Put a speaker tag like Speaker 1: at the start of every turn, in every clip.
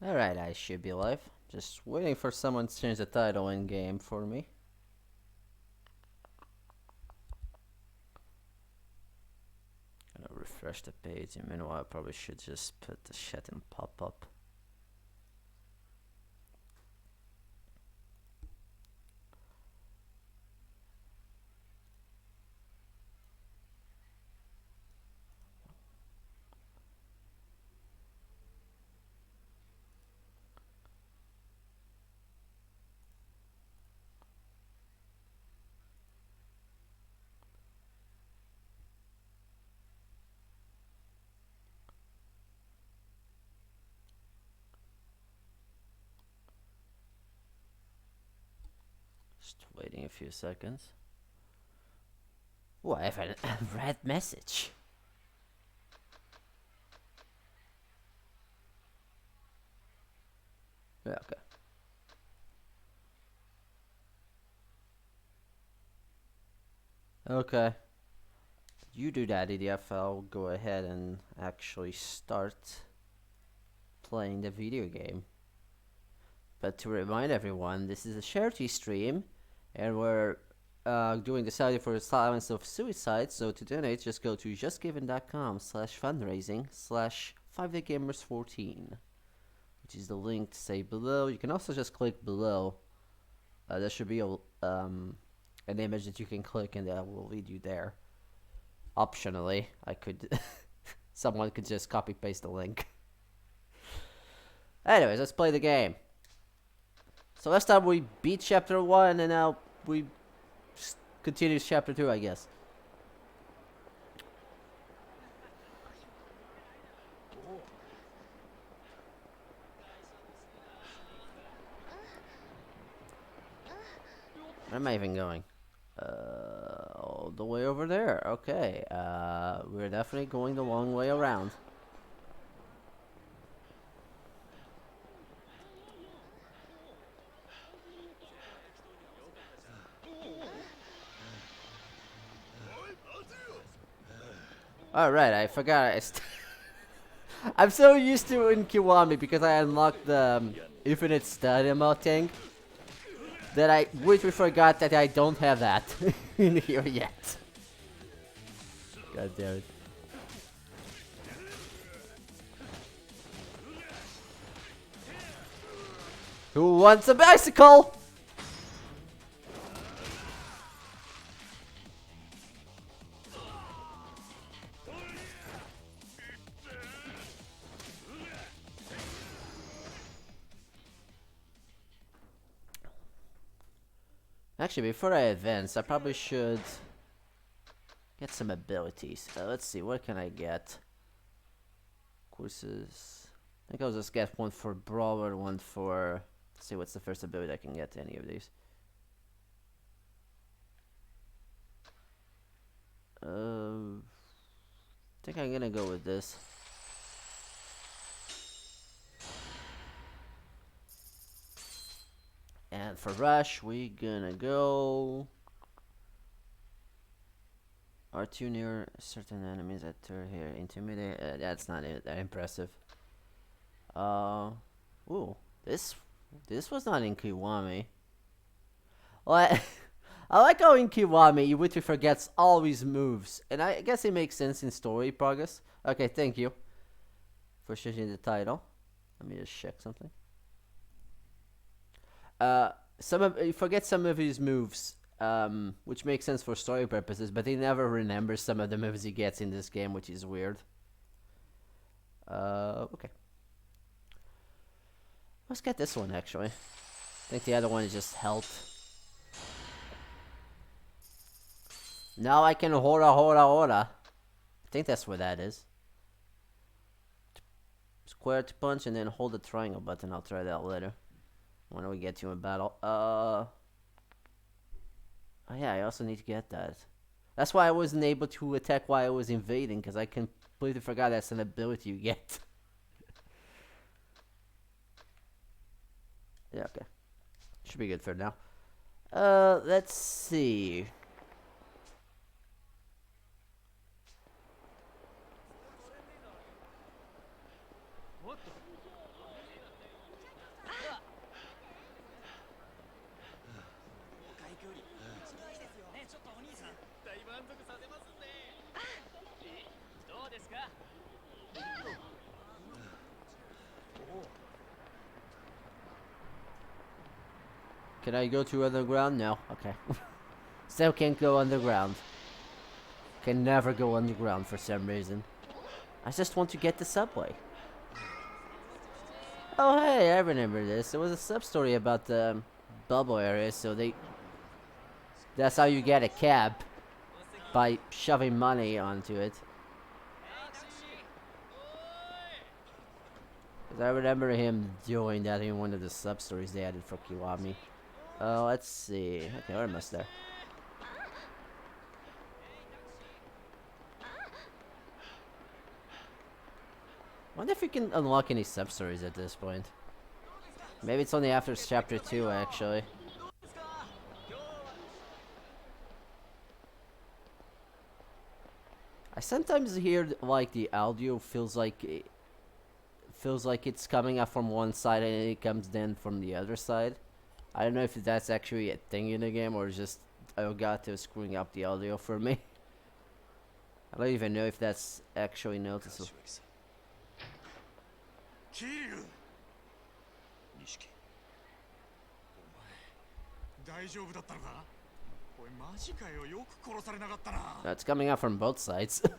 Speaker 1: Alright, I should be live. Just waiting for someone to change the title in game for me. Gonna refresh the page, and meanwhile I probably should just put the chat in pop-up. Just waiting a few seconds. Oh, I have a red message. Yeah, okay. Okay. You do that, EDF. I'll go ahead and actually start playing the video game. But to remind everyone, this is a charity stream, and we're doing the Saudi for the silence of suicide. So to donate, just go to justgiving.com/fundraising/5Daygamers14, which is the link to say below. You can also just click below. There should be an image that you can click, and that will lead you there. Optionally, I could someone could just copy paste the link. Anyways, let's play the game. So last time we beat chapter 1, and now we continue chapter 2, I guess. Where am I even going? All the way over there. Okay. We're definitely going the long way around. Alright, I forgot. I'm so used to in Kiwami because I unlocked the infinite stamina thing that I literally forgot that I don't have that in here yet. God damn it. Who wants a bicycle? Actually, before I advance, I probably should get some abilities. Let's see, what can I get? Courses. I think I'll just get one for Brawler, one for... Let's see, what's the first ability I can get to any of these? I think I'm gonna go with this. And for Rush, we gonna go... Are too near certain enemies that are here. Intimidate. That's not that impressive. Ooh, this was not in Kiwami. Well, I like how in Kiwami Iwitri forgets all his moves, and I guess it makes sense in story progress. Okay, thank you for changing the title. Let me just check something. He forgets some of his moves, which makes sense for story purposes, but he never remembers some of the moves he gets in this game, which is weird. Okay. Let's get this one, actually. I think the other one is just health. Now I can hora. I think that's what that is. Square to punch and then hold the triangle button. I'll try that later. When we get to a battle. Oh yeah, I also need to get that. That's why I wasn't able to attack while I was invading, because I completely forgot that's an ability you get. Yeah, okay. Should be good for now. Let's see. Can I go to underground? No. Okay. Still can't go underground. Can never go underground for some reason. I just want to get the subway. Oh hey, I remember this. There was a sub-story about the bubble area, so that's how you get a cab. By shoving money onto it. 'Cause I remember him doing that in one of the sub-stories they added for Kiwami. Let's see. Okay, we're almost there. Wonder if you can unlock any sub-stories at this point. Maybe it's only after chapter 2, actually. I sometimes hear like the audio feels like it's coming up from one side and it comes then from the other side. I don't know if that's actually a thing in the game or just Elgato screwing up the audio for me. I don't even know if that's actually noticeable.
Speaker 2: 桐生錦お前大丈夫だったのかおいマジかよよく殺されなかったな
Speaker 1: That's coming out from both sides.
Speaker 2: だが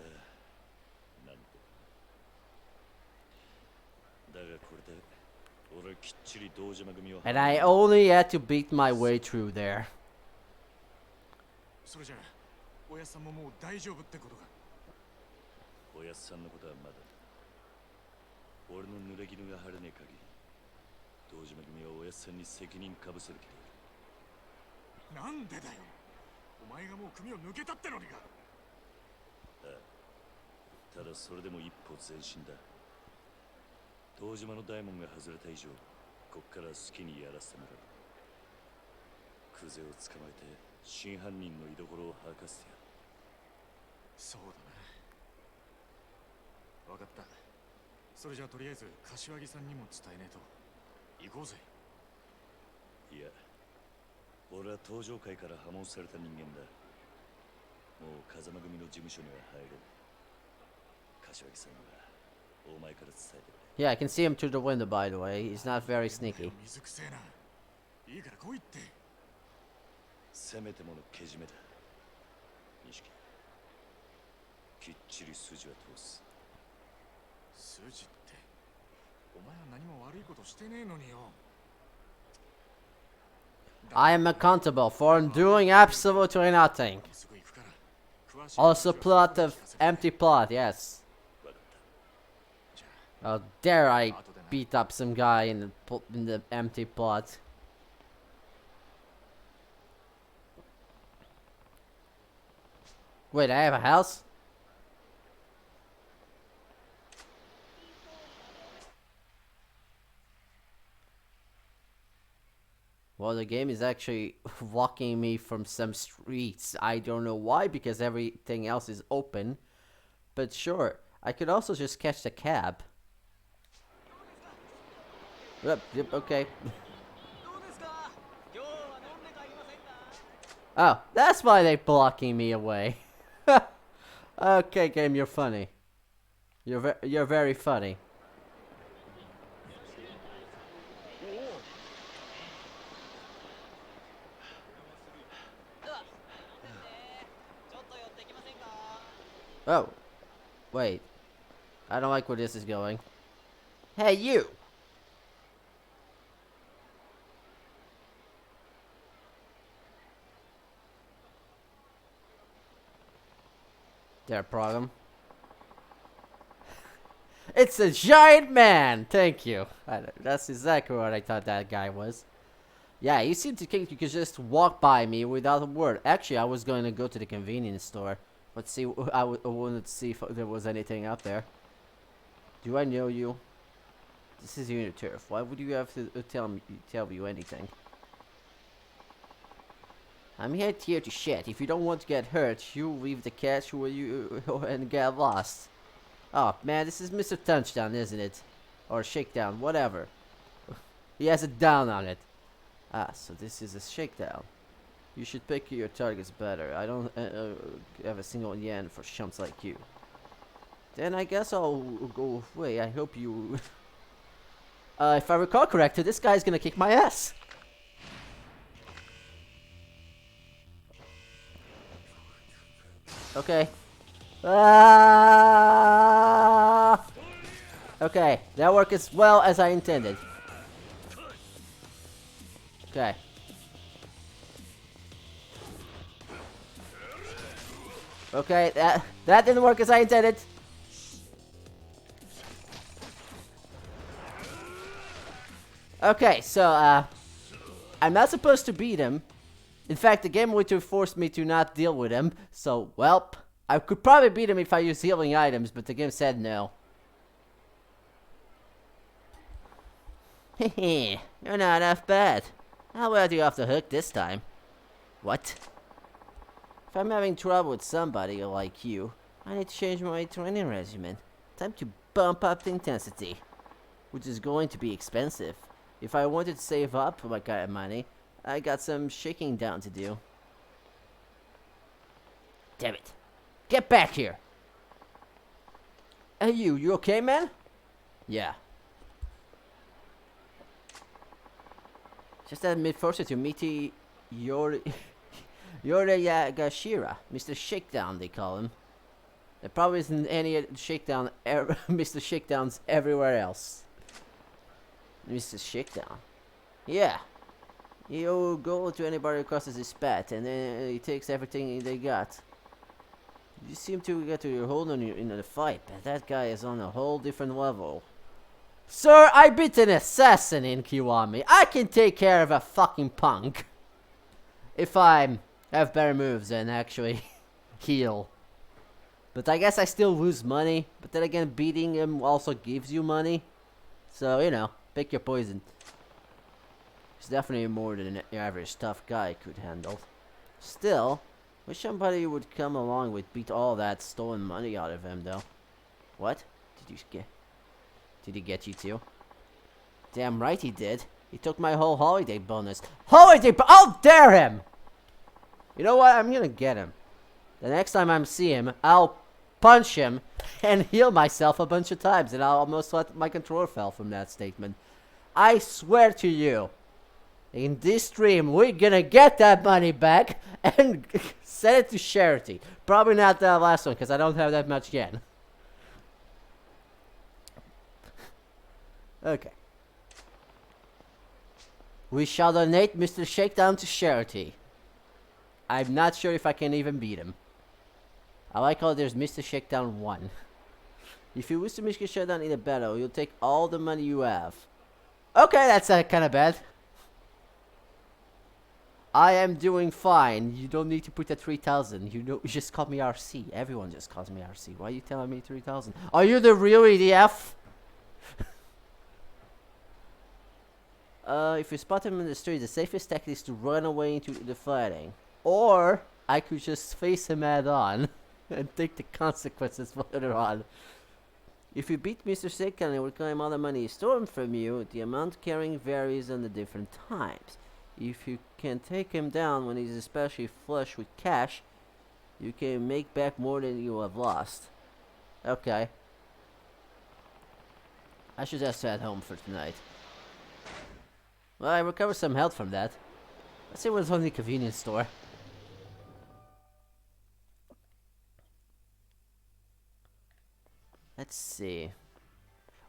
Speaker 2: これで俺きっちり道島組を
Speaker 1: And I only had to beat my way through there.
Speaker 2: それじゃおやっさんももう大丈夫ってことかおやっさんのことはまだ俺の濡れ衣が晴れねえ限り道島組はおやっさんに責任かぶせる気だなんでだよお前がもう組を抜けたってのにかああただそれでも一歩前進だ道島の大門が外れた以上こっから好きにやらせてもらうクゼを捕まえて真犯人の居所を吐かせてやるそうだな分かったそれじゃあとりあえず柏木さんにも伝えねえと行こうぜいや俺は登場会から破門された人間だもう風間組の事務所には入れん柏木さんにはお前から伝えてくれ
Speaker 1: Yeah, I can see him through the window, by the way. He's not very sneaky.
Speaker 2: 水くせえないいから来いってせめてものけじめだ錦きっちり筋は通す筋ってお前は何も悪いことしてねえのによ
Speaker 1: I am accountable for doing absolutely nothing. Also plot of empty plot, yes. How dare I beat up some guy in the empty plot. Wait, I have a house? Well, the game is actually walking me from some streets. I don't know why, because everything else is open. But sure, I could also just catch the cab. Yep, okay. Oh, that's why they're blocking me away. Okay, game, you're funny. You're very funny. Oh, wait. I don't like where this is going. Hey, you! There, problem. It's a giant man! Thank you. That's exactly what I thought that guy was. Yeah, you seem to think you could just walk by me without a word. Actually, I was going to go to the convenience store. Let's see, I wanted to see if there was anything out there. Do I know you? This is your turf. Why would you have to tell me anything? I'm here to shit. If you don't want to get hurt, you leave the cash and get lost. Oh man, this is Mr. Touchdown, isn't it? Or Shakedown, whatever. He has a down on it. Ah, so this is a shakedown. You should pick your targets better. I don't have a single yen for chumps like you. Then I guess I'll go away. I hope you... if I recall correctly, this guy's gonna kick my ass. Okay. Ah! Okay, that worked as well as I intended. Okay. Okay, that didn't work as I intended. Okay, so I'm not supposed to beat him. In fact, the game would have forced me to not deal with him. So, well, I could probably beat him if I used healing items, but the game said no. Hehe, you're not half bad. I'll let you off the hook this time. What? If I'm having trouble with somebody like you, I need to change my training regimen. Time to bump up the intensity, which is going to be expensive. If I wanted to save up my kind of money, I got some shaking down to do. Damn it. Get back here! Hey you okay, man? Yeah. Just admit first to meet Yori Yagashira, Mr. Shakedown they call him. There probably isn't any Shakedown Mr. Shakedowns everywhere else. Mr. Shakedown? Yeah. He'll go to anybody who crosses his path, and then he takes everything they got. You seem to get to your hold on you in the fight, but that guy is on a whole different level. Sir, I beat an assassin in Kiwami. I can take care of a fucking punk. If I have better moves and actually heal. But I guess I still lose money. But then again, beating him also gives you money. So, you know, pick your poison. He's definitely more than an average tough guy could handle. Still, wish somebody would come along with beat all that stolen money out of him, though. What? Did you get... Did he get you too? Damn right he did. He took my whole holiday bonus. I'll dare him! You know what? I'm gonna get him. The next time I see him, I'll punch him and heal myself a bunch of times. And I'll almost let my controller fell from that statement. I swear to you, in this stream, we're gonna get that money back and send it to charity. Probably not that last one, because I don't have that much yen. Okay. We shall donate Mr. Shakedown to charity. I'm not sure if I can even beat him. I like how there's Mr. Shakedown 1. If you wish to Mr. Shakedown in a battle, you'll take all the money you have. Okay, that's kind of bad. I am doing fine. You don't need to put that 3000. You just call me RC. Everyone just calls me RC. Why are you telling me 3000? Are you the real EDF? If you spot him in the street, the safest tactic is to run away into the fighting. Or, I could just face him head on and take the consequences later on. If you beat Mr. Shakedown and reclaim all the money he stolen from you, the amount carrying varies on the different times. If you can take him down when he's especially flush with cash, you can make back more than you have lost. Okay. I should just head home for tonight. Well, I recovered some health from that. Let's see what's on the convenience store. Let's see.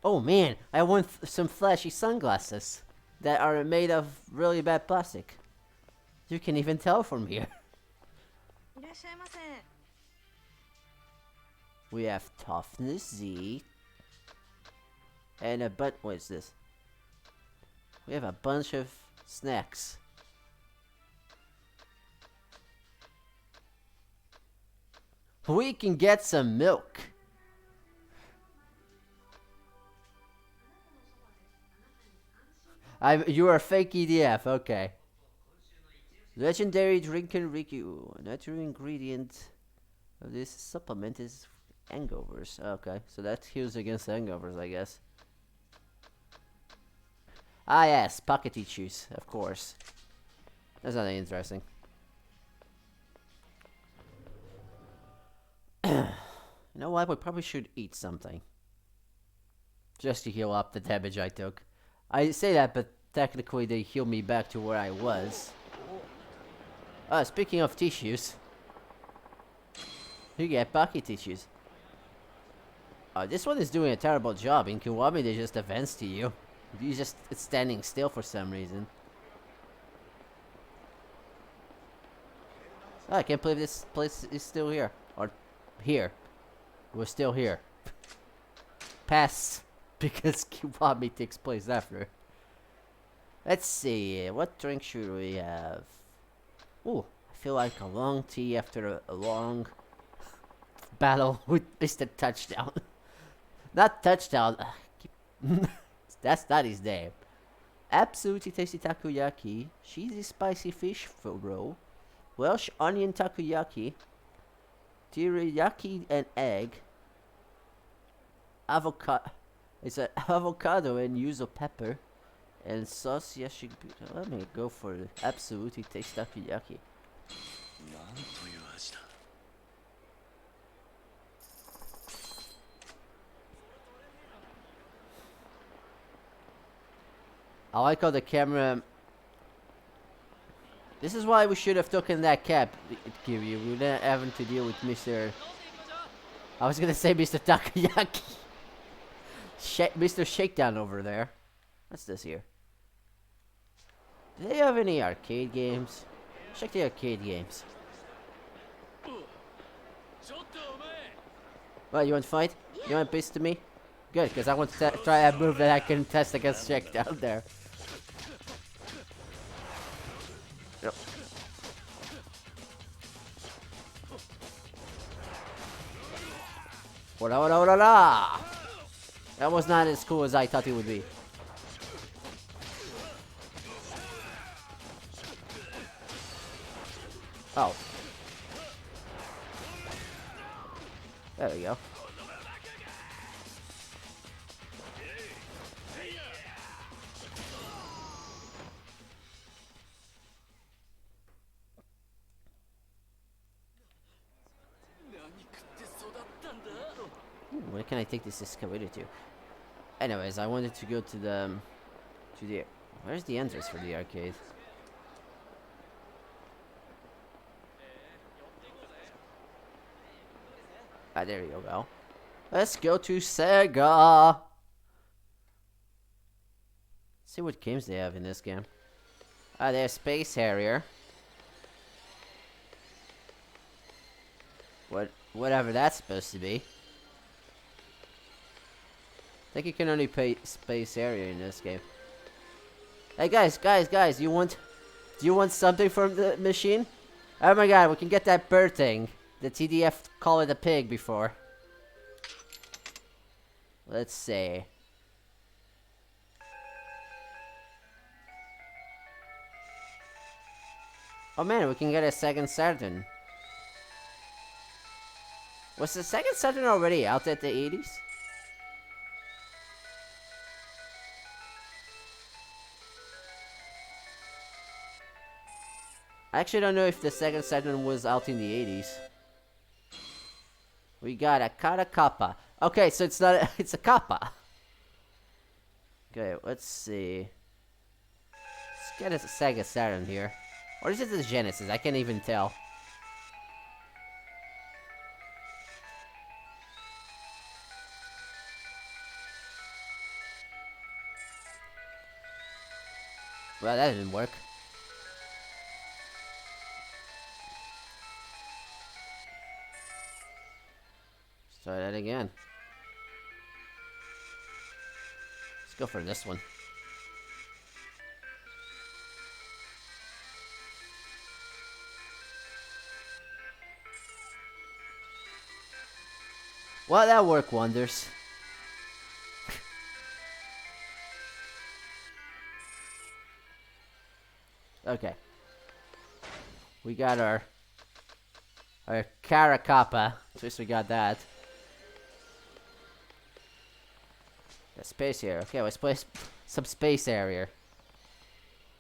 Speaker 1: Oh man, I want some flashy sunglasses that are made of really bad plastic. You can even tell from here. We have Toughness Z. And what is this? We have a bunch of snacks. We can get some milk. You are a fake EDF, okay. Legendary Drinking Riku. A natural ingredient of this supplement is hangovers. Okay, so that heals against hangovers, I guess. Ah yes, pocket issues, of course. That's not interesting. You know what? We probably should eat something. Just to heal up the damage I took. I say that, but technically they heal me back to where I was. Speaking of tissues. You get Baki tissues. This one is doing a terrible job. In Kiwami, they just advance to you. You just it's standing still for some reason. Oh, I can't believe this place is still here. Or here. We're still here. Pass. Because Kiwami takes place after. Let's see. What drink should we have? Ooh, I feel like a long tea after a long battle with Mr. Touchdown. Not Touchdown. That's not his name. Absolutely tasty takoyaki. Cheesy spicy fish roll. Welsh onion takoyaki. Teriyaki and egg. Avocado. It's an avocado and yuzu pepper. And sauce yashi. Let me go for the absolutely tasty takoyaki. I like how the camera... This is why we should have taken that cap, Kiryu. We didn't have to deal with Mr... I was gonna say Mr. Takoyaki. Mr. Shakedown over there. What's this here? Do they have any arcade games? Check the arcade games. What, you want to fight? You want to piss to me? Good, because I want to try a move that I can test against Shakedown there. Yep. Ora. That was not as cool as I thought it would be. Oh. There we go. Where can I take this excavator to? Anyways, I wanted to go to the... Where's the entrance for the arcade? Ah, there you go. Let's go to Sega! See what games they have in this game. Ah, there's Space Harrier. Whatever that's supposed to be. I think you can only play Space Area in this game. Hey guys, do you want something from the machine? Oh my god, we can get that bird thing. The TDF called it a pig before. Let's see. Oh man, we can get a second Saturn. Was the second Saturn already out at the 80s? I actually don't know if the second Saturn was out in the 80s. We got a Kara Kappa. Okay, so it's not a, it's a Kappa. Okay, let's see. Let's get a Sega Saturn here. Or is it the Genesis? I can't even tell. Well, that didn't work. Let's try that again. Let's go for this one. Well, that worked wonders. Okay. We got our Kara Kappa. At least we got that. The space here. Okay, let's play some Space Area.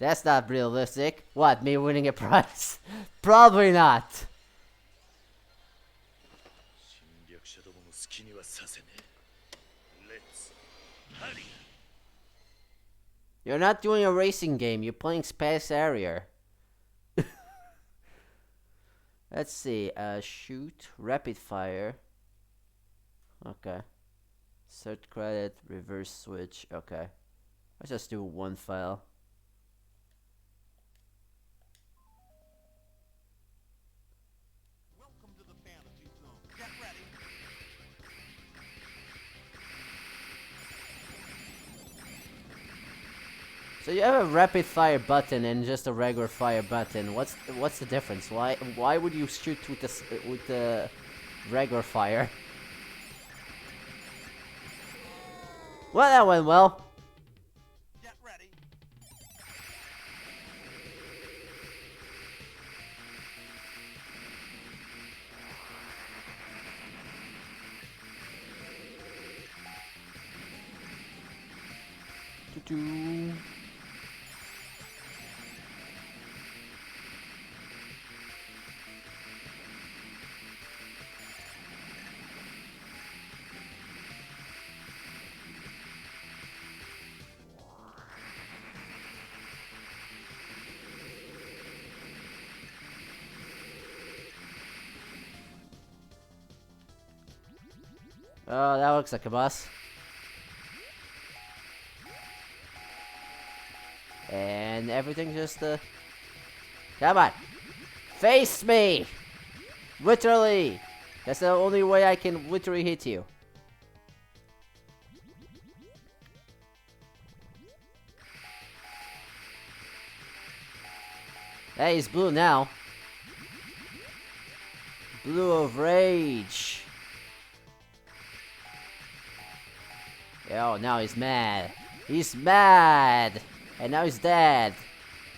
Speaker 1: That's not realistic. What, me winning a prize? Probably not. You're not doing a racing game. You're playing Space Harrier. Let's see. Shoot. Rapid fire. Okay. Search credit. Reverse switch. Okay. Let's just do one file.
Speaker 2: Welcome to the fantasy zone. Get ready.
Speaker 1: So you have a rapid fire button and just a regular fire button. What's the difference? Why would you shoot with the regular fire? Well, that went well.
Speaker 2: Get ready.
Speaker 1: Doo-doo. Oh, that looks like a bus. And everything just, come on! Face me! Literally! That's the only way I can literally hit you. Hey, he's blue now. Blue of rage. Oh, now he's mad. He's mad! And now he's dead.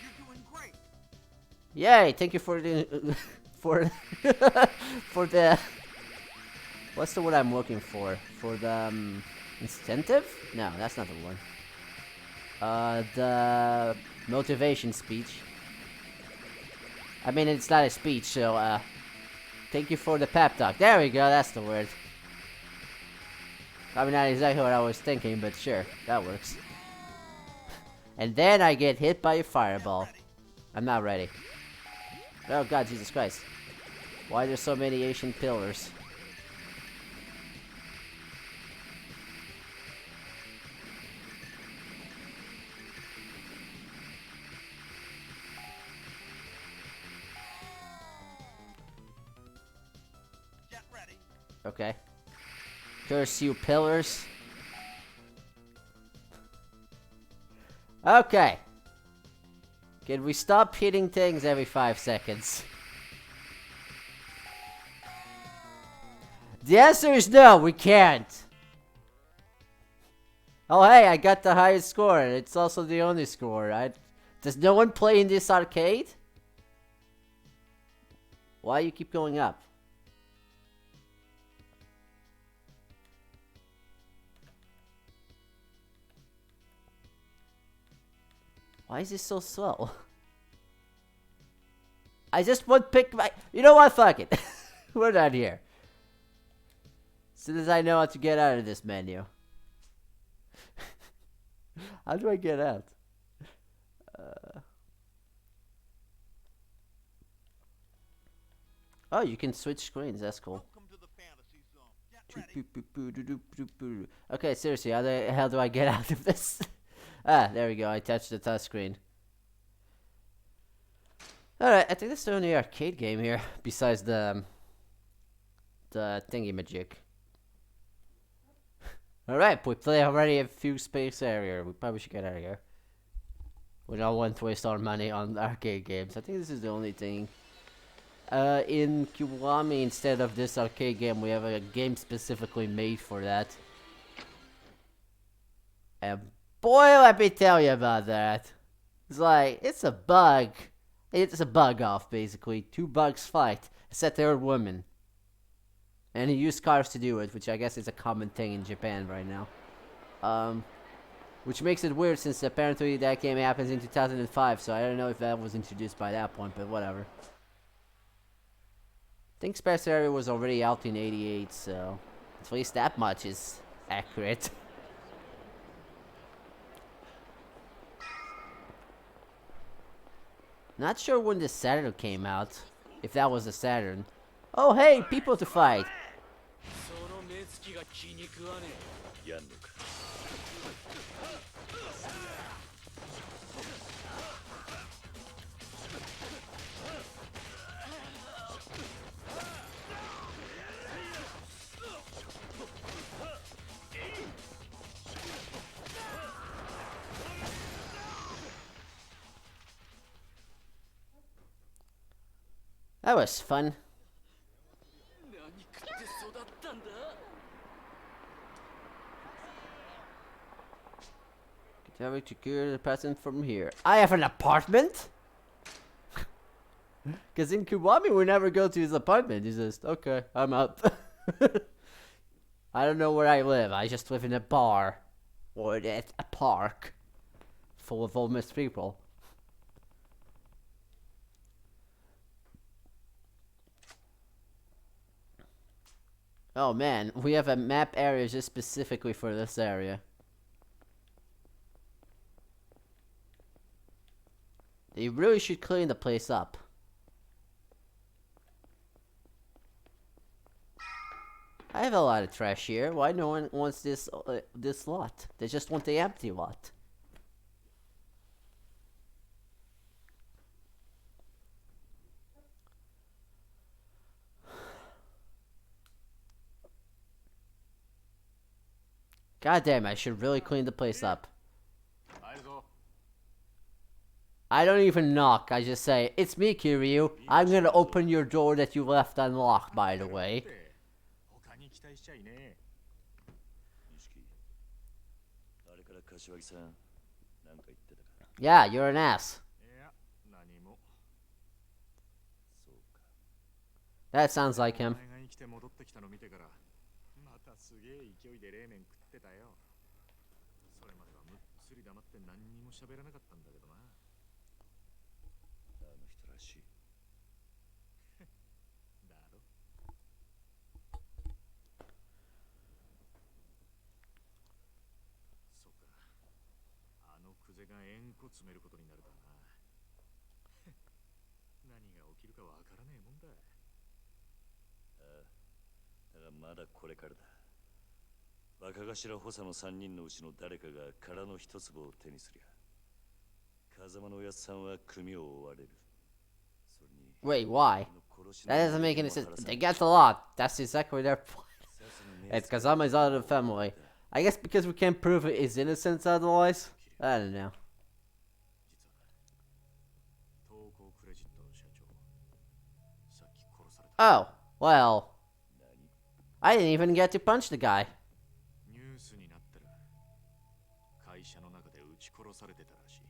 Speaker 2: You're doing great.
Speaker 1: Yay! Thank you for the for for the what's the word I'm looking for? For the incentive? No, that's not the one. The motivation speech. I mean, it's not a speech, so thank you for the pep talk. There we go. That's the word. Probably not exactly what I was thinking, but sure, that works. And then I get hit by a fireball. I'm not ready. Oh god, Jesus Christ. Why are there so many Asian pillars?
Speaker 2: Get ready.
Speaker 1: Okay. Curse you, pillars. Okay. Can we stop hitting things every 5 seconds? The answer is no, we can't. Oh hey, I got the highest score. It's also the only score. Does no one play in this arcade? Why you keep going up? Why is this so slow? I just want pick my... You know what? Fuck it. We're not here. As soon as I know how to get out of this menu. How do I get out? Oh, you can switch screens. That's cool.
Speaker 2: Welcome to the fantasy zone. Get ready.
Speaker 1: Okay, seriously, how the hell do I get out of this? Ah, there we go. I touched the touchscreen. Alright, I think that's the only arcade game here, besides the thingy-majig. Alright, we play already a few Space Harrier. We probably should get out of here. We don't want to waste our money on arcade games. I think this is the only thing. In Kiwami, instead of this arcade game, we have a game specifically made for that. And boy, let me tell you about that. It's like, it's a bug. It's a bug off, basically. Two bugs fight, except they're women. And he used cars to do it, which I guess is a common thing in Japan right now. Which makes it weird since apparently that game happens in 2005, so I don't know if that was introduced by that point, but whatever. I think Space Harrier was already out in 88, so at least that much is accurate. Not sure when the Saturn came out. If that was a Saturn. Oh hey, people to fight!
Speaker 2: その目つきが気に食わねえ。やんのか。
Speaker 1: That was fun.
Speaker 2: 何食って育ったんだ。
Speaker 1: Can we secure the present from here? I have an apartment? Because in Kiwami we never go to his apartment. He's just, okay, I'm out. I don't know where I live. I just live in a bar. Or at a park. Full of homeless people. Oh man, we have a map area just specifically for this area. They really should clean the place up. I have a lot of trash here. Why no one wants this this lot? They just want the empty lot. God damn, I should really clean the place up. I don't even knock, I just say, it's me, Kiryu. I'm gonna open your door that you left unlocked, by the way. Yeah, you're an ass. That sounds like him.
Speaker 2: すげえ勢いで冷麺食ってたよ。それまではむっつり黙って何にも喋らなかったんだけどな。あの人らしい。だろ。そうか。あのクゼが円弧詰めることになるだな。何が起きるかわからねえもんだ。ああ。だがまだこれからだ。若頭補佐の3人のうちの誰かが殻の一粒を手にすりゃ風間のおやつさんは組を追われる。
Speaker 1: Wait, why? That doesn't make any sense. They get the lot. That's exactly their point. And Kazama is out of the family. I guess because we can't prove his innocence otherwise? I don't know. Oh, well. I didn't even get to punch the guy. 会社の中で撃ち殺されてたらしい。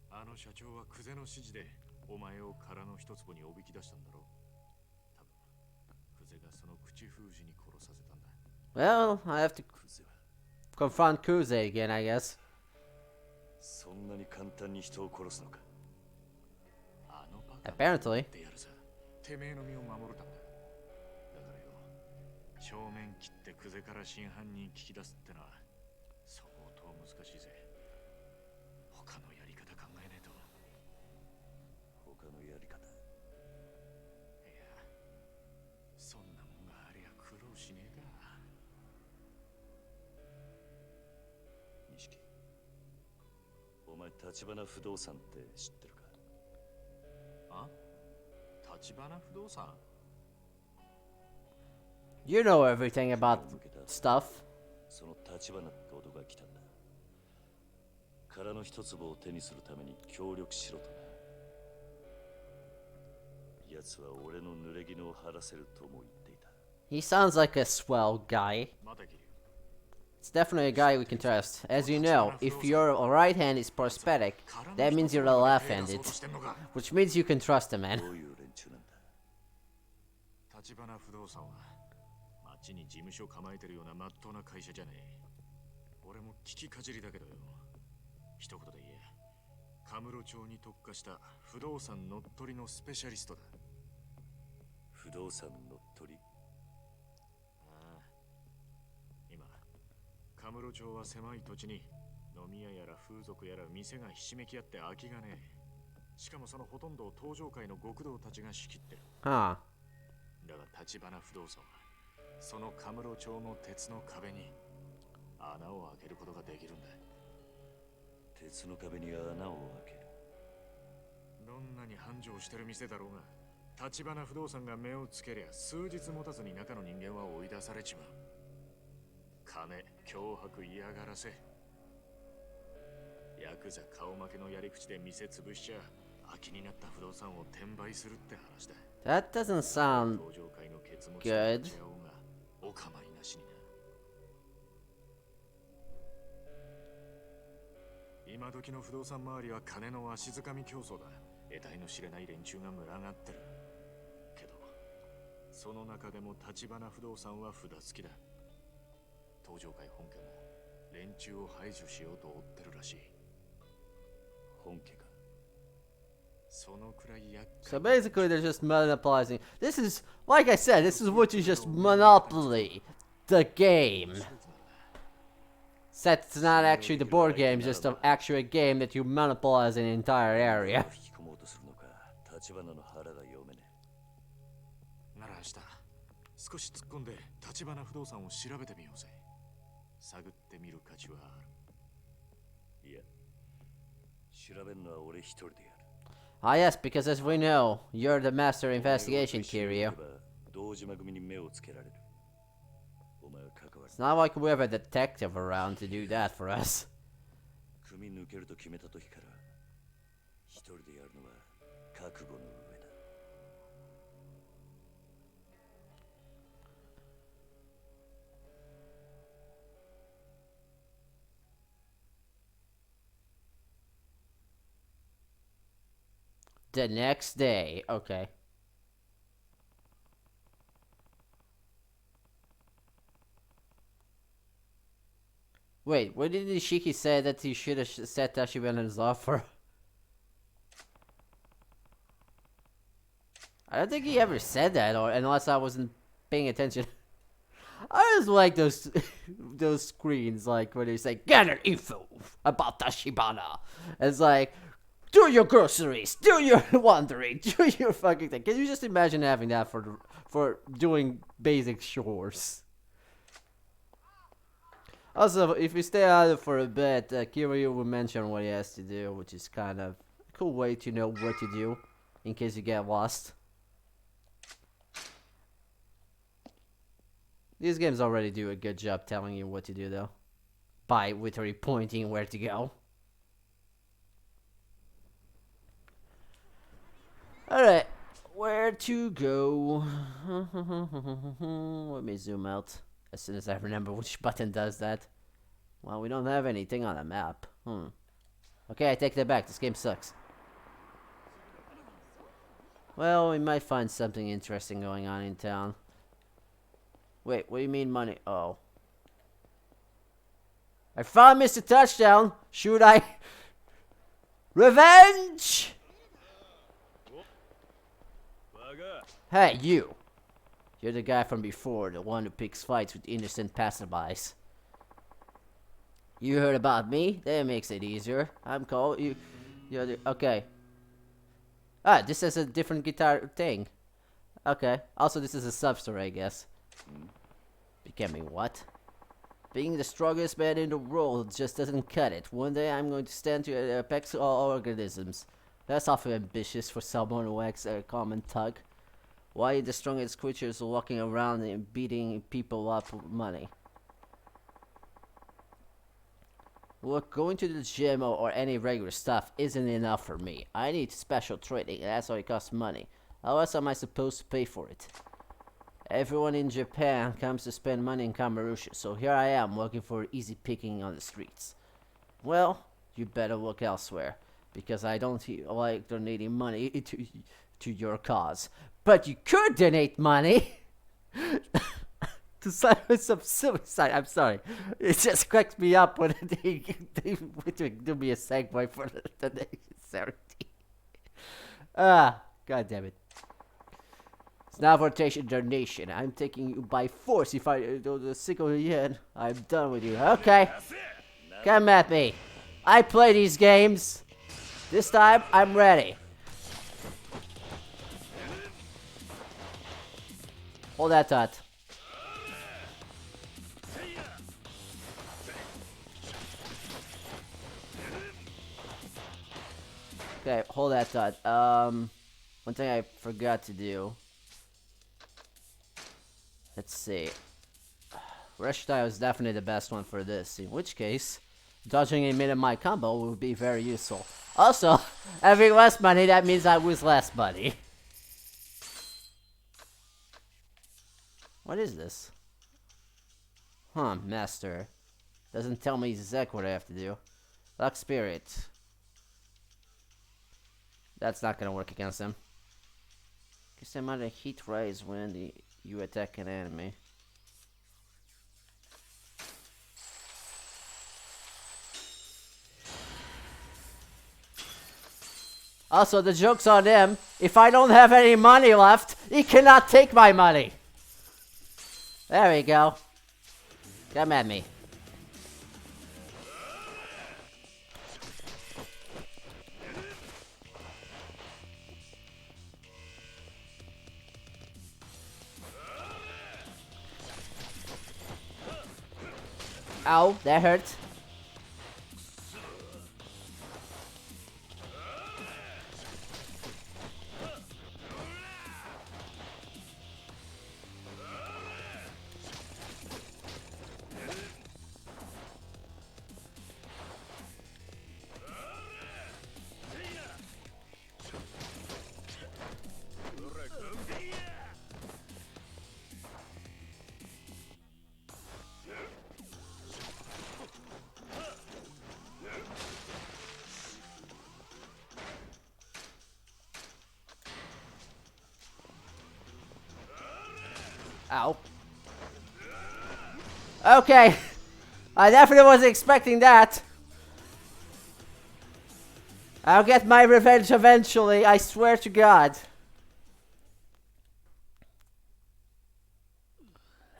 Speaker 1: あの社長はクゼの指示でお前を殻の一粒におびき出したんだろう。多分クゼがその口封じに殺させたんだ。Well, I have to confront Kuze again, I guess. そんなに簡単に人を殺すのか。Apparently. てめえの身を守るためだ。だからよ、正面切ってクゼから真犯人聞き出すってのは相当難しいぜ。他のやり方考えねえと。他のやり方。いや、そんなもんがありゃ苦労しねえか。錦、お前立花不動産って知ってるか。あ？立花不動産？ You know everything about stuff. その立花って男が来たんだ。殻の一粒を手にするために協力しろとな。奴は俺の濡れ衣を晴らせるとも言っていた。He sounds like a swell guy. It's definitely a guy we can trust. As you know, if your right hand is prosthetic, that means you're left-handed, which means you can trust a man. 立花不動産は町に事務所構えてるような真っ当な会社じゃねえ。俺も聞きかじりだけどよ。一言で言え、カムロ町に特化した不動産乗っ取りのスペシャリストだ。不動産乗っ取り？ああ。今、カムロ町は狭い土地に飲み屋やら風俗やら店がひしめき合って空きがねえ。
Speaker 2: しかもそのほとんどを東上界の極道たちが仕切ってる。
Speaker 1: Huh.
Speaker 2: だが立花不動産はそのカムロ町の鉄の壁に穴を開けることができるんだ。鉄の壁に穴を開ける。どんなに繁盛してる店だろうが、立花不動産が目をつけりゃ数日持たずに中の人間は追い出されちまう。金、脅迫、嫌がらせ。ヤクザ顔負けのやり口で店潰しちゃ空きになった不動産を転売するって話だ。
Speaker 1: That doesn't sound good.
Speaker 2: お構いなしにな。今時の不動産周りは金の足づかみ競争だ。得体の知れない連中が群がってる。けどその中でも立花不動産は札付きだ。東上界本家も連中を排除しようと追ってるらしい。本家か。そのくらい厄介。
Speaker 1: So basically, they're just monopolizing. This is, like I said, this is what you just monopoly the game. Except it's not actually the board game, just an actual game that you monopolize an entire area.
Speaker 2: なら明日少し突っ込んで立花不動産を調べてみようぜ。探ってみる価値はある。いや、調べるのは俺一人でやる。
Speaker 1: Ah yes, because as we know, you're the master investigation, Kiryu. It's not like we have a detective around to do that for us. The next day, okay. Wait, what did Ishiki say that he should have set Tachibana's offer? I don't think he ever said that, or unless I wasn't paying attention. I just like those those screens, like when they say gather info about Tachibana. It's like, do your groceries, do your laundry, do your fucking thing. Can you just imagine having that for doing basic chores? Also, if we stay out for a bit, Kiryu will mention what he has to do, which is kind of a cool way to know what to do in case you get lost. These games already do a good job telling you what to do, though, by literally pointing where to go. Alright, where to go? Let me zoom out as soon as I remember which button does that. Well, we don't have anything on the map. Okay, I take that back. This game sucks. Well, we might find something interesting going on in town. Wait, what do you mean money? Oh. I found Mr. Touchdown! Should I? Revenge! Hey, you! You're the guy from before, the one who picks fights with innocent passerbys. You heard about me? That makes it easier. I'm called you. You're the, okay. Ah, this is a different guitar thing. Okay. Also, this is a sub-story, I guess. Becoming what? Being the strongest man in the world just doesn't cut it. One day I'm going to stand to apex all organisms. That's awfully ambitious for someone who acts a common thug. Why are the strongest creatures walking around and beating people up with money? Look, going to the gym or any regular stuff isn't enough for me. I need special training, and that's why it costs money. How else am I supposed to pay for it? Everyone in Japan comes to spend money in Kamarusha, so here I am looking for easy picking on the streets. Well, you better look elsewhere, because I don't like donating money to your cause. But you could donate money to silence some suicide. I'm sorry. It just cracks me up when they do me a segue for the donation charity. Ah, god damn it. It's not rotation donation. I'm taking you by force. If I do the single yen, I'm done with you. Okay. Come at me. I play these games. This time, I'm ready. Hold that thought. Okay, hold that thought. One thing I forgot to do. Let's see. Rc3000 is definitely the best one for this, in which case, dodging a mid-my combo would be very useful. Also, having less money, that means I lose less money. What is this? Huh, master. Doesn't tell me exactly what I have to do. Luck spirit. That's not gonna work against him. Guess the amount of heat rise when you attack an enemy. Also, the joke's on him. If I don't have any money left, he cannot take my money. There we go. Come at me. Ow, that hurt. Ow. Okay. I definitely wasn't expecting that. I'll get my revenge eventually, I swear to God.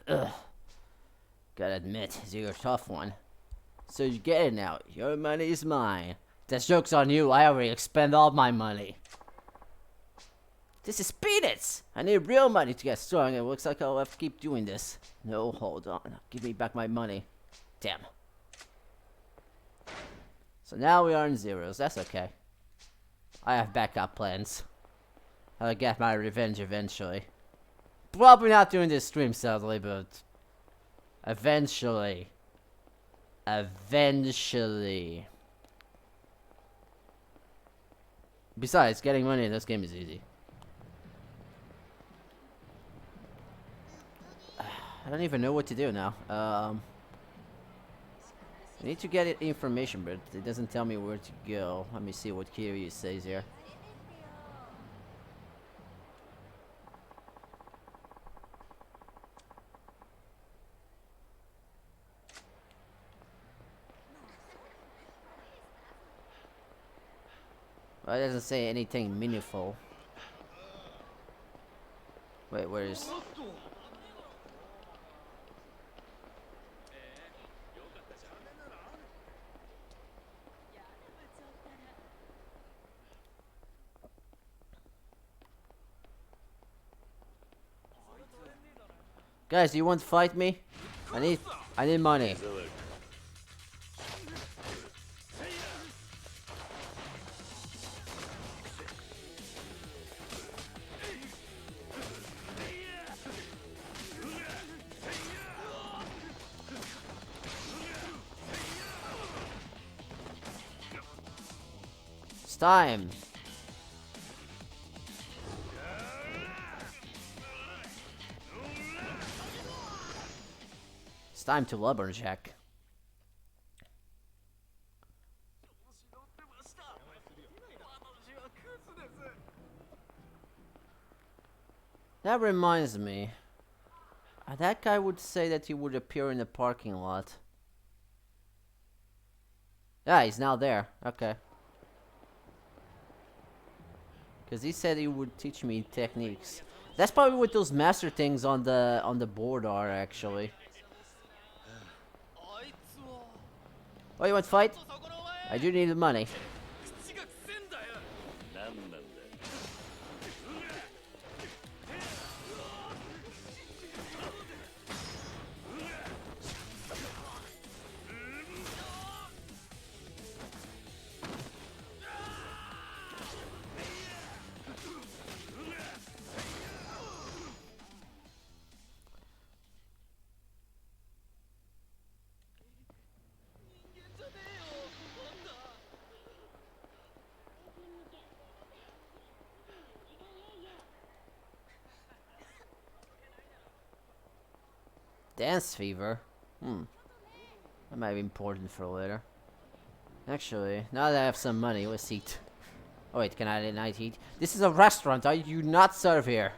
Speaker 1: Ugh. Gotta admit, you're a tough one. So you get it now. Your money is mine. That joke's on you. I already expend all my money. This is peanuts! I need real money to get strong. It looks like I'll have to keep doing this. No, hold on. Give me back my money. Damn. So now we are in zeros. That's okay. I have backup plans. I'll get my revenge eventually. Probably not doing this stream, sadly, but... eventually. Eventually. Besides, getting money in this game is easy. I don't even know what to do now. I need to get information, but it doesn't tell me where to go. Let me see what Kiryu says here. Well, it doesn't say anything meaningful. Wait, where is... Guys, you want to fight me? I need money. It's time. It's time to lumberjack. That reminds me. That guy would say that he would appear in the parking lot. Yeah, he's now there. Okay. Because he said he would teach me techniques. That's probably what those master things on the board are, actually. Oh, you want to fight? I do need the money. Dance fever? That might be important for later. Actually, now that I have some money, let's eat. Oh wait, can I not eat? This is a restaurant, I do not serve here.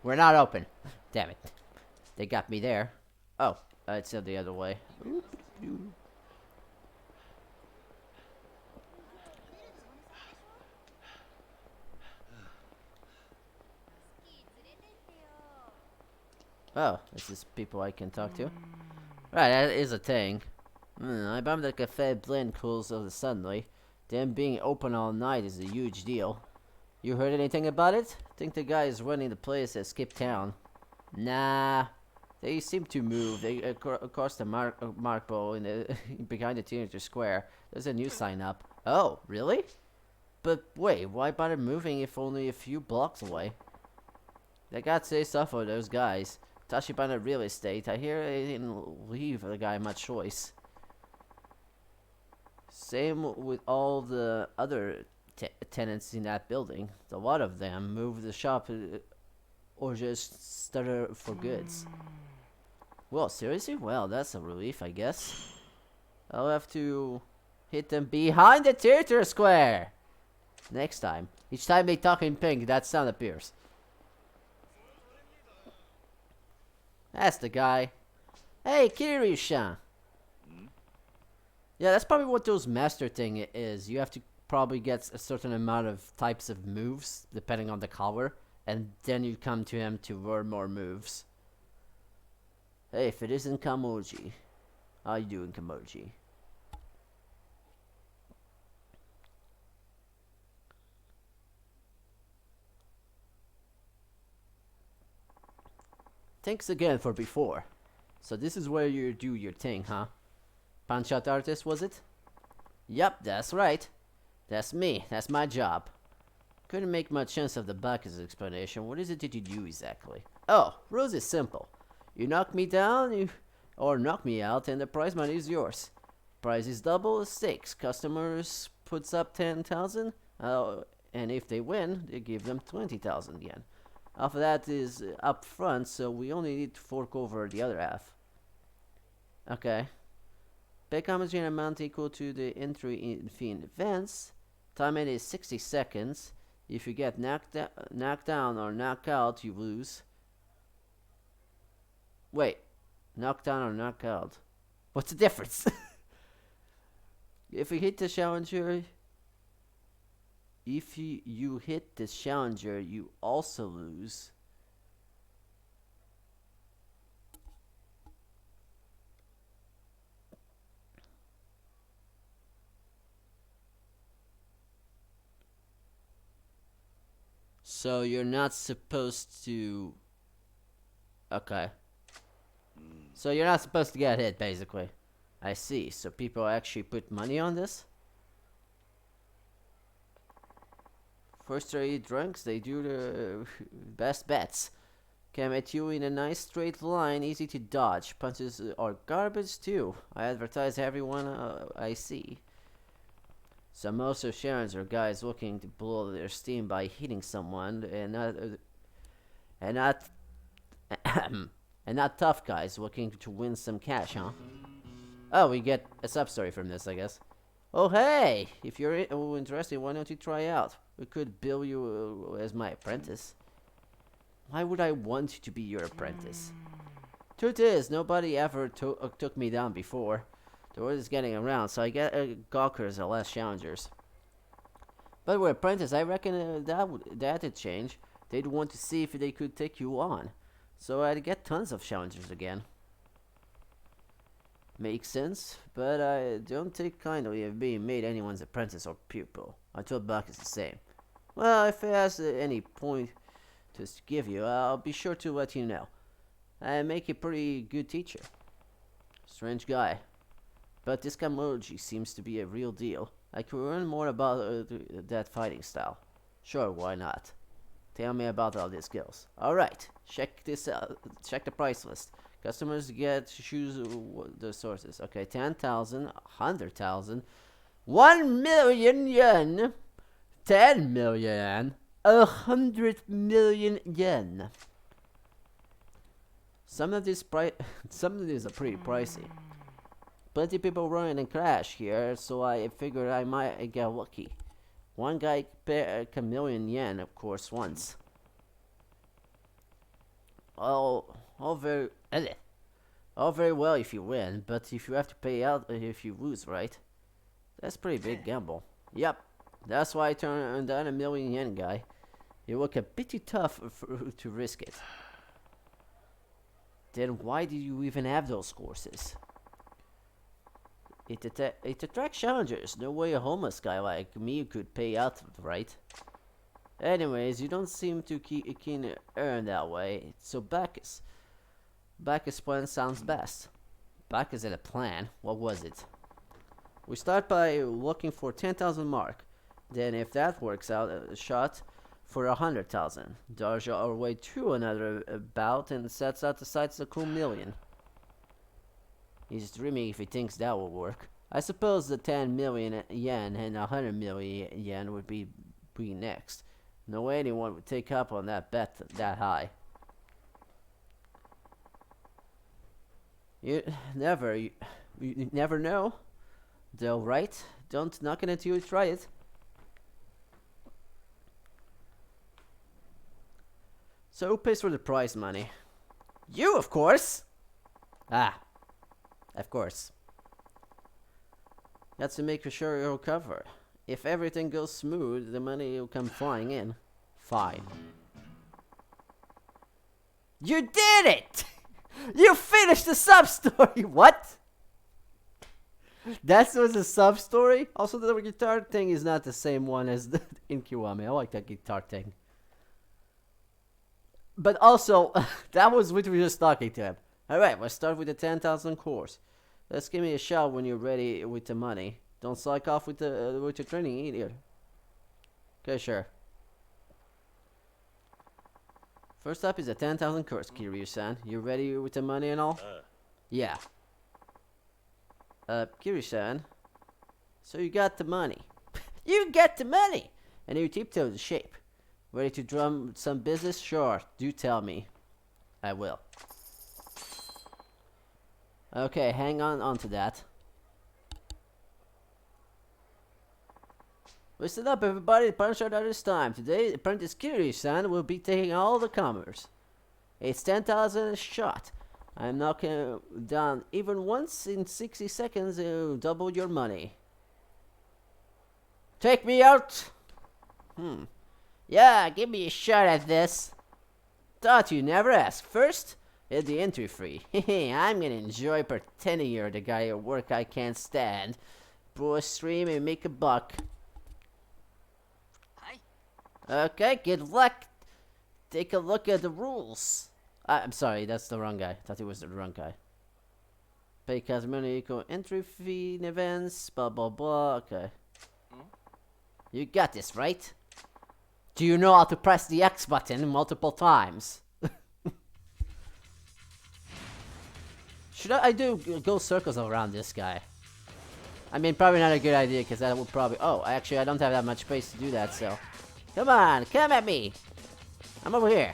Speaker 1: We're not open. Damn it. They got me there. Oh, it's the other way. Oh, this is people I can talk to. Right, that is a thing. I bummed the cafe blend cools of the suddenly. Them being open all night is a huge deal. You heard anything about it? Think the guy is running the place at Skip Town. Nah. They seem to move. They across the Mark Bowl in the behind the Teenager Square. There's a new sign up. Oh, really? But wait, why bother moving if only a few blocks away? They got say stuff for those guys. Tachibana Real Estate. I hear they didn't leave the guy much choice. Same with all the other tenants in that building. A lot of them moved the shop or just started for goods. Well, seriously? Well, that's a relief, I guess. I'll have to hit them behind the theater square next time. Each time they talk in pink, that sound appears. That's the guy. Hey, Kiryu-san. Yeah, that's probably what those master thing is. You have to probably get a certain amount of types of moves, depending on the color, and then you come to him to learn more moves. Hey, if it isn't Kamoji. How you doing, Kamoji? Thanks again for before. So this is where you do your thing, huh? Punch-out artist, was it? Yup, that's right. That's me. That's my job. Couldn't make much sense of the Bacchus explanation. What is it that you do exactly? Oh, rules is simple. You knock me down, or knock me out, and the prize money is yours. Prize is double, stakes. Customers puts up 10,000, and if they win, they give them 20,000 yen. Half of that is up front, so we only need to fork over the other half. Okay. Pay comes in an amount equal to the entry fee in advance. Time limit is 60 seconds. If you get knocked down or knocked out, you lose. Wait. Knocked down or knocked out? What's the difference? If you hit the challenger... If you hit the challenger, you also lose. So you're not supposed to... Okay. So you're not supposed to get hit, basically. I see. So people actually put money on this? First 3 drunks, they do the best bets. Came at you in a nice straight line, easy to dodge. Punches are garbage too. I advertise everyone I see. So most of Sharon's are guys looking to blow their steam by hitting someone, and not and not tough guys looking to win some cash, huh? Oh, we get a sub-story from this, I guess. Oh hey, if you're interested, why don't you try out? We could bill you as my apprentice. Why would I want to be your apprentice? Truth is, nobody ever took me down before. The word is getting around, so I get gawkers are less challengers. But with apprentice, I reckon that'd change. They'd want to see if they could take you on. So I'd get tons of challengers again. Makes sense, but I don't take kindly of being made anyone's apprentice or pupil. I told Buck is the same. Well, if he has any point to give you, I'll be sure to let you know. I make a pretty good teacher. Strange guy. But this Kamoji seems to be a real deal. I could learn more about that fighting style. Sure, why not? Tell me about all these skills. Alright, check this out. Check the price list. Customers get to choose the sources. Okay, 10,000, 100,000, 1 million yen, 10 million, 100 million yen. Some of these some of these are pretty pricey. Plenty of people run and crash here, so I figured I might get lucky. One guy paid a million yen, of course, once. All very well if you win, but if you have to pay out if you lose, right? That's a pretty big gamble. Yep, that's why I turned down a million yen guy. You look a bit too tough to risk it. Then why did you even have those courses? It attracts challengers. No way a homeless guy like me could pay out, right? Anyways, you don't seem to keen to earn that way. So Bacchus' plan sounds best. Bacchus had a plan. What was it? We start by looking for 10,000 mark. Then if that works out, a shot for 100,000. Dodge our way through another bout and sets out the sights a cool million. He's dreaming if he thinks that will work. I suppose the 10 million yen and 100 million yen would be next. No way anyone would take up on that bet that high. You never know, though, right? Don't knock it until you try it. So who pays for the prize money? You, of course! Ah, of course. That's to make sure you're covered. If everything goes smooth, the money will come flying in. Fine. You did it! You finished the sub-story! What? That was a sub-story? Also, the guitar thing is not the same one as the in Kiwami. I like that guitar thing. But also, that was what we were just talking to him. Alright, let's start with the 10,000 course. Let's give me a shout when you're ready with the money. Don't slack off with your training either. Okay, sure. First up is a 10,000 course, Kiryu-san. You ready with the money and all? Yeah. Kiryu-san. So you got the money. You got the money! And you tiptoe the shape. Ready to drum some business? Sure, do tell me. I will. Okay, hang on to that. Listen up, everybody. Punch out at this time. Today, Apprentice Kiryu-san will be taking all the comers. It's 10,000 a shot. I'm knocking down even once in 60 seconds to double your money. Take me out! Yeah, give me a shot at this. Thought you never asked. First, hit the entry fee. I'm gonna enjoy pretending you're the guy at work I can't stand. Blow a stream and make a buck. Okay, good luck. Take a look at the rules. I'm sorry, that's the wrong guy. Thought it was the wrong guy. Pay money equal entry fee in events, blah blah blah. Okay. You got this, right? Do you know how to press the X button multiple times? Should I do go circles around this guy? I mean, probably not a good idea, because that would probably... Oh, actually, I don't have that much space to do that, so... Come on, come at me! I'm over here.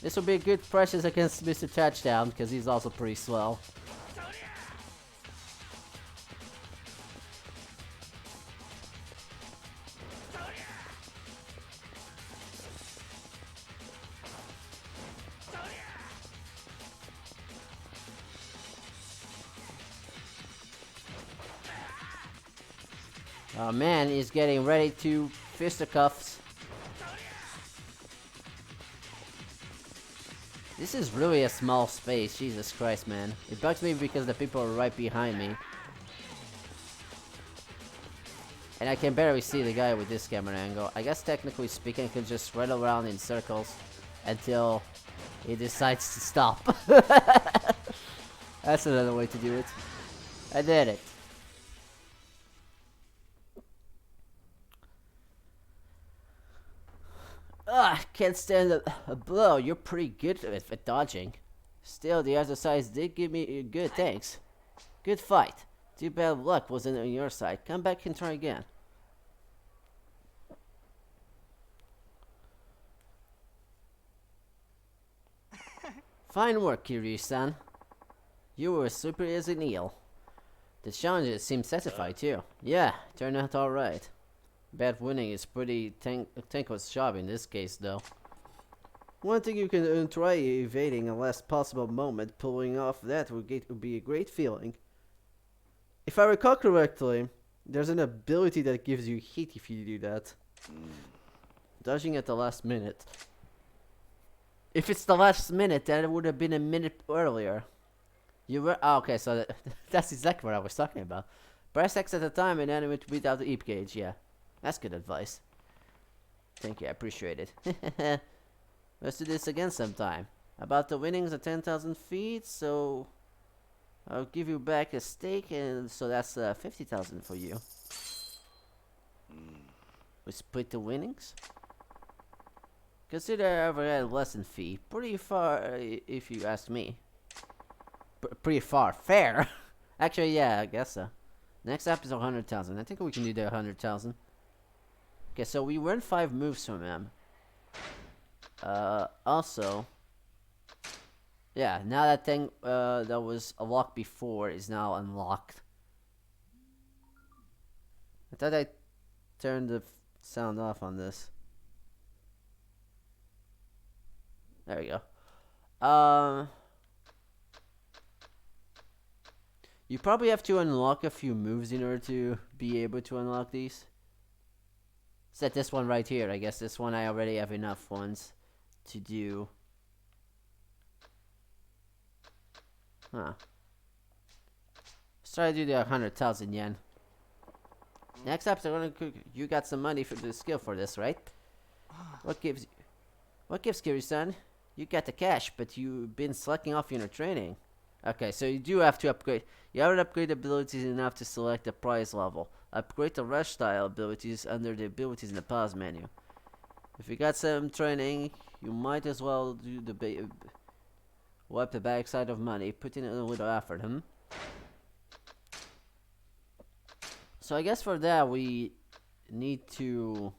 Speaker 1: This will be a good practice against Mr. Touchdown, because he's also pretty slow. Oh man, he's getting ready to fisticuffs. This is really a small space, Jesus Christ, man. It bugs me because the people are right behind me. And I can barely see the guy with this camera angle. I guess technically speaking, I can just run around in circles until he decides to stop. That's another way to do it. I did it. Can't stand a blow. You're pretty good at dodging. Still, the exercise did give me good thanks. Good fight. Too bad luck wasn't on your side. Come back and try again. Fine work, Kiryu-san. You were as slippery as an eel. The challenges seem satisfied too. Yeah, turned out alright. Bad winning is pretty thankless job in this case, though. One thing you can try evading a last possible moment. Pulling off that would be a great feeling. If I recall correctly, there's an ability that gives you heat if you do that. Dodging at the last minute. If it's the last minute, then it would have been a minute earlier. You were okay, so that's exactly what I was talking about. Press X at a time and then it would beat out the EAP gauge. Yeah, that's good advice. Thank you, I appreciate it. Let's do this again sometime. About the winnings of 10,000 feet, so I'll give you back a stake, and so that's 50,000 for you. We split the winnings. Consider overhead lesson fee. Pretty far, if you ask me. Pretty far. Fair. Actually, yeah, I guess so. Next up is 100,000. I think we can do the 100,000. Okay, so we learned 5 moves from him. Also, yeah, now that thing that was locked before is now unlocked. I thought I turned the sound off on this. There we go. You probably have to unlock a few moves in order to be able to unlock these. Except this one right here. I guess this one I already have enough ones to do. Huh. Let's try to do the 100,000 yen. Next up, you got some money for the skill for this, right? What gives Kiryu-san? You got the cash, but you've been slacking off in your training. Okay, so you do have to upgrade. You haven't upgraded abilities enough to select the prize level. Upgrade the rush style abilities under the abilities in the pause menu. If you got some training, you might as well do the wipe the backside of money, put in a little effort, So I guess for that we need to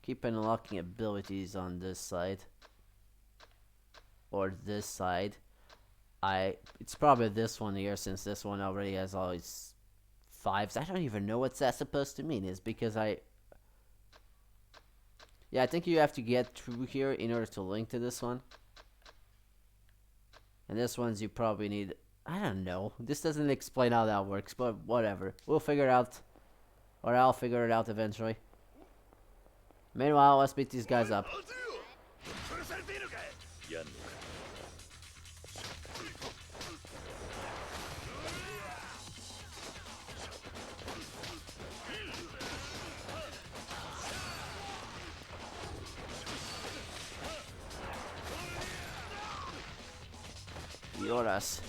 Speaker 1: keep unlocking abilities on this side. Or this side. It's probably this one here, since this one already has all these 5s. I don't even know what that's supposed to mean. Is because yeah, I think you have to get through here in order to link to this one. And this one's you probably need. I don't know. This doesn't explain how that works, but whatever. We'll figure it out. Or I'll figure it out eventually. Meanwhile, let's beat these guys up. Yoras.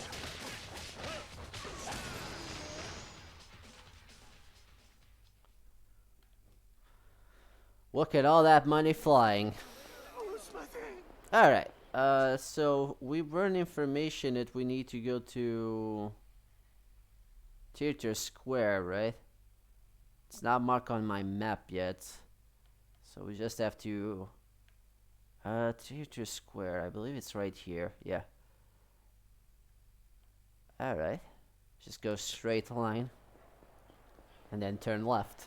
Speaker 1: Look at all that money flying. Alright, so we learned information that we need to go to Theater Square, right? It's not marked on my map yet. So we just have to Theater Square, I believe it's right here, yeah. Alright. Just go straight line. And then turn left.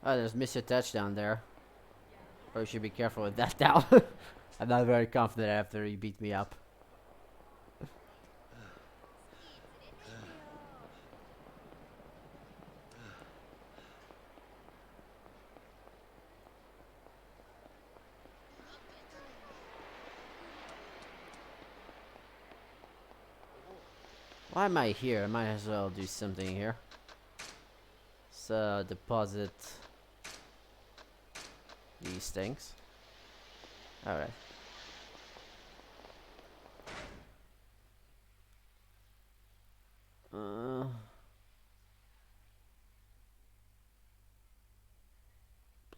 Speaker 1: Oh, there's Mr. Touchdown there. Probably should be careful with that now. I'm not very confident after he beat me up. Why am I here? I might as well do something here. So, deposit these things. Alright.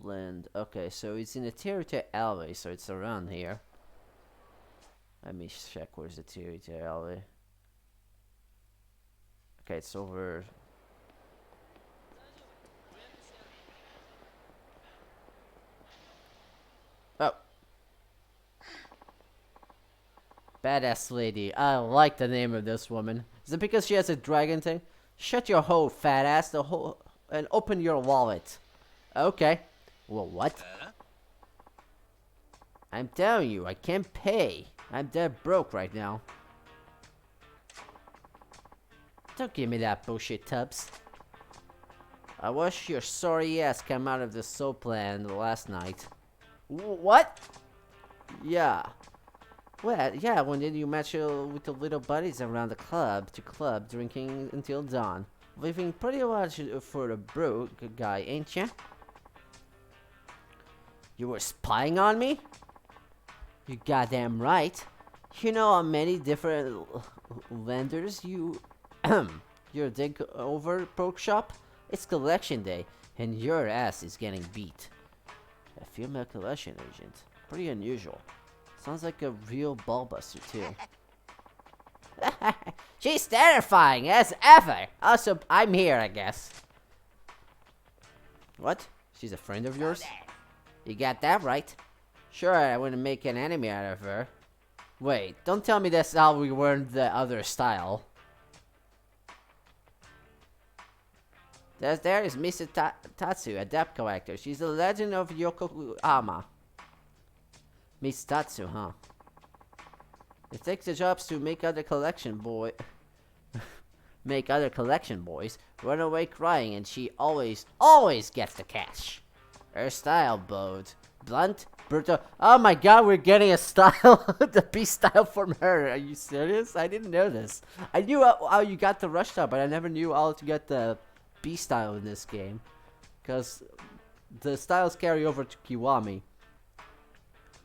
Speaker 1: Blend. Okay, so it's in the territory alleyway, so it's around here. Let me check where's the tutorial. Okay, it's over. Oh. Badass lady. I like the name of this woman. Is it because she has a dragon thing? Shut your hole, fat ass, and open your wallet. Okay. Well, what? I'm telling you, I can't pay. I'm dead broke right now. Don't give me that bullshit, Tubbs. I watched your sorry ass come out of the soap land last night. What? Yeah. Well, yeah, when did you match with the little buddies around the club drinking until dawn? Living pretty much for the broke guy, ain't ya? You were spying on me? You goddamn right. You know how many different lenders you're dig over pork shop? It's collection day, and your ass is getting beat. A female collection agent. Pretty unusual. Sounds like a real ballbuster, too. She's terrifying as ever. Also, I'm here, I guess. What? She's a friend of yours? You got that right. Sure, I wouldn't make an enemy out of her. Wait, don't tell me that's how we learned the other style. There is Mr. Tatsu, a debt collector. She's the legend of Yokohama. Miss Tatsu, huh? It takes the jobs to make other collection boys run away crying, and she always gets the cash. Her style, blunt, brutal. Oh my god, we're getting a style, the B style from her. Are you serious? I didn't know this. I knew how you got the rush style, but I never knew how to get the B style in this game. Because the styles carry over to Kiwami.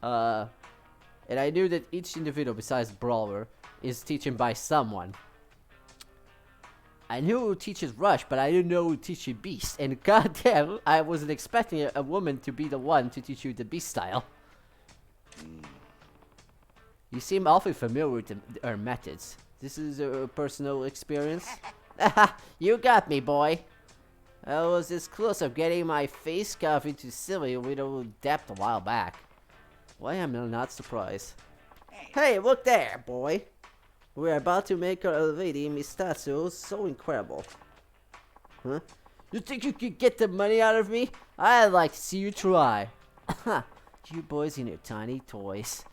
Speaker 1: And I knew that each individual besides Brawler is teaching by someone. I knew who teaches Rush, but I didn't know who teaches Beast. And goddamn, I wasn't expecting a woman to be the one to teach you the Beast style. You seem awfully familiar with her methods. This is a personal experience? You got me, boy. I was this close of getting my face carved into silly with a depth a while back. Why am I not surprised? Hey, look there, boy. We're about to make our lady, Miss Tatsu, so incredible. Huh? You think you could get the money out of me? I'd like to see you try. You boys and your tiny toys.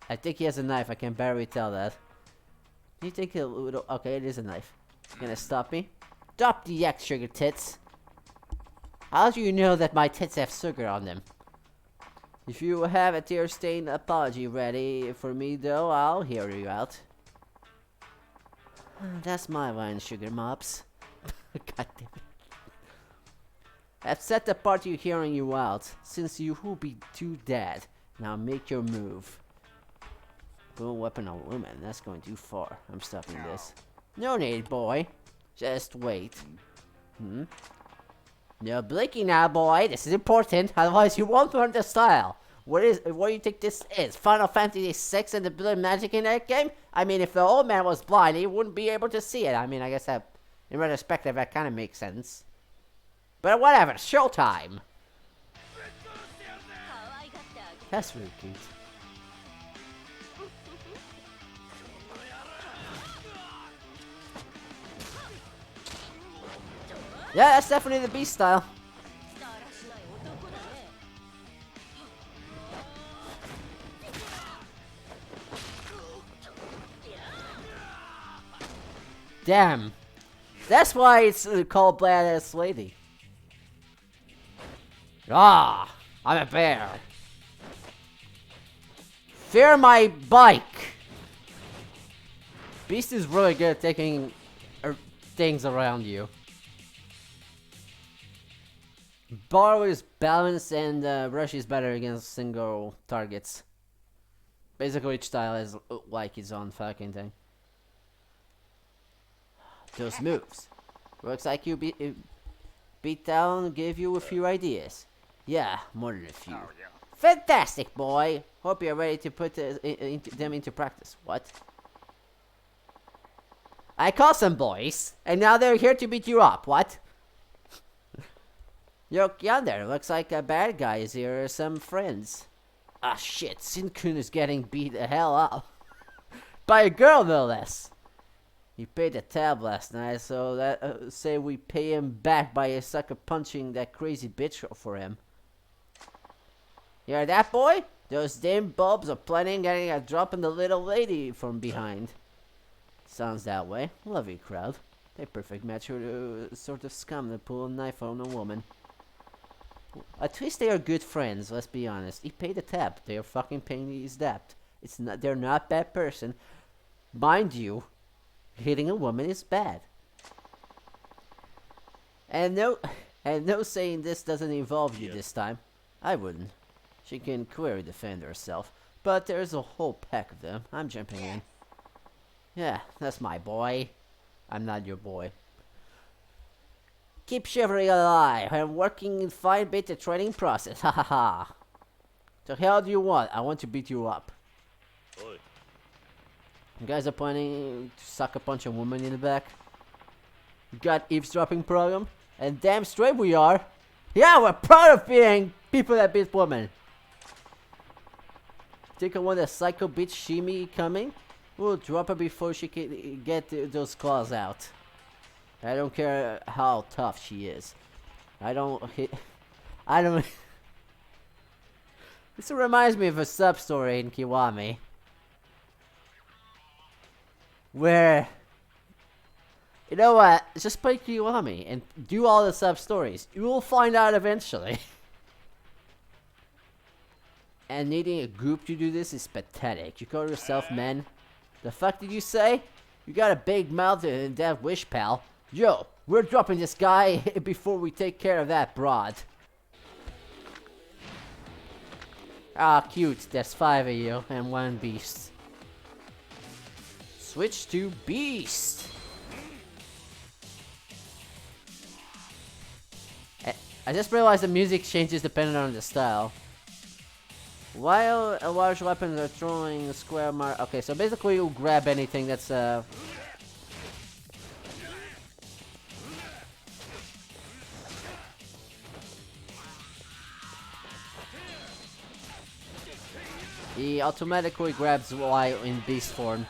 Speaker 1: I think he has a knife, I can barely tell that. You think a little... Okay, it is a knife. Gonna stop me? Stop the X sugar tits. How do you know that my tits have sugar on them? If you have a tear-stained apology ready for me, though, I'll hear you out. That's my line, sugar mops. God damn it. I've set the party hearing you out, since you will be too dead. Now make your move. Boom weapon on woman, that's going too far. I'm stopping this. No need, boy. Just wait. No blinking now, boy. This is important. Otherwise, you won't learn the style. What do you think this is? Final Fantasy VI and the blood magic in that game? I mean, if the old man was blind, he wouldn't be able to see it. I mean, I guess that, in retrospective, that kind of makes sense. But whatever. Showtime. That's really cute. Yeah, that's definitely the Beast style. Damn. That's why it's called Badass Lady. Ah, I'm a bear. Fear my bike. Beast is really good at taking things around you. Borrow is balanced and Rush is better against single targets. Basically each style is like its own fucking thing. Those moves. Looks like you beat down gave you a few ideas. Yeah, more than a few. Fantastic, boy. Hope you're ready to put them into practice. What? I call some boys, and now they're here to beat you up. What? Look yonder. Looks like a bad guy is here or some friends. Ah, shit. Sin-kun is getting beat the hell up. By a girl, no less. He paid the tab last night, so that say we pay him back by a sucker punching that crazy bitch for him. You hear that, boy? Those damn bulbs are planning on getting a drop on the little lady from behind. Sounds that way. Lovely crowd. They perfect match for the sort of scum that pull a knife on a woman. At least they are good friends, let's be honest. He paid the tab. They are fucking paying his debt. They're not bad person. Mind you, hitting a woman is bad. And no saying this doesn't involve you this time. I wouldn't. She can clearly defend herself. But there's a whole pack of them. I'm jumping in. Yeah, that's my boy. I'm not your boy. Keep shivering alive. I'm working in fine beta training process. Ha ha ha. The hell do you want? I want to beat you up.
Speaker 2: Oi.
Speaker 1: You guys are planning to suck a punch a woman in the back? You got eavesdropping program? And damn straight we are. Yeah, we're proud of being people that beat women. Think I want a psycho bitch shimmy coming? We'll drop her before she can get those claws out. I don't care how tough she is. I don't. This reminds me of a sub-story in Kiwami. Where, you know what, just play Kiwami and do all the sub-stories. You will find out eventually. And needing a group to do this is pathetic. You call yourself men? The fuck did you say? You got a big mouth and that wish, pal. Yo, we're dropping this guy before we take care of that broad. Ah, cute. There's 5 of you and 1 beast. Switch to beast. I just realized the music changes depending on the style. While large weapons are throwing a square mark. Okay, so basically you grab anything that's he automatically grabs Y in beast form.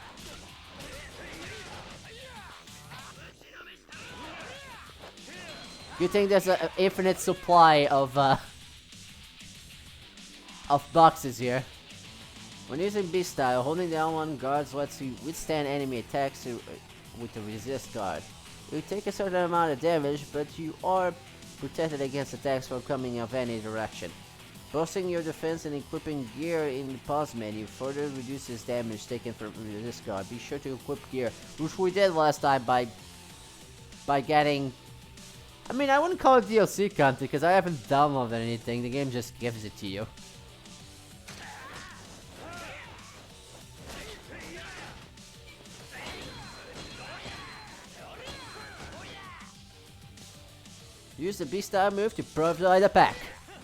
Speaker 1: Good thing there's an infinite supply of boxes here. When using beast style, holding down one guard lets you withstand enemy attacks with the resist guard. You take a certain amount of damage, but you are protected against attacks from coming of any direction. Boosting your defense and equipping gear in the pause menu further reduces damage taken from resist guard. Be sure to equip gear, which we did last time by getting. I mean, I wouldn't call it DLC content because I haven't downloaded anything. The game just gives it to you. Use the beast style move to provide a pack.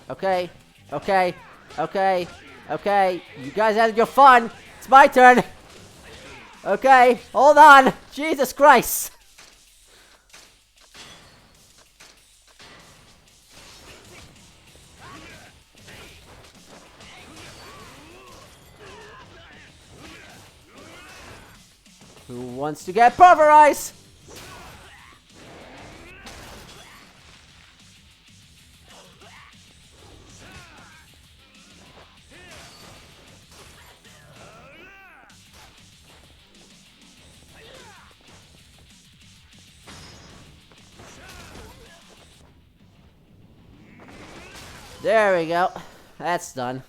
Speaker 1: Okay, okay, okay, okay. You guys had your fun. It's my turn. Okay, hold on. Jesus Christ. Who wants to get pulverized? There we go. That's done.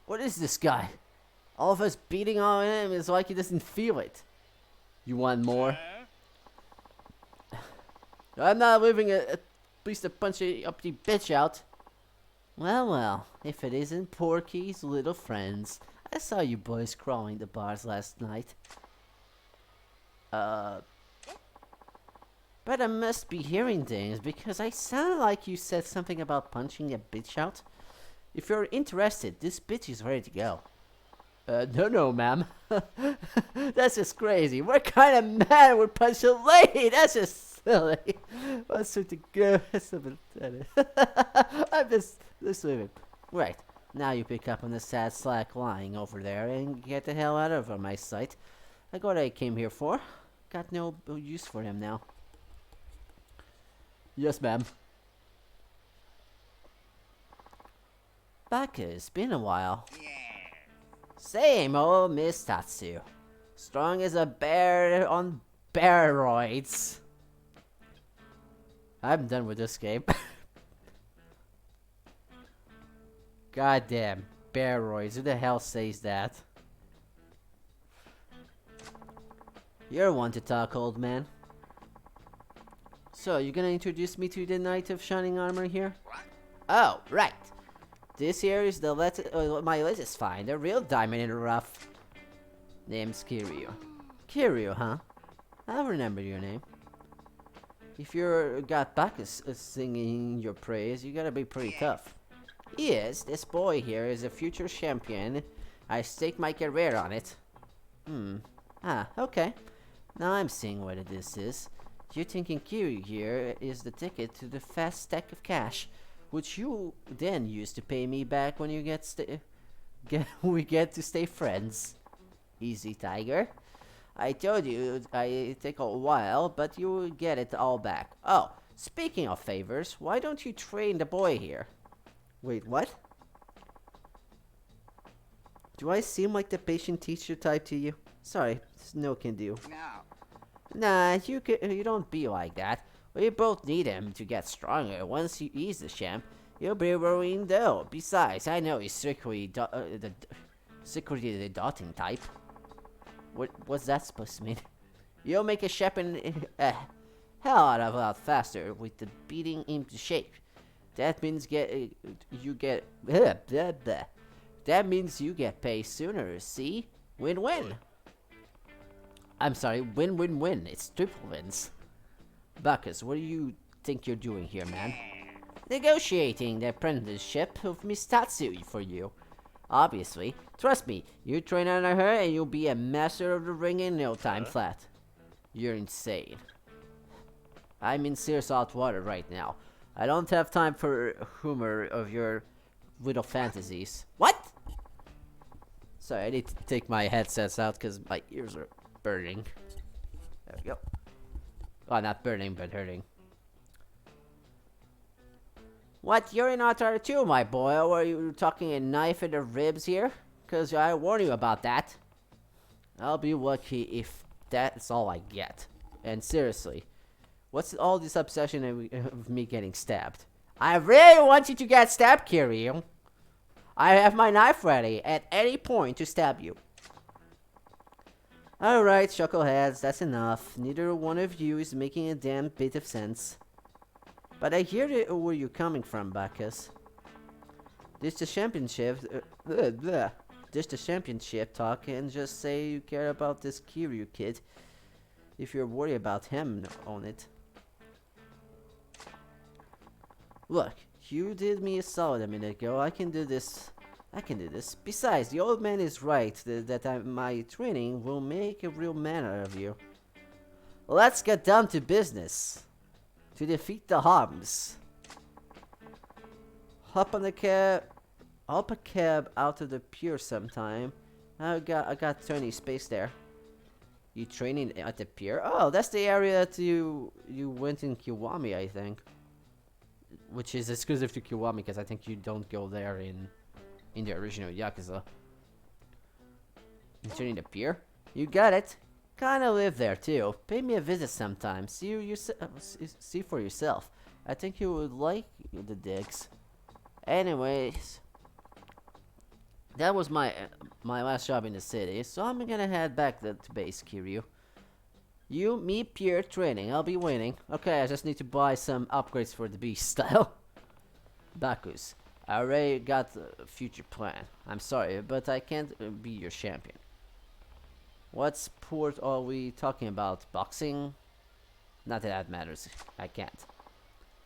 Speaker 1: What is this guy? All of us beating on him is like he doesn't feel it. You want more? I'm not leaving at least to punch a uppity bitch out. Well, well, if it isn't Porky's little friends. I saw you boys crawling the bars last night. But I must be hearing things because I sounded like you said something about punching a bitch out. If you're interested, this bitch is ready to go. No, ma'am. That's just crazy. What kind of man would punch a lady? That's just silly. What's with the girl? I'm just leaving. Right. Now you pick up on the sad slack lying over there and get the hell out of my sight. I got what I came here for. Got no use for him now. Yes, ma'am. Baka, it's been a while. Same old Miss Tatsu. Strong as a bear on steroids. I'm done with this game. Goddamn, steroids. Who the hell says that? You're one to talk, old man. So, you gonna introduce me to the Knight of Shining Armor here? Oh, right. This here is the my latest find, a real diamond in the rough. Name's Kiryu. Kiryu, huh? I'll remember your name. If you're got Bacchus singing your praise, you gotta be pretty tough. Yes, this boy here is a future champion. I stake my career on it. Okay. Now I'm seeing what this is. You're thinking Kiryu here is the ticket to the fast stack of cash, which you then use to pay me back when you we get to stay friends. Easy, Tiger. I told you I take a while, but you will get it all back. Oh, speaking of favors, why don't you train the boy here? Wait, what? Do I seem like the patient teacher type to you? Sorry, no can do.
Speaker 3: No.
Speaker 1: Nah, you don't be like that. We both need him to get stronger. Once he's the champ, you'll be rolling though. Besides, I know he's secretly the dotting type. What's that supposed to mean? You'll make a champion hell out of a lot faster with the beating into shape. That means that means you get paid sooner. See, win-win. I'm sorry, win-win-win. It's triple wins. Bacchus, what do you think you're doing here, man? Negotiating the apprenticeship of Miss Tatsu for you. Obviously. Trust me, you train under her and you'll be a master of the ring in no time flat. You're insane. I'm in serious hot water right now. I don't have time for humor of your little fantasies. What? Sorry, I need to take my headsets out because my ears are burning. There we go. Well, not burning, but hurting. What? You're in Otter too, my boy? Or are you talking a knife in the ribs here? Because I warn you about that. I'll be lucky if that's all I get. And seriously, what's all this obsession of me getting stabbed? I really want you to get stabbed, Kiryu. I have my knife ready at any point to stab you. Alright, chuckleheads, that's enough. Neither one of you is making a damn bit of sense. But I hear where you're coming from, Bacchus. This the championship. This the championship talk, and just say you care about this Kiryu kid. If you're worried about him on it. Look, you did me a solid a minute ago. I can do this. Besides, the old man is right that my training will make a real man out of you. Let's get down to business. To defeat the Hobbs. Hop a cab out of the pier sometime. I got 20 space there. You training at the pier? Oh, that's the area that you went in Kiwami, I think. Which is exclusive to Kiwami because I think you don't go there in the original Yakuza. You training the pier? You got it. Kinda live there too. Pay me a visit sometime. See for yourself. I think you would like the digs. Anyways, that was my last job in the city, so I'm gonna head back to base, Kiryu. Me, Pierre, training. I'll be waiting. Okay, I just need to buy some upgrades for the beast style. Bacchus, I already got a future plan. I'm sorry, but I can't be your champion. What sport are we talking about? Boxing? Not that that matters. I can't.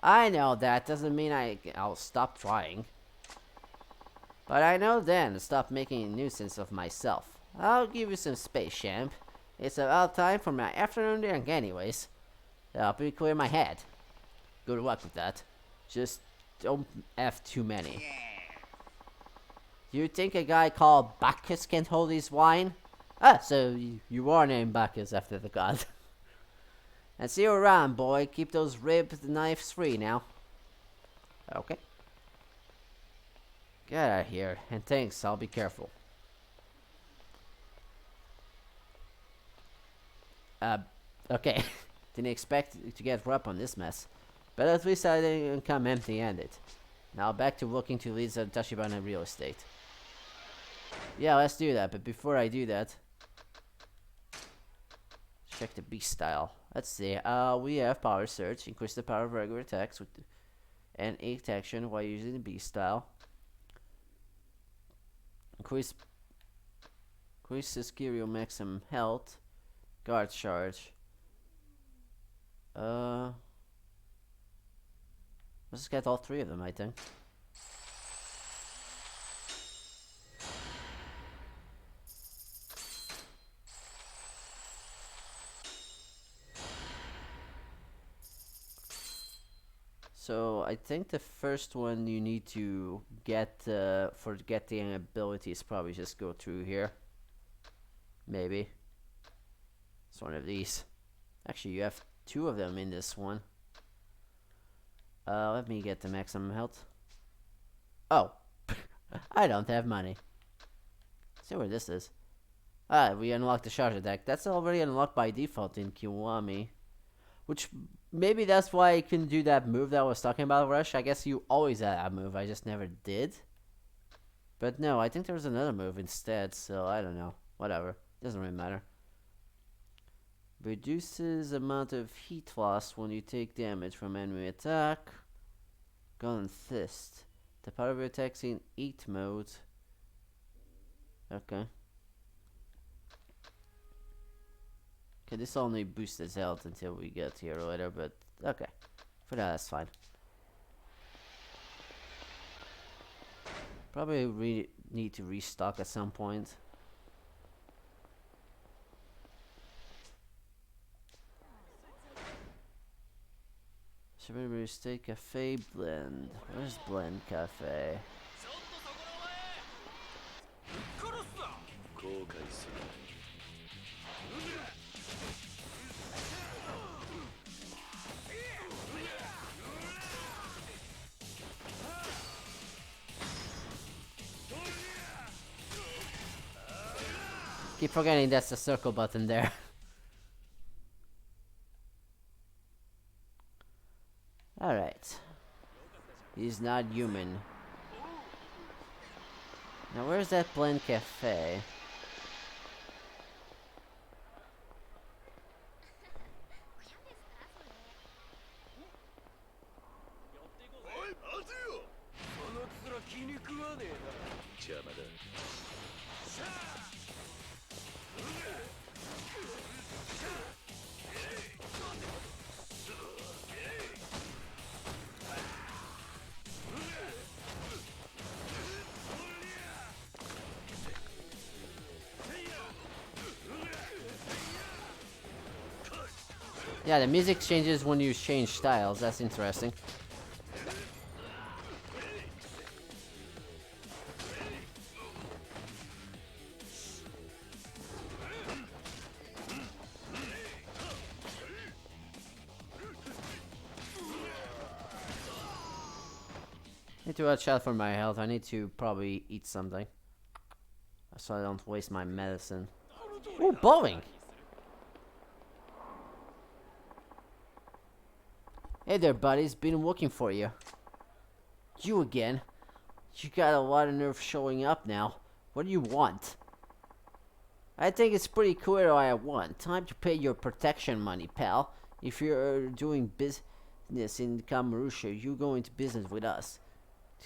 Speaker 1: I know that doesn't mean I'll stop trying. But I know then to stop making a nuisance of myself. I'll give you some space, champ. It's about time for my afternoon drink anyways. Help me clear my head. Good luck with that. Just don't F too many. Do you think a guy called Bacchus can hold his wine? Ah, so you are named Bacchus after the god. And see you around, boy. Keep those ribbed knives free now. Okay. Get out of here. And thanks, I'll be careful. Okay. Didn't expect to get up on this mess. But at least I didn't come empty-handed. Now back to looking to lead the Tachibana real estate. Yeah, let's do that. But before I do that, check the beast style. Let's see. We have power surge. Increase the power of regular attacks with and 8 action while using the beast style. Increase the skill maximum health. Guard charge. Let's get all 3 of them, I think. So I think the first one you need to get for getting abilities probably just go through here. Maybe. It's one of these. Actually, you have 2 of them in this one. Let me get the maximum health. Oh, I don't have money. Let's see where this is. We unlocked the charge attack. That's already unlocked by default in Kiwami. Which, maybe that's why I can do that move that I was talking about, Rush. I guess you always had that move, I just never did. But no, I think there was another move instead, so I don't know. Whatever. Doesn't really matter. Reduces amount of heat loss when you take damage from enemy attack. Gun Fist. The power of your attacks in 8 mode. Okay. Okay, this only boosts his health until we get here later, but okay. For now, that's fine. Probably need to restock at some point. Strawberry Steak Cafe Blend. Where's Blend Cafe? Keep forgetting that's the circle button there. Alright. He's not human. Now where's that Blend Cafe? Yeah, the music changes when you change styles. That's interesting. Need to watch out for my health. I need to probably eat something so I don't waste my medicine. Ooh, bowling! Hey there, buddies. Been looking for you. You again? You got a lot of nerve showing up now. What do you want? I think it's pretty clear what I want. Time to pay your protection money, pal. If you're doing business in Kamarusha, you go into business with us.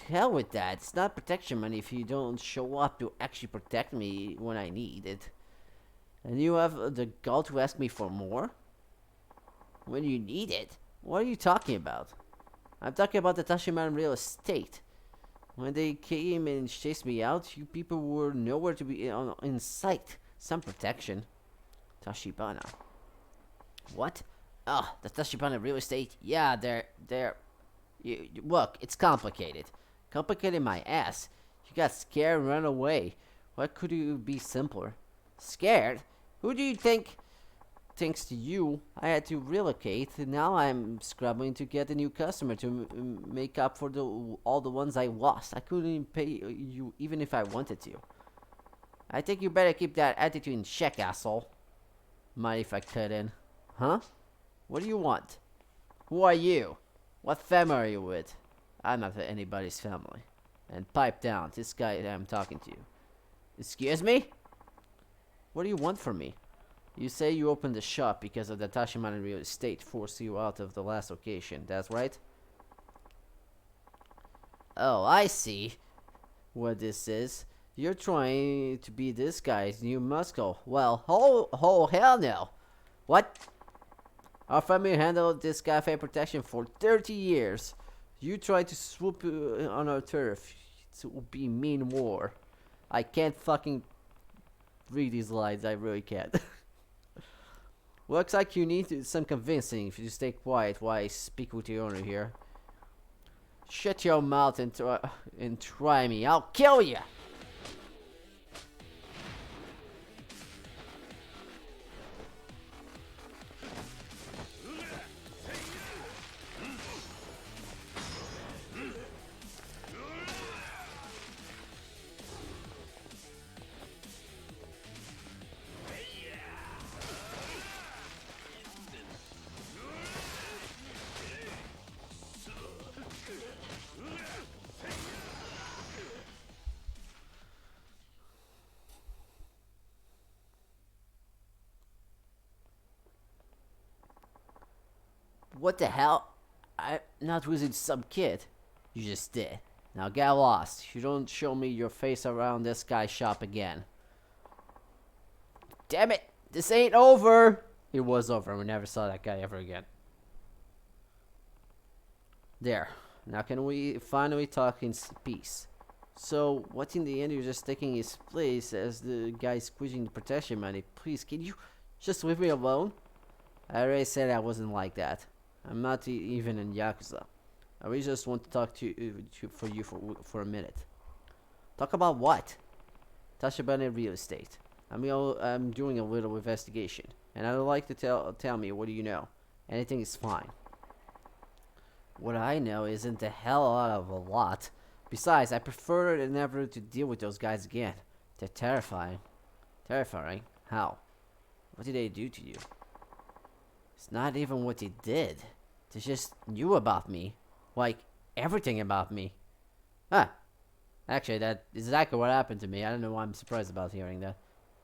Speaker 1: Hell with that. It's not protection money if you don't show up to actually protect me when I need it. And you have the gall to ask me for more? When you need it? What are you talking about? I'm talking about the Tashimana real estate. When they came and chased me out, you people were nowhere to be in sight. Some protection. Tashibana. What? Oh, the Tashibana real estate? Yeah, they're... Look, it's complicated. Complicated my ass. You got scared and ran away. What could it be simpler? Scared? Who do you think? Thanks to you, I had to relocate. Now I'm scrambling to get a new customer to make up for all the ones I lost. I couldn't even pay you even if I wanted to. I think you better keep that attitude in check, asshole. Mind if I cut in? Huh? What do you want? Who are you? What family are you with? I'm not anybody's family. And pipe down, this guy I'm talking to. Excuse me? What do you want from me? You say you opened the shop because of the Tashimana real estate forced you out of the last location, that's right? Oh, I see what this is. You're trying to be this guy's new muscle. Well, oh, hell no. What? Our family handled this cafe protection for 30 years. You tried to swoop on our turf. It will be mean war. I can't fucking read these lines, I really can't. Looks like you need some convincing if you stay quiet while I speak with the owner here. Shut your mouth and try me. I'll kill you! What the hell? I'm not losing some kid. You just did. Now get lost. You don't show me your face around this guy's shop again. Damn it! This ain't over! It was over. We never saw that guy ever again. There. Now can we finally talk in peace? So, what in the end you're just taking his place as the guy squeezing the protection money? Please, can you just leave me alone? I already said I wasn't like that. I'm not even in Yakuza. I really just want to talk to you for a minute. Talk about what? Tashibana real estate. I'm doing a little investigation, and I'd like to tell me what do you know. Anything is fine. What I know isn't a hell of a lot. Besides, I prefer never to deal with those guys again. They're terrifying. Terrifying? How? What did they do to you? It's not even what they did. They just knew about me. Like, everything about me. Huh. Actually, that's exactly what happened to me. I don't know why I'm surprised about hearing that.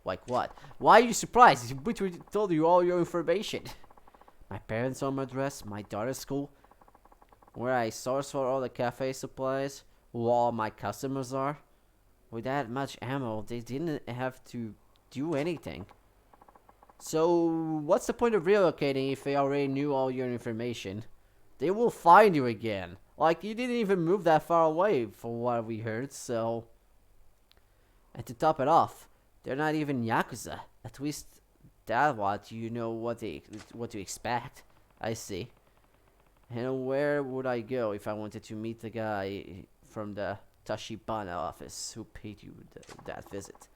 Speaker 1: Like what? Why are you surprised? We told you all your information. My parents' home address, my daughter's school, where I source for all the cafe supplies, who all my customers are. With that much ammo, they didn't have to do anything. So, what's the point of relocating if they already knew all your information? They will find you again. Like, you didn't even move that far away, from what we heard, so... And to top it off, they're not even Yakuza. At least, that what you know what to expect. I see. And where would I go if I wanted to meet the guy from the Tashibana office who paid you that visit?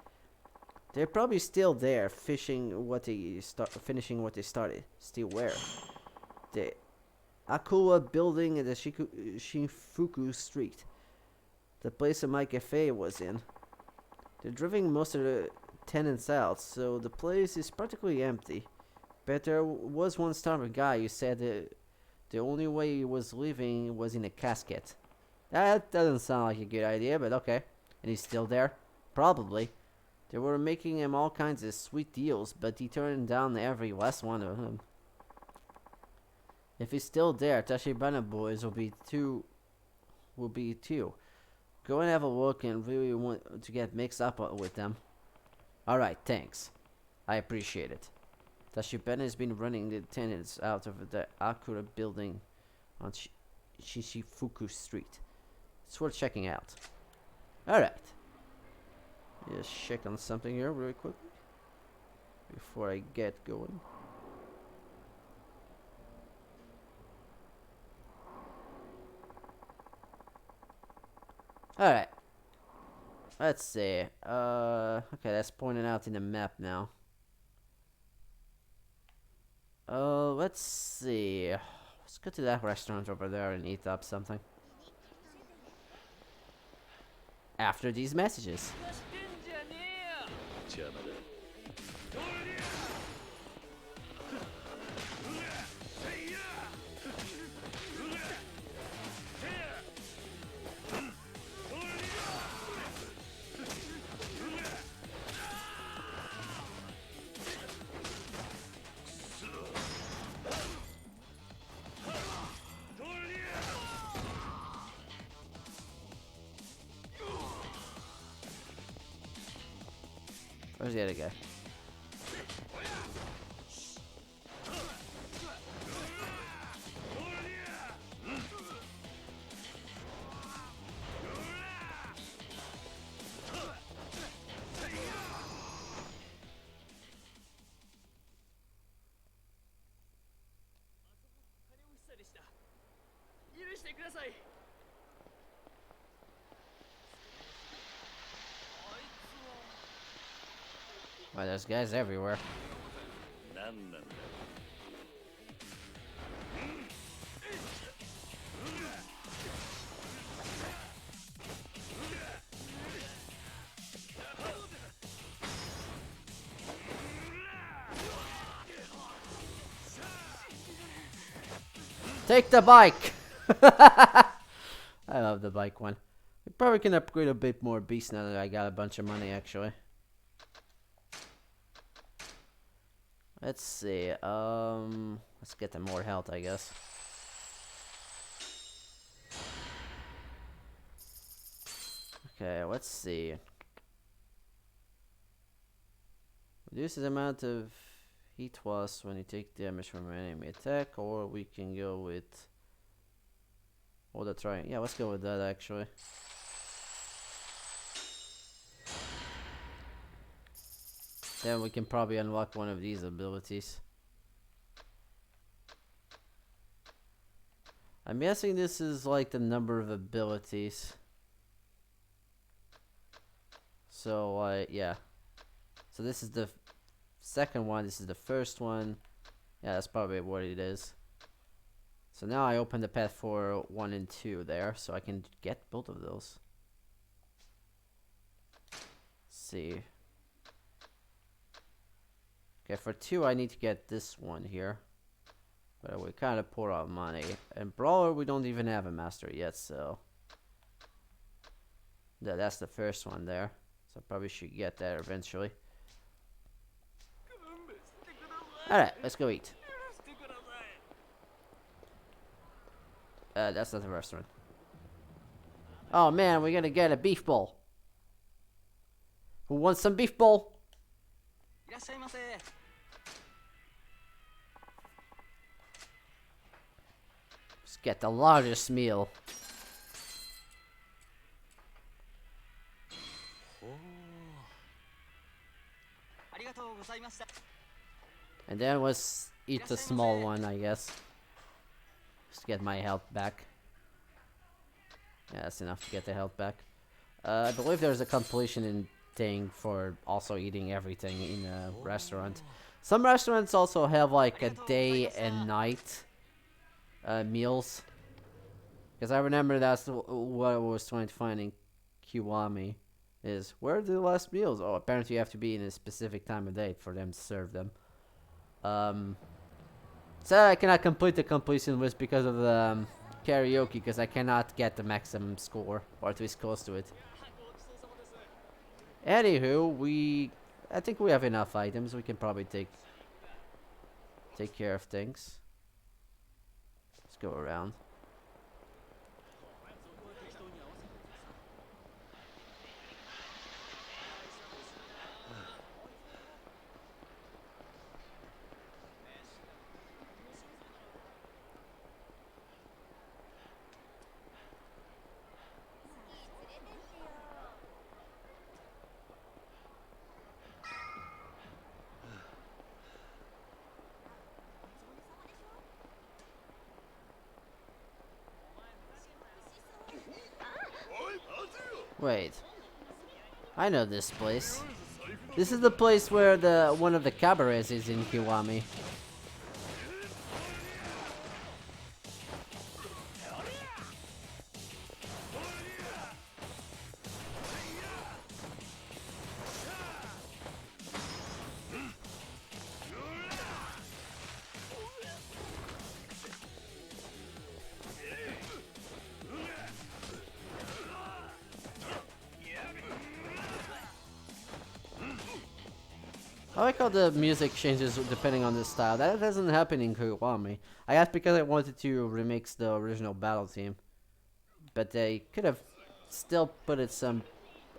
Speaker 1: They're probably still there, finishing what they started. Still where? The Akuwa building in the Shinfuku Street. The place that my cafe was in. They're driving most of the tenants out, so the place is practically empty. But there was one stubborn guy who said that the only way he was leaving was in a casket. That doesn't sound like a good idea, but okay. And he's still there? Probably. They were making him all kinds of sweet deals, but he turned down every last one of them. If he's still there, Tashibana boys will be too. Go and have a look and really want to get mixed up with them. Alright, thanks. I appreciate it. Tashibana has been running the tenants out of the Akura building on Shishifuku Street. It's worth checking out. Alright. Just check on something here really quickly before I get going. Alright. Let's see. Okay, that's pointed out in the map now. Let's see. Let's go to that restaurant over there and eat up something. After these messages. Where's the other guy? Well, there's guys everywhere. Take the bike! I love the bike one. I probably can upgrade a bit more beasts now that I got a bunch of money, actually. Let's see, let's get them more health, I guess. Okay, let's see. Reduces the amount of heat loss when you take damage from an enemy attack, or we can go with... Oh, that's right. Yeah, let's go with that, actually. Then we can probably unlock one of these abilities. I'm guessing this is like the number of abilities. So, yeah. So this is the second one, this is the first one. Yeah, that's probably what it is. So now I open the path for 1 and 2 there, so I can get both of those. Let's see. Okay, for 2 I need to get this one here. But we kind of pour out money. And Brawler, we don't even have a master yet, so... Yeah, that's the first one there. So I probably should get that eventually. Alright, let's go eat. That's not the restaurant. Oh man, we're gonna get a beef bowl. Who wants some beef bowl? Let's get the largest meal. And then let's eat the small one, I guess. Just get my health back. Yeah, that's enough to get the health back. I believe there's a completion thing for also eating everything in a restaurant. Some restaurants also have like a day and night meals. Because I remember that's what I was trying to find in Kiwami. Is where are the last meals? Oh, apparently you have to be in a specific time of day for them to serve them. So I cannot complete the completion list because of the karaoke, because I cannot get the maximum score, or at least close to it. Anywho, I think we have enough items. We can probably take care of things. Let's go around. Wait. I know this place. This is the place where one of the cabarets is in Kiwami. I like how the music changes depending on the style. That doesn't happen in Kiwami. I guess because I wanted to remix the original battle theme. But they could have still put it some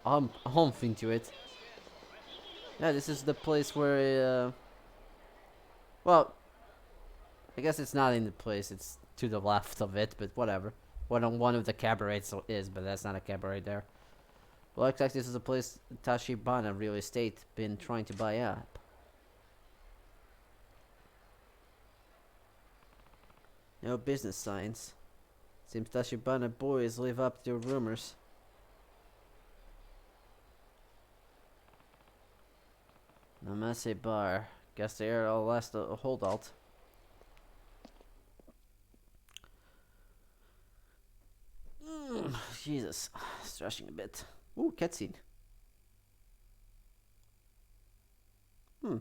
Speaker 1: oomph into it. Yeah, this is the place where, well, I guess it's not in the place, it's to the left of it, but whatever. One of the cabarets is, but that's not a cabaret there. Well, looks like this is a place Tachibana Real Estate been trying to buy up. No business signs. Seems Tachibana boys live up to rumors. Namase Bar. Guess they are our last holdout. Jesus. Stretching a bit. Ooh, cutscene. There's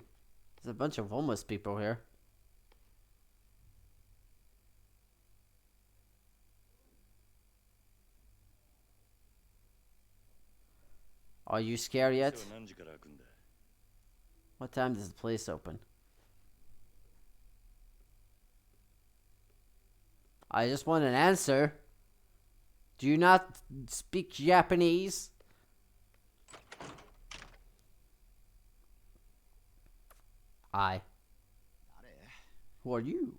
Speaker 1: a bunch of homeless people here. Are you scared yet? What time does the place open? I just want an answer. Do you not speak Japanese? Who are you?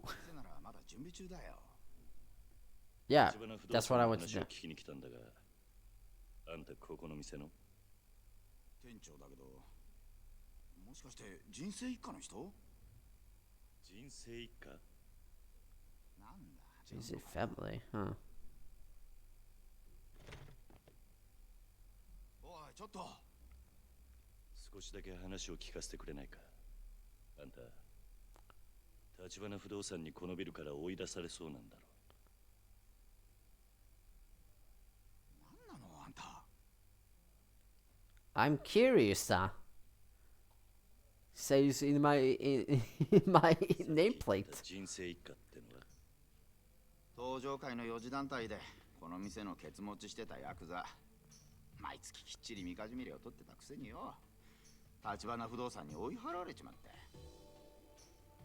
Speaker 1: Yeah, that's what I want to do.
Speaker 2: あんたここの店の店長だけど、もしかして人生一家の人？人生一家？なんだ。
Speaker 1: 人生 family, huh?
Speaker 2: おい、ちょっと。少しだけ話を聞かせてくれないか。あんた、橘不動産にこのビルから追い出されそうなんだろ。なんなのあんた。
Speaker 1: I'm curious, says in my nameplate.
Speaker 2: 人生一家ってのは登場界の四次団体でこの店のケツ持ちしてたヤクザ。毎月きっちりみかじめ料を取ってたくせによ。橘不動産に追い払われちまって。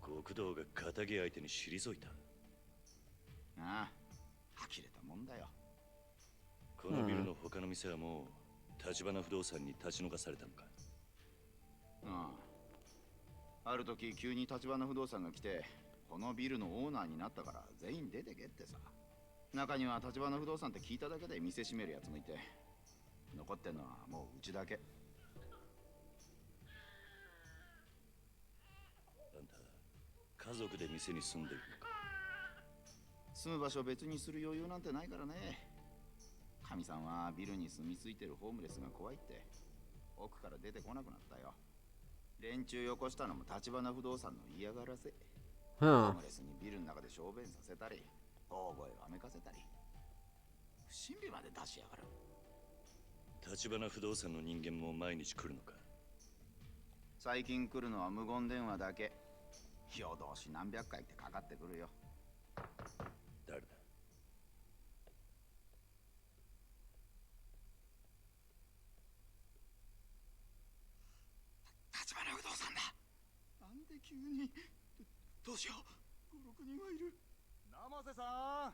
Speaker 2: 極道が仇相手に退いた。ああ、呆れたもんだよ。このビルの他の店はもう橘不動産に立ち退かされたのか。ああ。ある時急に橘不動産が来て、このビルのオーナーになったから全員出てけってさ。中には橘不動産って聞いただけで店閉めるやつもいて、残ってんのはもううちだけ。あんた家族で店に住んでるのか。住む場所を別にする余裕なんてないからね。神さんはビルに住み着いてるホームレスが怖いって奥から出てこなくなったよ。連中よこしたのも橘不動産の嫌がらせ。ホームレスにビルの中で小便させたり、大声をあめかせたり、不審火まで出しやがる。橘不動産の人間も毎日来るのか。最近来るのは無言電話だけ。夜通し何百回ってかかってくるよ。誰だ。橘不動産だ。なんで急に。どうしよう。5、6人はいる。生瀬さん、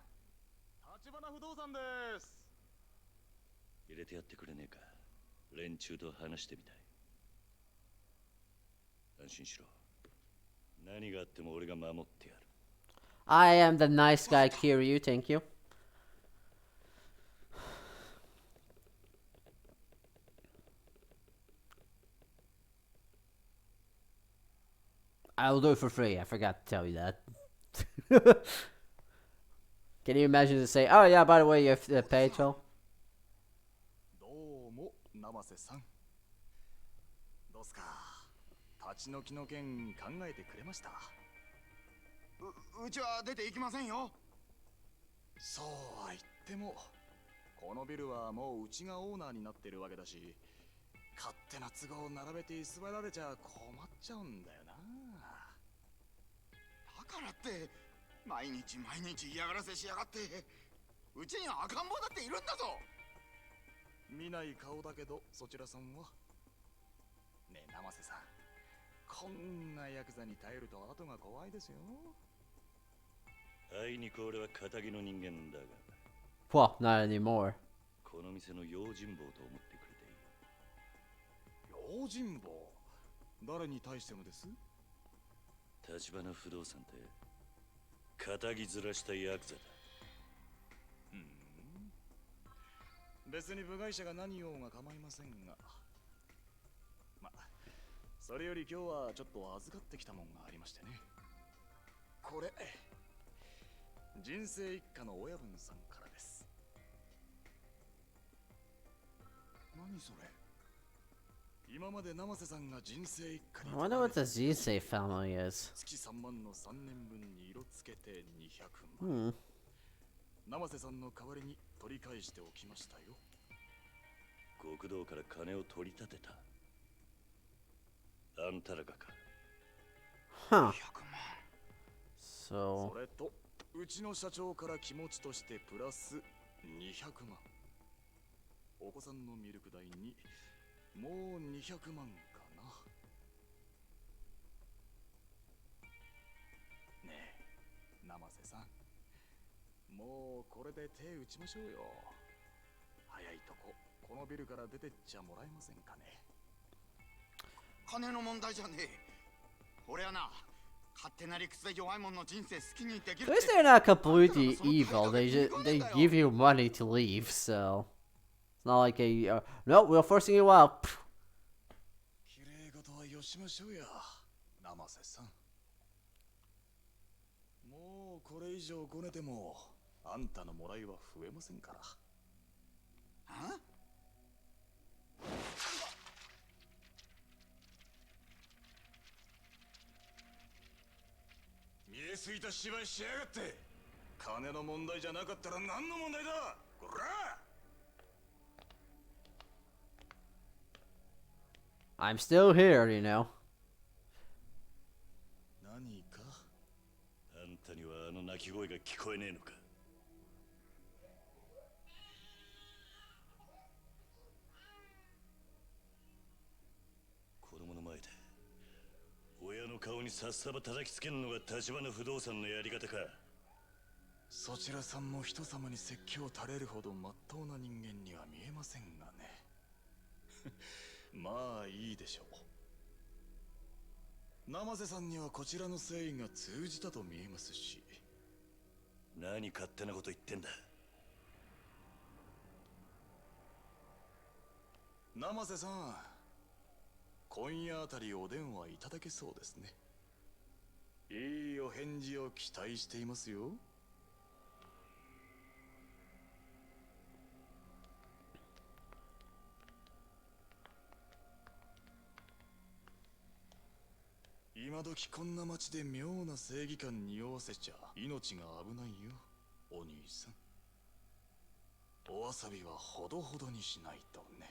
Speaker 2: 橘不動産です。入れてやってくれねえか。連中と話してみたい。安心しろ。何があっても俺が守ってやる。
Speaker 1: I am the nice guy, Kiryu, thank you. I'll do it for free. I forgot to tell you that. Can you imagine to say, oh yeah, by the way, you have to pay 12?
Speaker 2: どう生瀬さん。どうすか、立ち退きの件考えてくれました？
Speaker 3: うちは出て行きませんよ。
Speaker 2: そうは言っても、このビルはもううちがオーナーになってるわけだし、勝手な都合を並べて居座られちゃ困っちゃうんだよな。
Speaker 3: だからって毎日嫌がらせしやがって。うちには赤ん坊だっているんだぞ。
Speaker 2: 見ない顔だけど、そちらさんは。ねえ生瀬さん、こんなヤクザに頼ると後が怖いですよ。あいにく俺は仇の人間だが。
Speaker 1: Well, not anymore.
Speaker 2: この店の用心棒と思ってくれていい。用心棒？誰に対してのです？立花不動産って仇ずらしたヤクザだ。別に部外者が何言おうが構いませんが、それより今日はちょっと預かってきたもんがありましてね。これ人生一家の親分さんからです。
Speaker 3: 何それ？
Speaker 2: 今まで生瀬さんが人生一家に
Speaker 1: I wonder what the Zisei family is.
Speaker 2: 月3万の3年分に色つけて200万。生瀬さんの代わりに取り返しておきましたよ。極道から金を取り立てた。あんたらがか。
Speaker 1: Huh.
Speaker 3: 100万。
Speaker 1: So.
Speaker 2: それとうちの社長から気持ちとしてプラス200万。お子さんのミルク代にもう200万かな。ねえ生瀬さん、もうこれで手打ちましょうよ。早いとこのビルから出てっちゃもらえませんかね。
Speaker 3: 金の問題じゃねえ。俺はな、勝手な理屈で弱い者の人生好きにできる。
Speaker 1: At least they're not completely evil. They give you money to leave, so it's not like a no, we're forcing you out.
Speaker 2: 綺麗事はよしましょうや、生瀬さん。もうこれ以上ごねてもあんたのもらいは増えませんから。
Speaker 3: あ？
Speaker 2: 見えすぎた芝居しやがって。金の問題じゃなかったら何の問題だ、こら。
Speaker 1: I'm still here, you know.
Speaker 2: 何か？あんたにはあの鳴き声が聞こえねえのか？子供の前で親の顔にさっさば叩きつけるのが立花不動産のやり方か。そちらさんも人様に説教垂れるほどまっとうな人間には見えませんがね。まあいいでしょう。生瀬さんにはこちらの誠意が通じたと見えますし。何勝手なこと言ってんだ。生瀬さん、今夜あたりお電話いただけそうですね。いいお返事を期待していますよ。今時こんな街で妙な正義感に匂わせちゃ命が危ないよ、お兄さん。おわさびはほどほどにしないとね。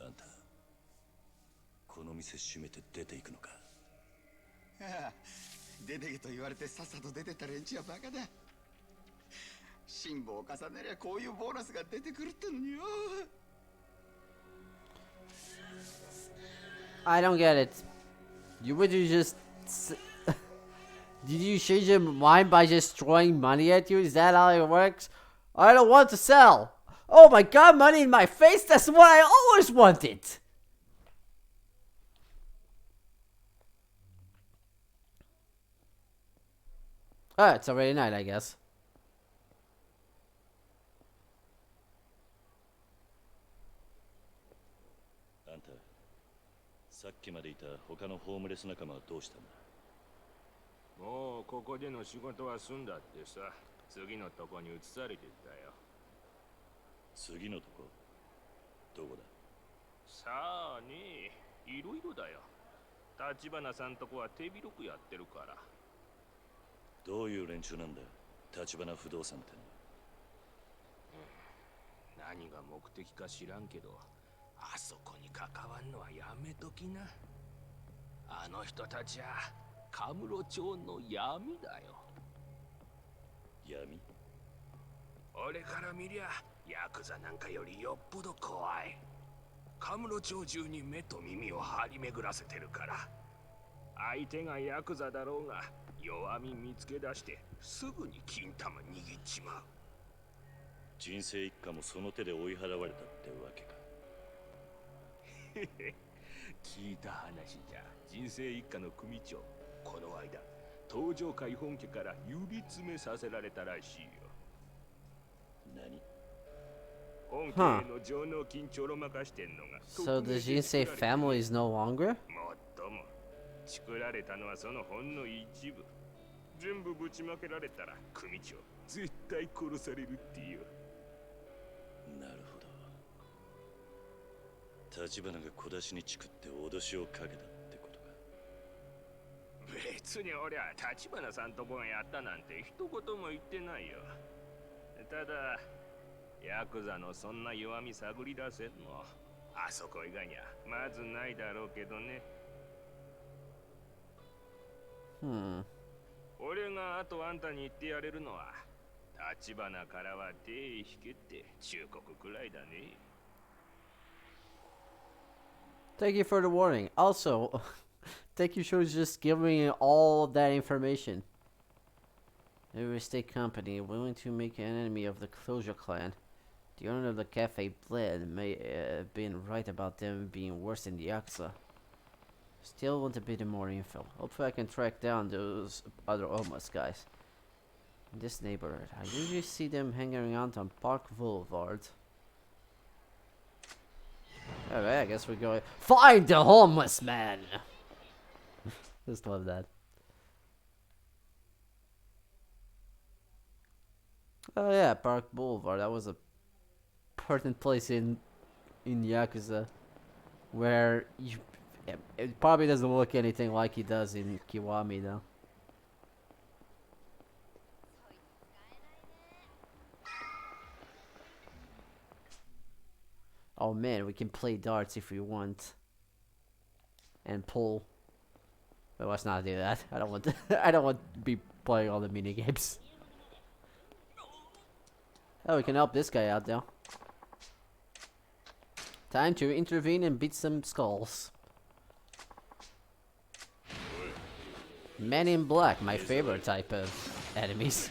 Speaker 2: あんた、この店閉めて出ていくのか？
Speaker 3: 出てけと言われてさっさと出てった連中はバカだ。辛抱を重ねりゃこういうボーナスが出てくるってのによ。
Speaker 1: I don't get it. Would you just did you change your mind by just throwing money at you? Is that how it works? I don't want to sell. Oh my god, money in my face? That's what I always wanted. Oh, it's already night, I guess.
Speaker 2: さっきまでいた他のホームレス仲間はどうしたんだ。
Speaker 4: もうここでの仕事は済んだってさ。次のとこに移されてったよ。
Speaker 2: 次のとこどこだ。
Speaker 4: さあね、いろいろだよ。立花さんとこは手広くやってるから。
Speaker 2: どういう連中なんだ、立花不動産って
Speaker 4: 何が目的か知らんけど、あそこに関わんのはやめときな。あの人たちはカムロ町の闇だよ。
Speaker 2: 闇。
Speaker 4: 俺から見りゃヤクザなんかよりよっぽど怖い。カムロ町中に目と耳を張り巡らせてるから。相手がヤクザだろうが弱み見つけ出してすぐに金玉握っちまう。
Speaker 2: 人生一家もその手で追い払われたってわけか。
Speaker 4: 聞いた話じゃ、人生一家の組長、この間東上会本家から指詰めさせられたらしいよ。
Speaker 2: 何。
Speaker 4: 本家への上納金ちょろまかしてんのが。
Speaker 1: So the Jinsei family is no longer?
Speaker 4: もっとも作られたのはそのほんの一部。全部ぶちまけられたら組長絶対殺されるってよ。
Speaker 2: なるほど。立花が小出しにチクって脅しをかけたってことか。
Speaker 4: 別に俺は立花さんとこがやったなんて一言も言ってないよ。ただヤクザのそんな弱み探り出せんのあそこ以外にはまずないだろうけどね。俺があとあんたに言ってやれるのは、立花からは手引けって忠告くらいだね。
Speaker 1: Thank you for the warning. Also, thank you for just giving me all of that information. A real estate company willing to make an enemy of the Closure clan. The owner of the cafe Bled may have been right about them being worse than the Yakuza. Still want a bit more info. Hopefully I can track down those other almost guys. In this neighborhood, I usually see them hanging around on Park Boulevard. Alright, I guess we're going. Find the homeless man! Just love that. Oh yeah, Park Boulevard. That was a pertinent place in Yakuza, where you. It probably doesn't look anything like he does in Kiwami though. Oh man, we can play darts if we want. And pull. But let's not do that. I don't want to I don't want to be playing all the mini games. Oh, we can help this guy out though. Time to intervene and beat some skulls. Men in Black, my favorite type of enemies.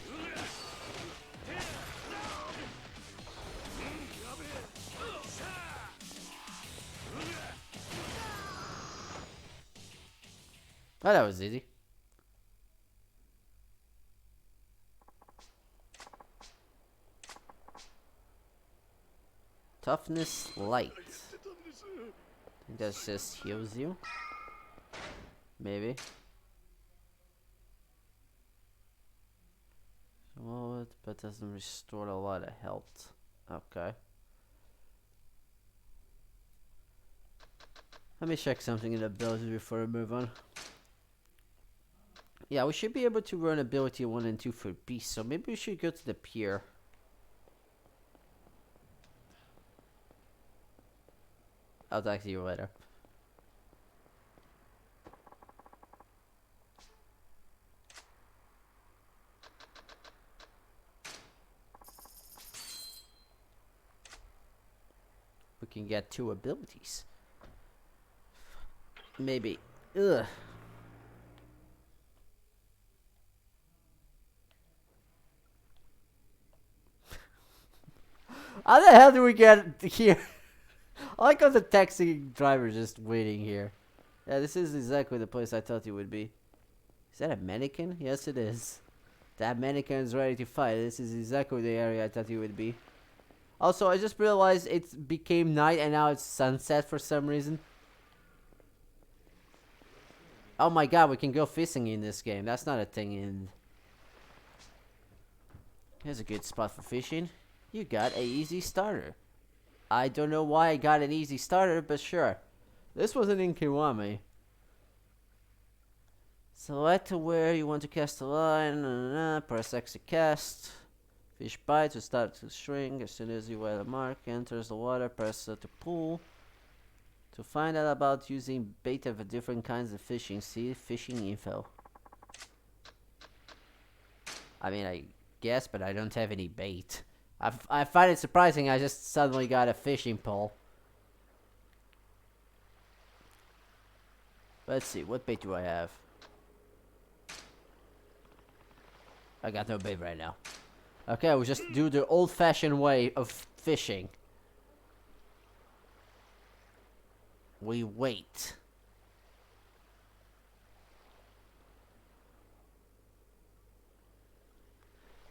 Speaker 1: Oh, that was easy. Toughness light. I think that just heals you. Maybe. Well, but doesn't restore a lot of health. Okay. Let me check something in ability before we move on. Yeah, we should be able to run ability 1 and 2 for beast, so maybe we should go to the pier. I'll talk to you later. We can get 2 abilities. Maybe. Ugh. How the hell do we get here? I like how the taxi driver's just waiting here. Yeah, this is exactly the place I thought it would be. Is that a mannequin? Yes, it is. That mannequin is ready to fight. This is exactly the area I thought it would be. Also, I just realized it became night and now it's sunset for some reason. Oh my god, we can go fishing in this game. That's not a thing in... Here's a good spot for fishing. You got a easy starter. I don't know why I got an easy starter, but sure. This wasn't in Kiwami. Select where you want to cast a line. Press X to cast. Fish bites will start to shrink as soon as you wear the mark. Enters the water. Press to pull. To find out about using bait of different kinds of fishing, see fishing info. I mean, I guess, but I don't have any bait. I find it surprising I just suddenly got a fishing pole. Let's see, what bait do I have? I got no bait right now. Okay, we'll just do the old-fashioned way of fishing. We wait.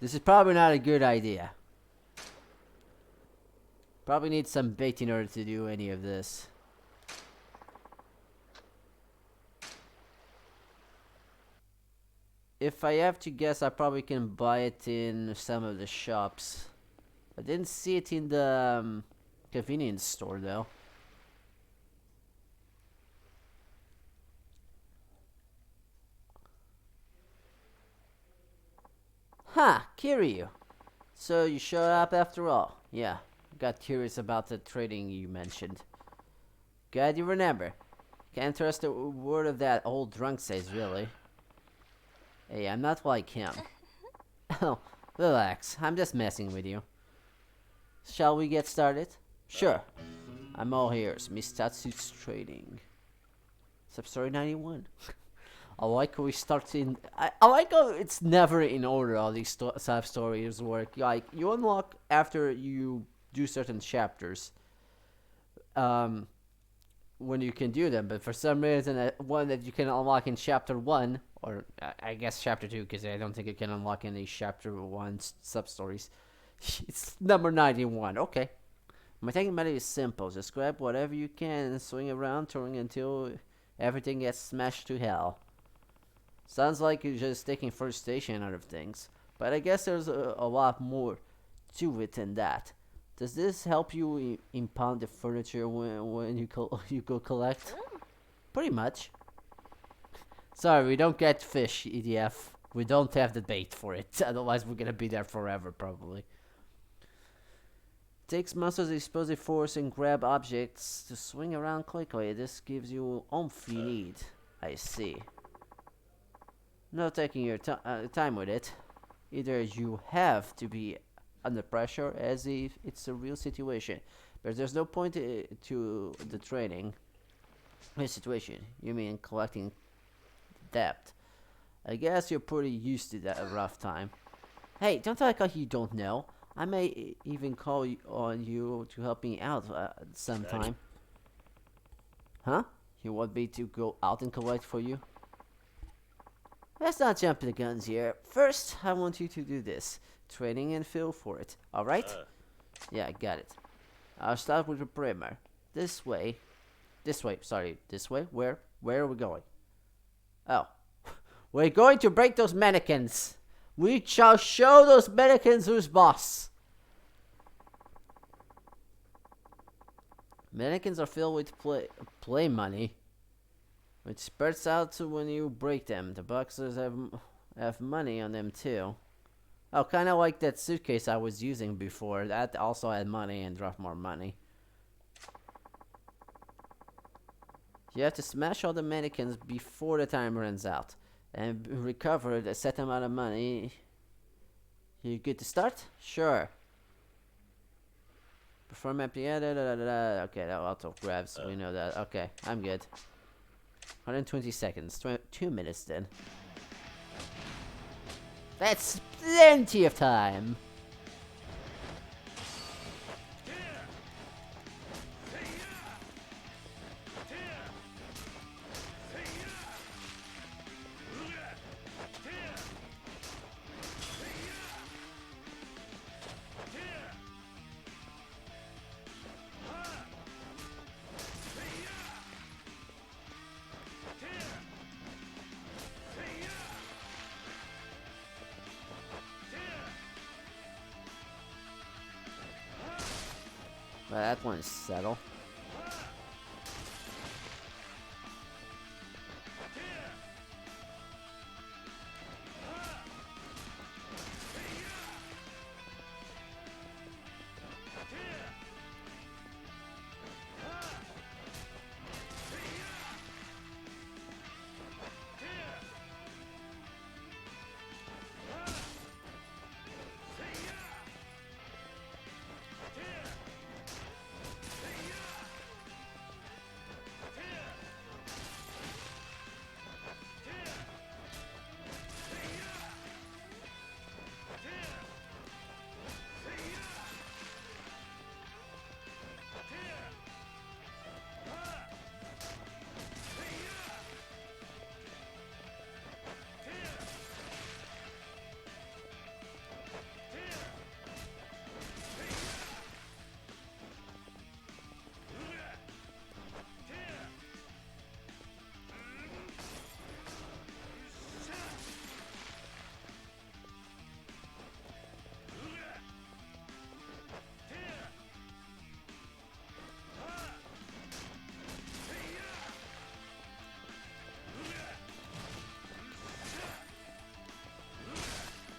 Speaker 1: This is probably not a good idea. Probably need some bait in order to do any of this. If I have to guess, I probably can buy it in some of the shops. I didn't see it in the convenience store though. Huh, Kiryu. So you showed up after all. Yeah, got curious about the trading you mentioned. Glad you remember. Can't trust a word of that old drunk says, really. Hey, I'm not like him. Oh, relax. I'm just messing with you. Shall we get started? Sure. I'm all ears. Miss Tatsu's trading. Substory 91. I like how we start in... I like how it's never in order all these sub-stories work. Like, you unlock after you do certain chapters. When you can do them, but for some reason, one that you can unlock in chapter 1, or I guess chapter 2, because I don't think you can unlock any chapter 1 sub-stories. It's number 91, okay. My taking method is simple. Just grab whatever you can and swing around, turning until everything gets smashed to hell. Sounds like you're just taking first station out of things, but I guess there's a lot more to it than that. Does this help you impound the furniture when you go collect? Pretty much. Sorry, we don't get fish, EDF. We don't have the bait for it. Otherwise, we're gonna be there forever, probably. Takes muscles explosive force and grab objects to swing around quickly. This gives you oomph you need. I see. No taking your time with it. Either you have to be under pressure as if it's a real situation, but there's no point to the training. This situation, you mean collecting debt. I guess you're pretty used to that rough time. Hey, don't act like you don't know. I may even call on you to help me out sometime. Huh? You want me to go out and collect for you? Let's not jump the guns here. First, I want you to do this. Training and feel for it. Alright? Yeah, I got it. I'll start with the primer. This way. This way, sorry. This way? Where are we going? Oh. We're going to break those mannequins. We shall show those mannequins who's boss. Mannequins are filled with play money, which spurts out when you break them. The boxes have money on them too. Oh, kind of like that suitcase I was using before. That also had money and dropped more money. You have to smash all the mannequins before the time runs out and recover a set amount of money. You good to start? Sure. Perform map, yeah, okay, that auto grabs, we know that. Okay, I'm good. 120 seconds, 2 minutes then. That's plenty of time. Well, that one's settled.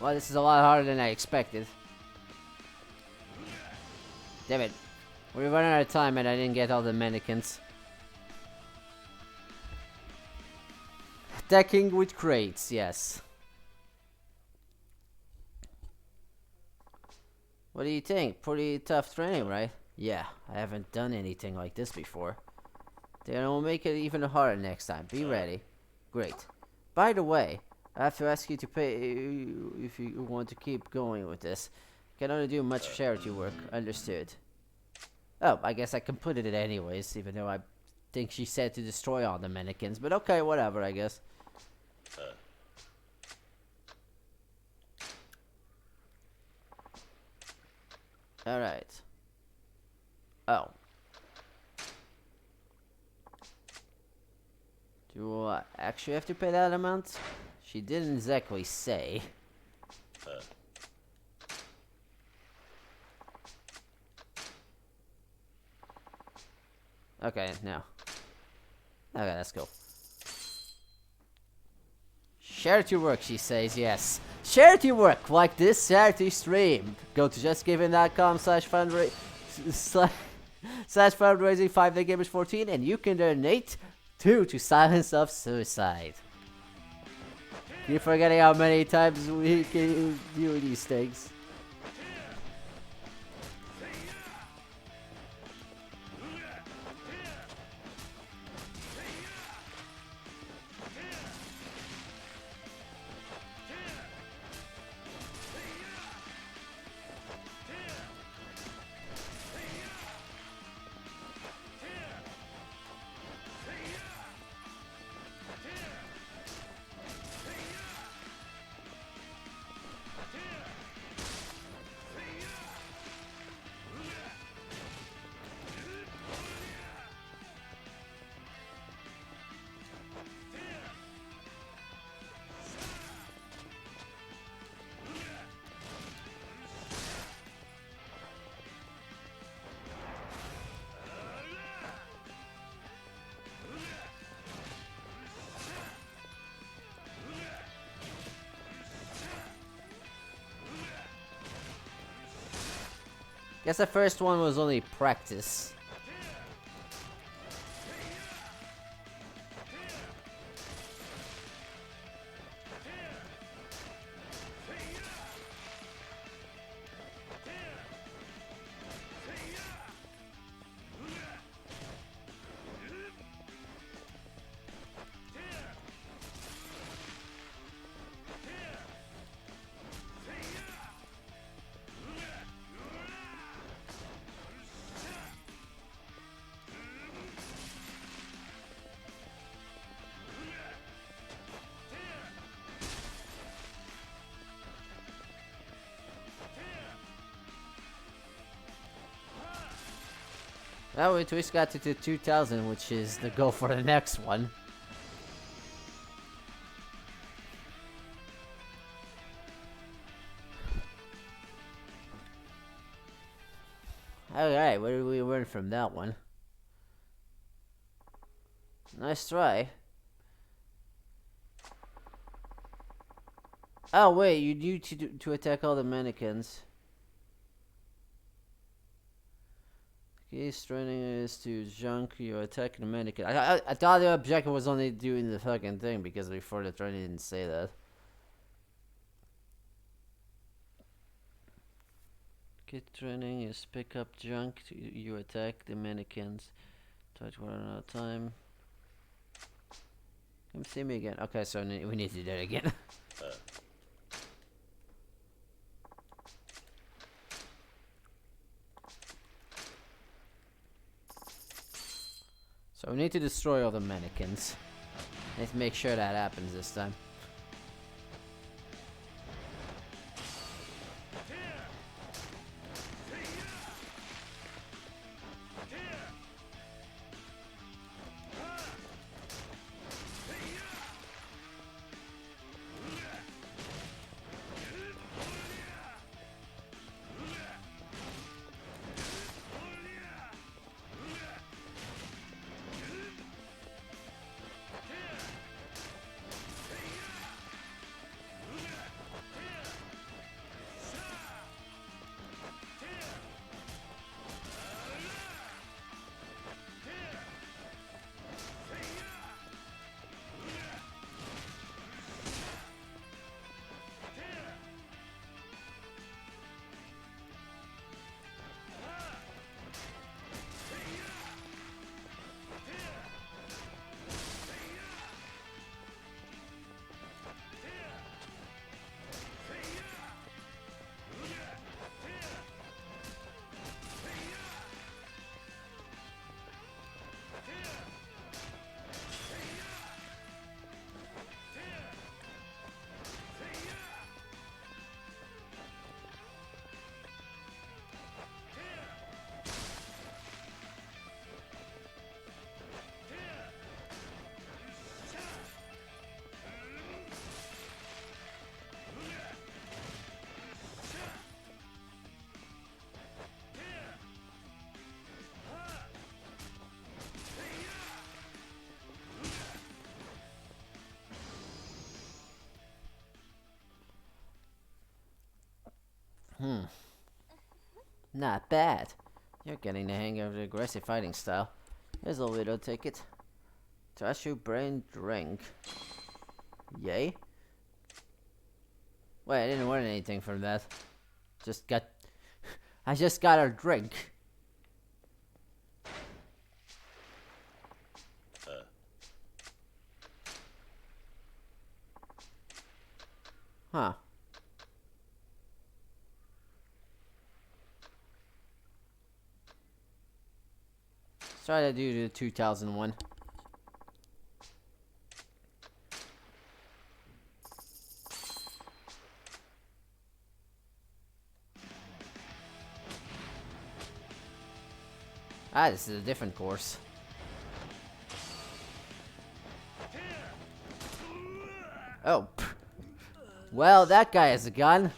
Speaker 1: Well, this is a lot harder than I expected. Damn it. We're running out of time and I didn't get all the mannequins. Attacking with crates, yes. What do you think? Pretty tough training, right? Yeah, I haven't done anything like this before. Then we'll make it even harder next time. Be ready. Great. By the way, I have to ask you to pay if you want to keep going with this. Can only do much charity work. Understood. Oh, I guess I can put it in anyways, even though I think she said to destroy all the mannequins. But okay, whatever, I guess. Alright. Oh. Do I actually have to pay that amount? She didn't exactly say. Okay, no. Okay, let's go. Charity work, she says, yes. Charity work, like this charity stream. Go to justgiving.com/fundraising 5Daygamers14 and you can donate to Silence of Suicide. You're forgetting how many times we can do these things. Guess the first one was only practice. Now we just got to 2000, which is the goal for the next one. Alright, what did we learn from that one? Nice try. Oh wait, you need to attack all the mannequins. Okay, training is to junk you attack the mannequin. I thought the objective was only doing the fucking thing because before the training didn't say that. Kid training is pick up junk, you attack the mannequins. Try to run out of time. Come see me again. Okay, so we need to do that again. So we need to destroy all the mannequins. Let's make sure that happens this time. Not bad. You're getting the hang of the aggressive fighting style. Here's a little ticket. Trash your brain drink. Yay? Wait, I didn't learn anything from that. I just got a drink. Huh. Let's try to do the 2001. Ah, this is a different course. Oh. Well, that guy has a gun.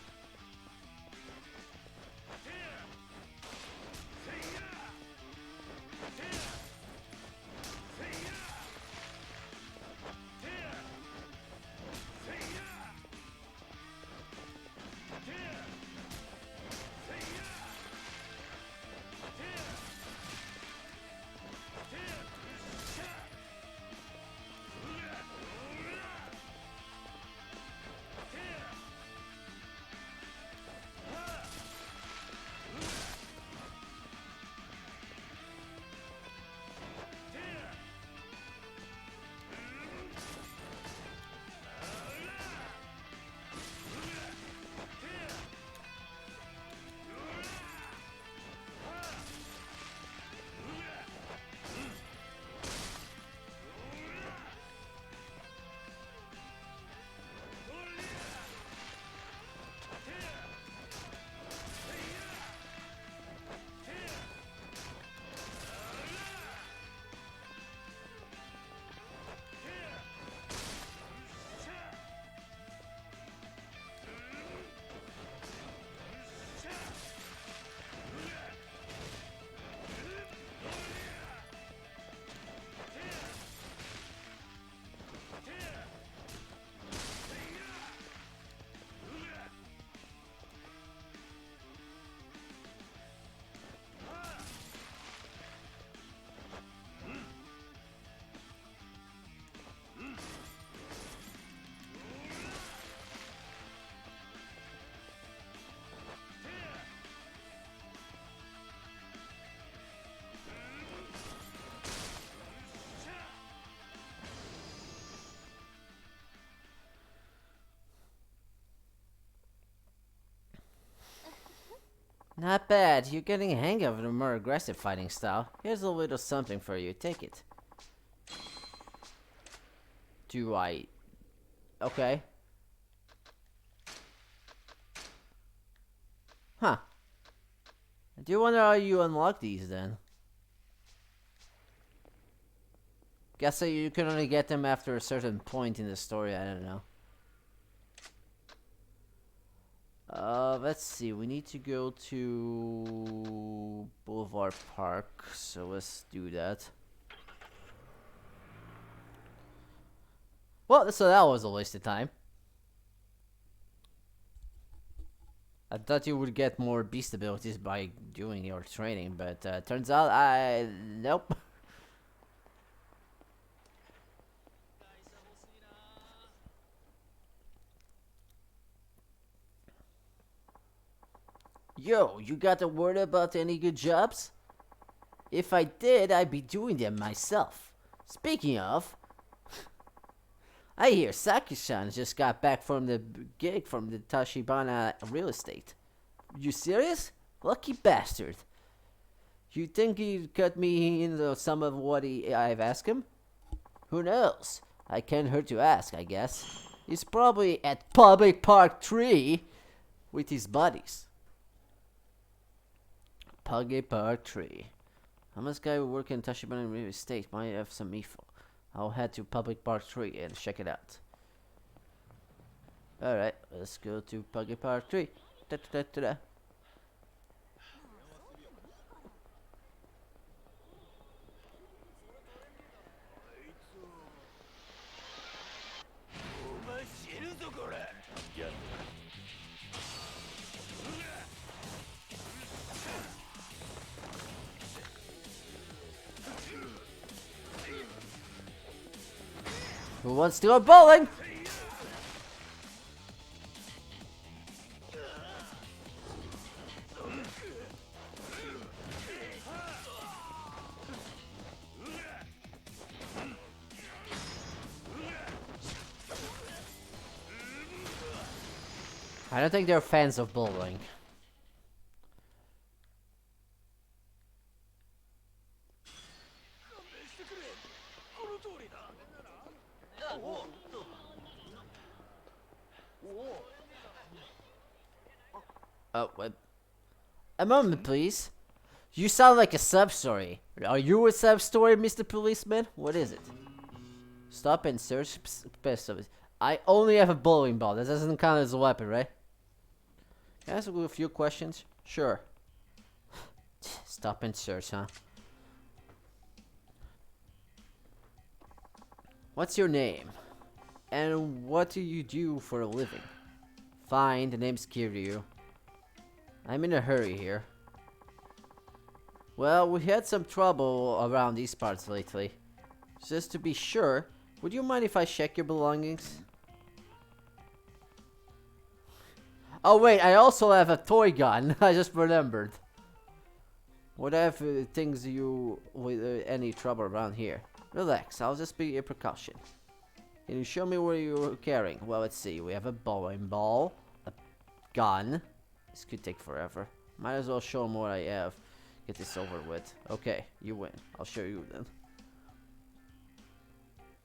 Speaker 1: Not bad. You're getting a hang of the more aggressive fighting style. Here's a little something for you. Take it. Do I... Okay. Huh. I do wonder how you unlock these then. Guess that you can only get them after a certain point in the story, I don't know. Let's see, we need to go to Boulevard Park, so let's do that. Well, so that was a waste of time. I thought you would get more beast abilities by doing your training, but turns out nope. Yo, you got a word about any good jobs? If I did, I'd be doing them myself. Speaking of, I hear Saki-san just got back from the gig from the Tashibana real estate. You serious? Lucky bastard. You think he'd cut me into some of what I've asked him? Who knows? I can't hurt to ask, I guess. He's probably at Public Park 3 with his buddies. Public Park 3. Homeless guy who works in Tashibana real estate might have some info. I'll head to Public Park 3 and check it out. Alright, let's go to Public Park 3. Da-da-da-da-da. Who wants to go bowling? I don't think they're fans of bowling. Oh, what? A moment, please. You sound like a sub-story. Are you a sub-story, Mr. Policeman? What is it? Stop and search specialist. I only have a bowling ball. That doesn't count as a weapon, right? Can I ask you a few questions? Sure. Stop and search, huh? What's your name? And what do you do for a living? Fine, the name's Kiryu. I'm in a hurry here. Well, we had some trouble around these parts lately. Just to be sure, would you mind if I check your belongings? Oh wait, I also have a toy gun. I just remembered. What if things you with any trouble around here? Relax, I'll just be a precaution. Can you show me what you're carrying? Well, let's see. We have a bowling ball, a gun. This could take forever. Might as well show them what I have. Get this over with. Okay, you win. I'll show you then.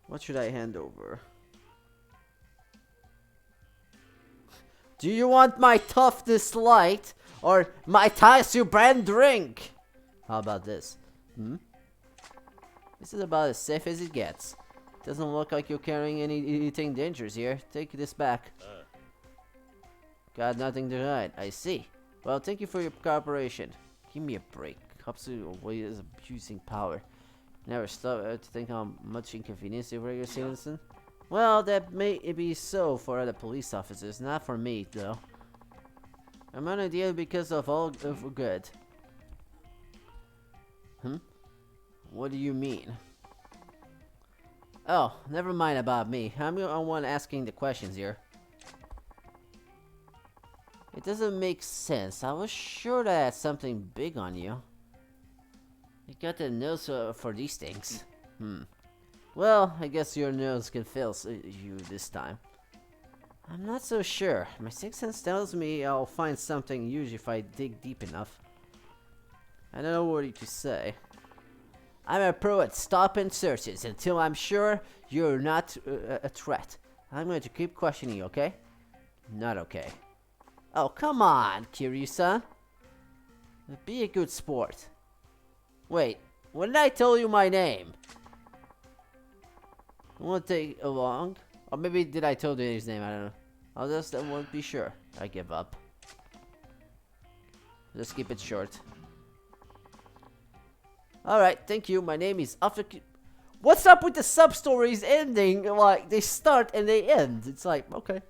Speaker 1: What should I hand over? Do you want my toughness light or my Taisu brand drink? How about this? This is about as safe as it gets. Doesn't look like you're carrying anything dangerous here. Take this back. Got nothing to hide. I see. Well, thank you for your cooperation. Give me a break. Cops is abusing power. Never stop to think how much inconvenience you bring your citizen. Well, that may be so for other police officers, not for me, though. I'm on a deal because of all of good. What do you mean? Oh, never mind about me. I'm the one asking the questions here. It doesn't make sense. I was sure that I had something big on you. You got the nose for these things. Well, I guess your nose can fail you this time. I'm not so sure. My sixth sense tells me I'll find something huge if I dig deep enough. I don't know what to say. I'm a pro at stopping searches until I'm sure you're not a threat. I'm going to keep questioning you, okay? Not okay. Oh, come on, Kiryu-san. Be a good sport. Wait, when did I tell you my name? It won't take long. Or maybe did I tell you his name? I don't know. I'll just won't be sure. I give up. Just keep it short. Alright, thank you. My name is Afrik. What's up with the sub-stories ending? Like, they start and they end. It's like, okay.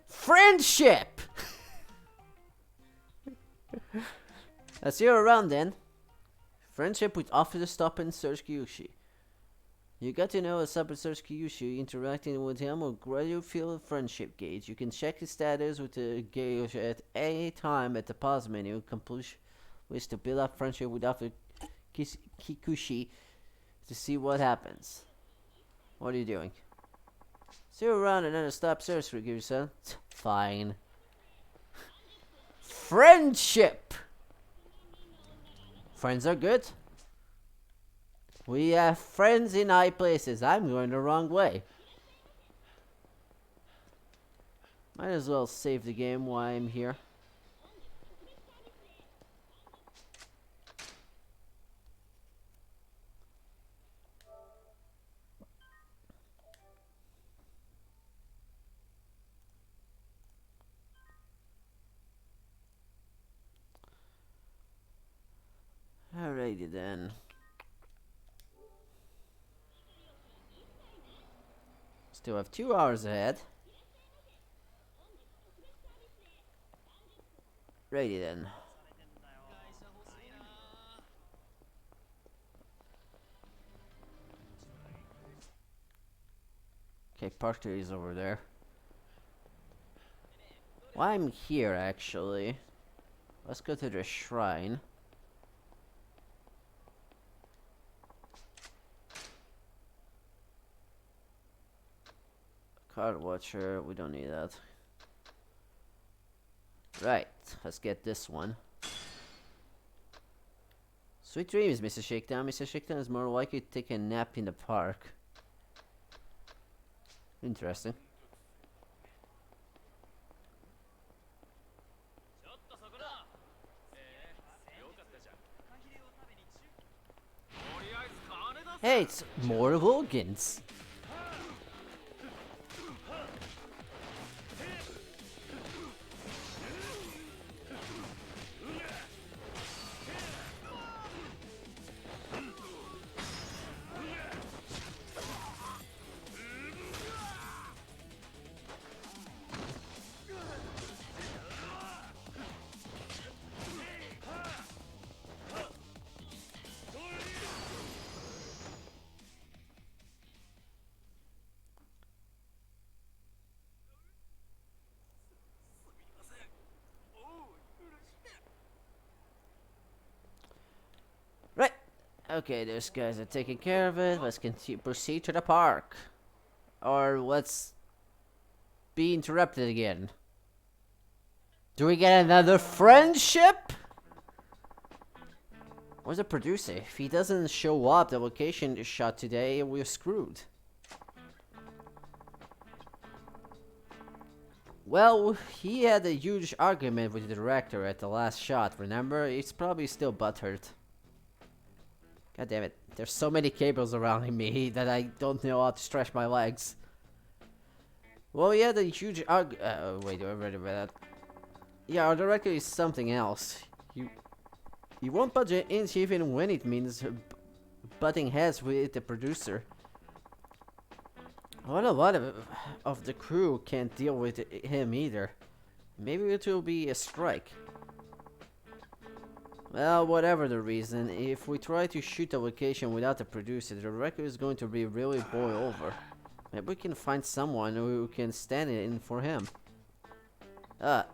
Speaker 1: Friendship! I'll see you around then. Friendship with Officer Stop and Search Kyushi. You got to know a Stop and Search Kyushi. Interacting with him will gradually feel a friendship gauge. You can check his status with the gauge at any time at the pause menu. Complete wish to build up friendship with Officer Kikuchi to see what happens. What are you doing? See you around and then a stop search for you, son. Fine. Friendship! Friends are good. We have friends in high places. I'm going the wrong way. Might as well save the game while I'm here. Alrighty then. Still have 2 hours ahead. Righty then. Okay, Parker is over there. While I'm here, actually, let's go to the shrine. Card watcher, we don't need that. Right, let's get this one. Sweet dreams, Mr. Shakedown. Mr. Shakedown is more likely to take a nap in the park. Interesting. Hey, it's more Vulgans. Right. Okay, those guys are taking care of it. Let's proceed to the park. Or let's be interrupted again. Do we get another friendship? Where's the producer? If he doesn't show up, the location is shot today, we're screwed. Well, he had a huge argument with the director at the last shot, remember? He's probably still butthurt. God damn it. There's so many cables around me that I don't know how to stretch my legs. Well, he had a huge wait, I read about that. Yeah, our director is something else. He won't budge an inch even when it means butting heads with the producer. Well, a lot of the crew can't deal with him either. Maybe it will be a strike. Well, whatever the reason, if we try to shoot a location without the producer, the record is going to be really boiled over. Maybe we can find someone who can stand in for him.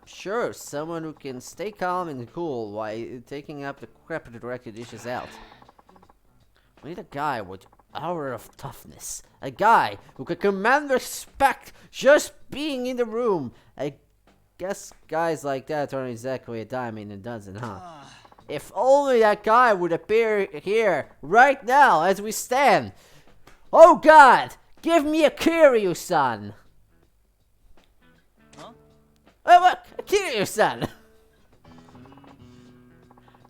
Speaker 1: Sure, someone who can stay calm and cool while taking up the crap the director dishes out. We need a guy with aura of toughness. A guy who can command respect just being in the room. I guess guys like that aren't exactly a dime in a dozen, huh? If only that guy would appear here, right now, as we stand. Oh God, give me a Kiryu-san.
Speaker 5: Huh?
Speaker 1: Oh look, a Kiryu-san.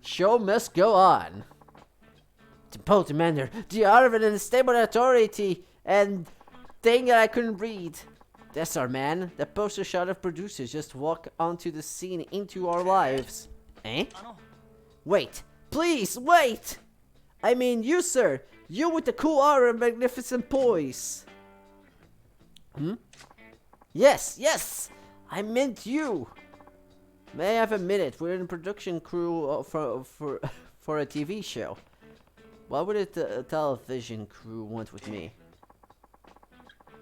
Speaker 1: Show must go on. Depot Commander, the art of an unstable authority and thing that I couldn't read. That's our man. The poster shot of producers just walk onto the scene into our lives. Eh? Wait, please, wait! I mean you, sir. You with the cool aura and magnificent poise. Yes, yes! I meant you! May I have a minute? We're in a production crew for a TV show. What would a television crew want with me?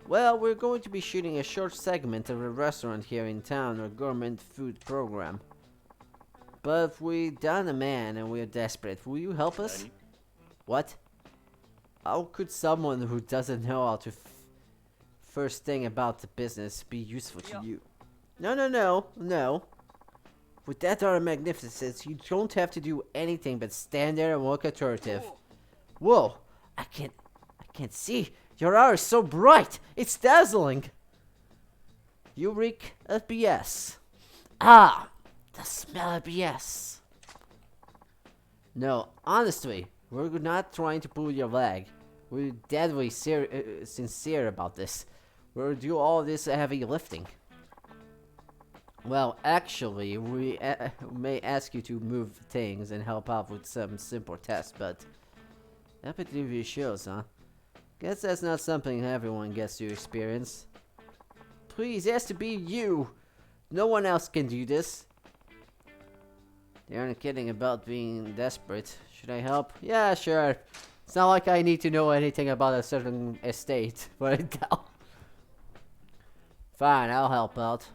Speaker 1: Well, we're going to be shooting a short segment of a restaurant here in town, or gourmet food program. But we're down a man and we're desperate. Will you help us? What? How could someone who doesn't know how to first thing about the business be useful to you? No. With that aura of magnificence, you don't have to do anything but stand there and look attractive. Whoa! I can't see. Your aura is so bright. It's dazzling. You reek of BS. Ah, the smell of BS. No, honestly, we're not trying to pull your leg. We're deadly sincere about this. We'll do all this heavy lifting. Well, actually, we may ask you to move things and help out with some simple tests, but epidemiology shows, huh? Guess that's not something everyone gets to experience. Please, it has to be you. No one else can do this. They aren't kidding about being desperate. Should I help? Yeah, sure. It's not like I need to know anything about a certain estate, right now. Fine, I'll help out.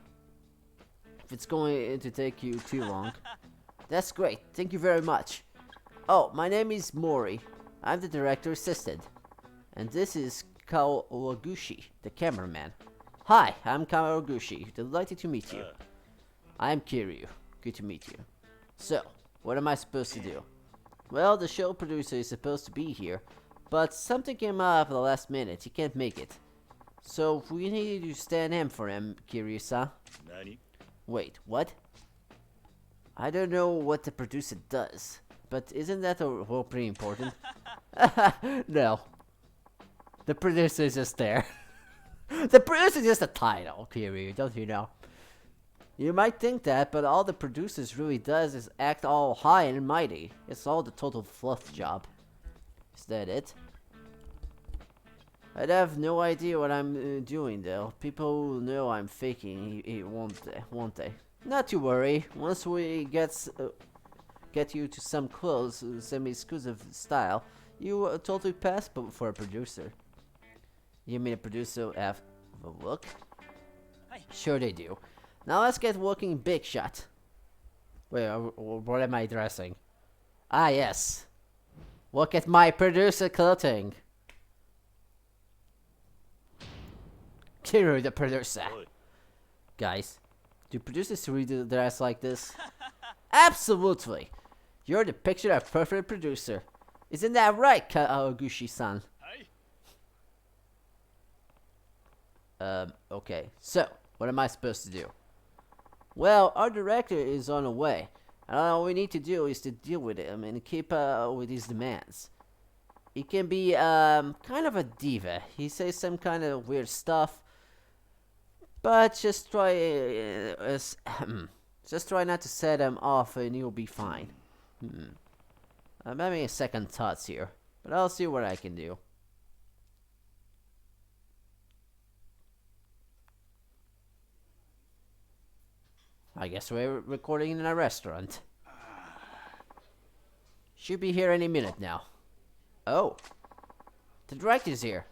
Speaker 1: If it's going to take you too long. That's great. Thank you very much. Oh, my name is Mori. I'm the director assistant. And this is Kawaguchi, the cameraman. Hi, I'm Kawaguchi. Delighted to meet you. I'm Kiryu. Good to meet you. So, what am I supposed to do? Well, the show producer is supposed to be here, but something came up at the last minute. He can't make it. So, we need to stand in for him, Kiryu-san. Wait, what? I don't know what the producer does, but isn't that all pretty important? No. The producer is just there. The producer is just a title, Kiryu, don't you know? You might think that, but all the producers really does is act all high and mighty. It's all the total fluff job. Is that it? I'd have no idea what I'm doing though. People will know I'm faking it, won't they? Not to worry. Once we get you to some close, semi-exclusive style, you totally pass for a producer. You mean a producer have a look? Sure they do. Now let's get working big shot. Wait, what am I dressing? Ah, yes. Look at my producer clothing. Kiryu, the producer. Guys, do producers really dress like this? Absolutely. You're the picture of perfect producer. Isn't that right, Kawaguchi-san? Okay. So, what am I supposed to do? Well, our director is on the way. And all we need to do is to deal with him and keep with his demands. He can be kind of a diva. He says some kind of weird stuff. But just try not to set him off and you'll be fine. I'm having a second thoughts here, but I'll see what I can do. I guess we're recording in a restaurant. Should be here any minute now. Oh, the director's here.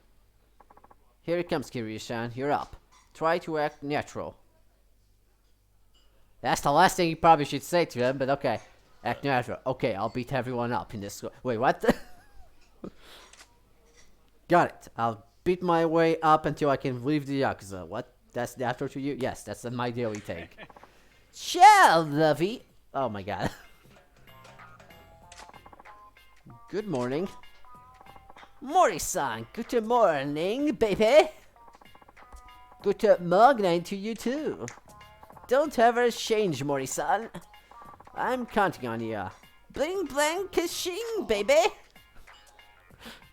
Speaker 1: Here it comes, Kiryu-san. You're up. Try to act natural. That's the last thing you probably should say to him, but okay. Act natural. Okay, I'll beat everyone up in this. Wait, what? Got it. I'll beat my way up until I can leave the Yakuza. What? That's natural to you? Yes, that's my daily take. Ciao, lovey. Oh my god. Good morning. Mori-san, good morning, baby. Good morning to you too. Don't ever change, Mori-san. I'm counting on ya. Bling bling kashing, baby.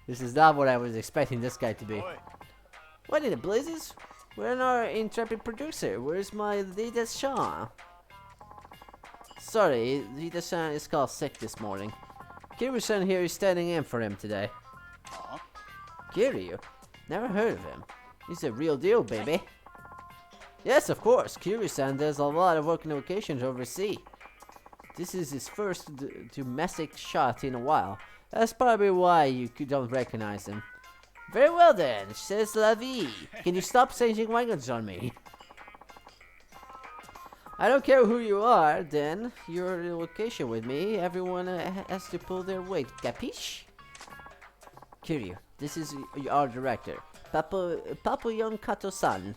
Speaker 1: This is not what I was expecting this guy to be. What in the blazes? Where's our intrepid producer? Where's my leader-san? Sorry, leader-san is called sick this morning. Kiryu-san here is standing in for him today. Kiryu? Never heard of him. He's a real deal, baby. Yes, of course. Kiryu-san does a lot of work on locations overseas. This is his first domestic shot in a while. That's probably why you don't recognize him. Very well then, says La Vie. Can you stop changing language on me? I don't care who you are, then. You're in location with me. Everyone has to pull their weight, capiche? Kiryu, this is our director. Papayon Kato-san.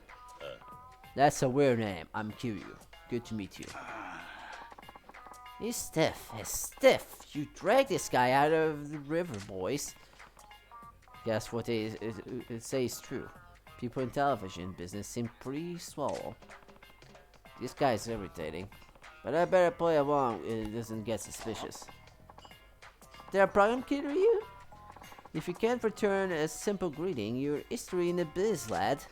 Speaker 1: That's a weird name. I'm Kiryu. Good to meet you. He's stiff. He's stiff. You drag this guy out of the river, boys. Guess what they say is true. People in television business seem pretty swallow. This guy's irritating. But I better play along it doesn't get suspicious. There a problem, Kiryu? If you can't return a simple greeting, you're history in the biz, lad.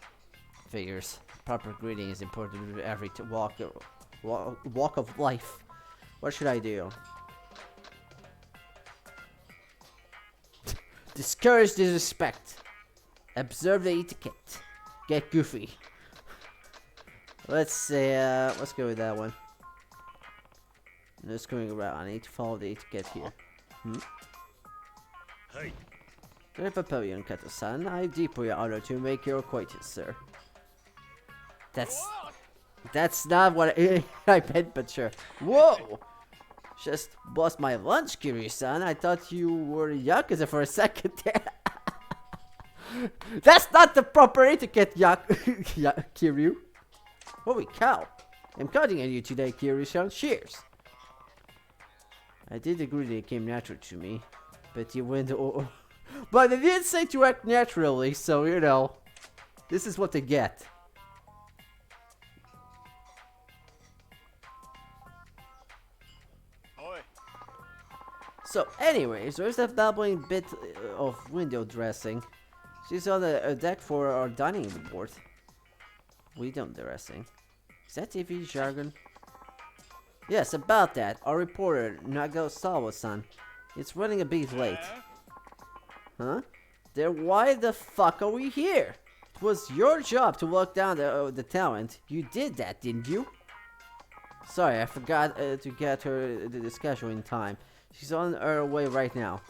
Speaker 1: Figures. Proper greeting is important to every walk of life. What should I do? Discourage disrespect. Observe the etiquette. Get goofy. Let's say, let's go with that one. Just going around. I need to follow the etiquette here.
Speaker 2: Hey.
Speaker 1: Dear Papillion Kato-san, I deeply honor to make your acquaintance, sir. That's not what I meant, but sure. Whoa! Just lost my lunch, Kiryu-san. I thought you were Yakuza for a second there. That's not the proper etiquette, Kiryu. Holy cow. I'm counting on you today, Kiryu-san. Cheers. I did agree that it came natural to me, but you went but they didn't say to act naturally, so you know. This is what they get. So anyways, there's that babbling bit of window dressing. She's on a deck for our dining board. Window dressing. Is that TV jargon? Yes, about that. Our reporter, Nagasawa-san, is running a bit late. Huh? Then why the fuck are we here? It was your job to lock down the talent. You did that, didn't you? Sorry, I forgot to get her the schedule in time. She's on her way right now.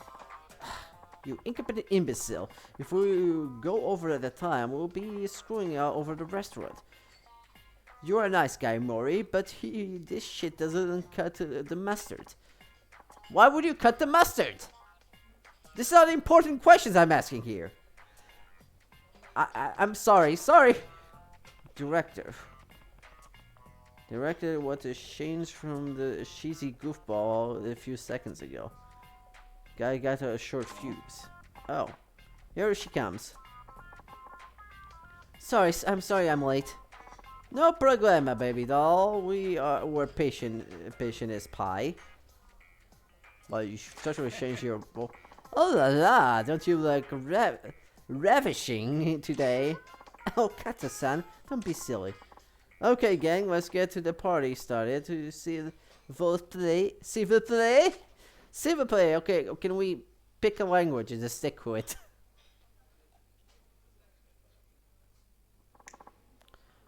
Speaker 1: You incompetent imbecile. If we go over at the time, we'll be screwing out over the restaurant. You're a nice guy, Mori, but this shit doesn't cut the mustard. Why would you cut the mustard? These are the important questions I'm asking here. I'm sorry. Director what has changed from the cheesy goofball a few seconds ago. Guy got a short fuse. Oh, here she comes. I'm sorry I'm late. No problema, baby doll. We're patient as pie. Well, you should totally change your. Oh la la! Don't you look ravishing today? Oh, Kato-san, don't be silly. Okay, gang, let's get to the party started. To see vote play. S'il vous plaît? S'il vous plaît. Okay, can we pick a language and just stick with it?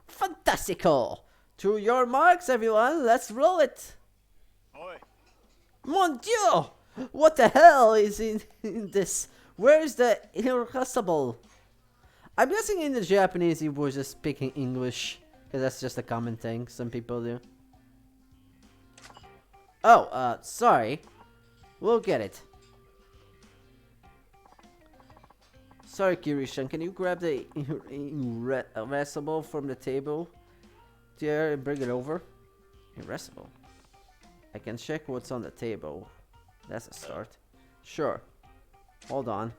Speaker 1: Fantastical! To your marks, everyone. Let's roll it.
Speaker 2: Oi.
Speaker 1: Mon Dieu! What the hell is in this? Where's the irrepressible? I'm guessing in the Japanese he was just speaking English. Because that's just a common thing some people do. Oh, sorry. We'll get it. Sorry, Kirishan, can you grab the erasable from the table there and bring it over? Erasable. I can check what's on the table. That's a start. Sure. Hold on.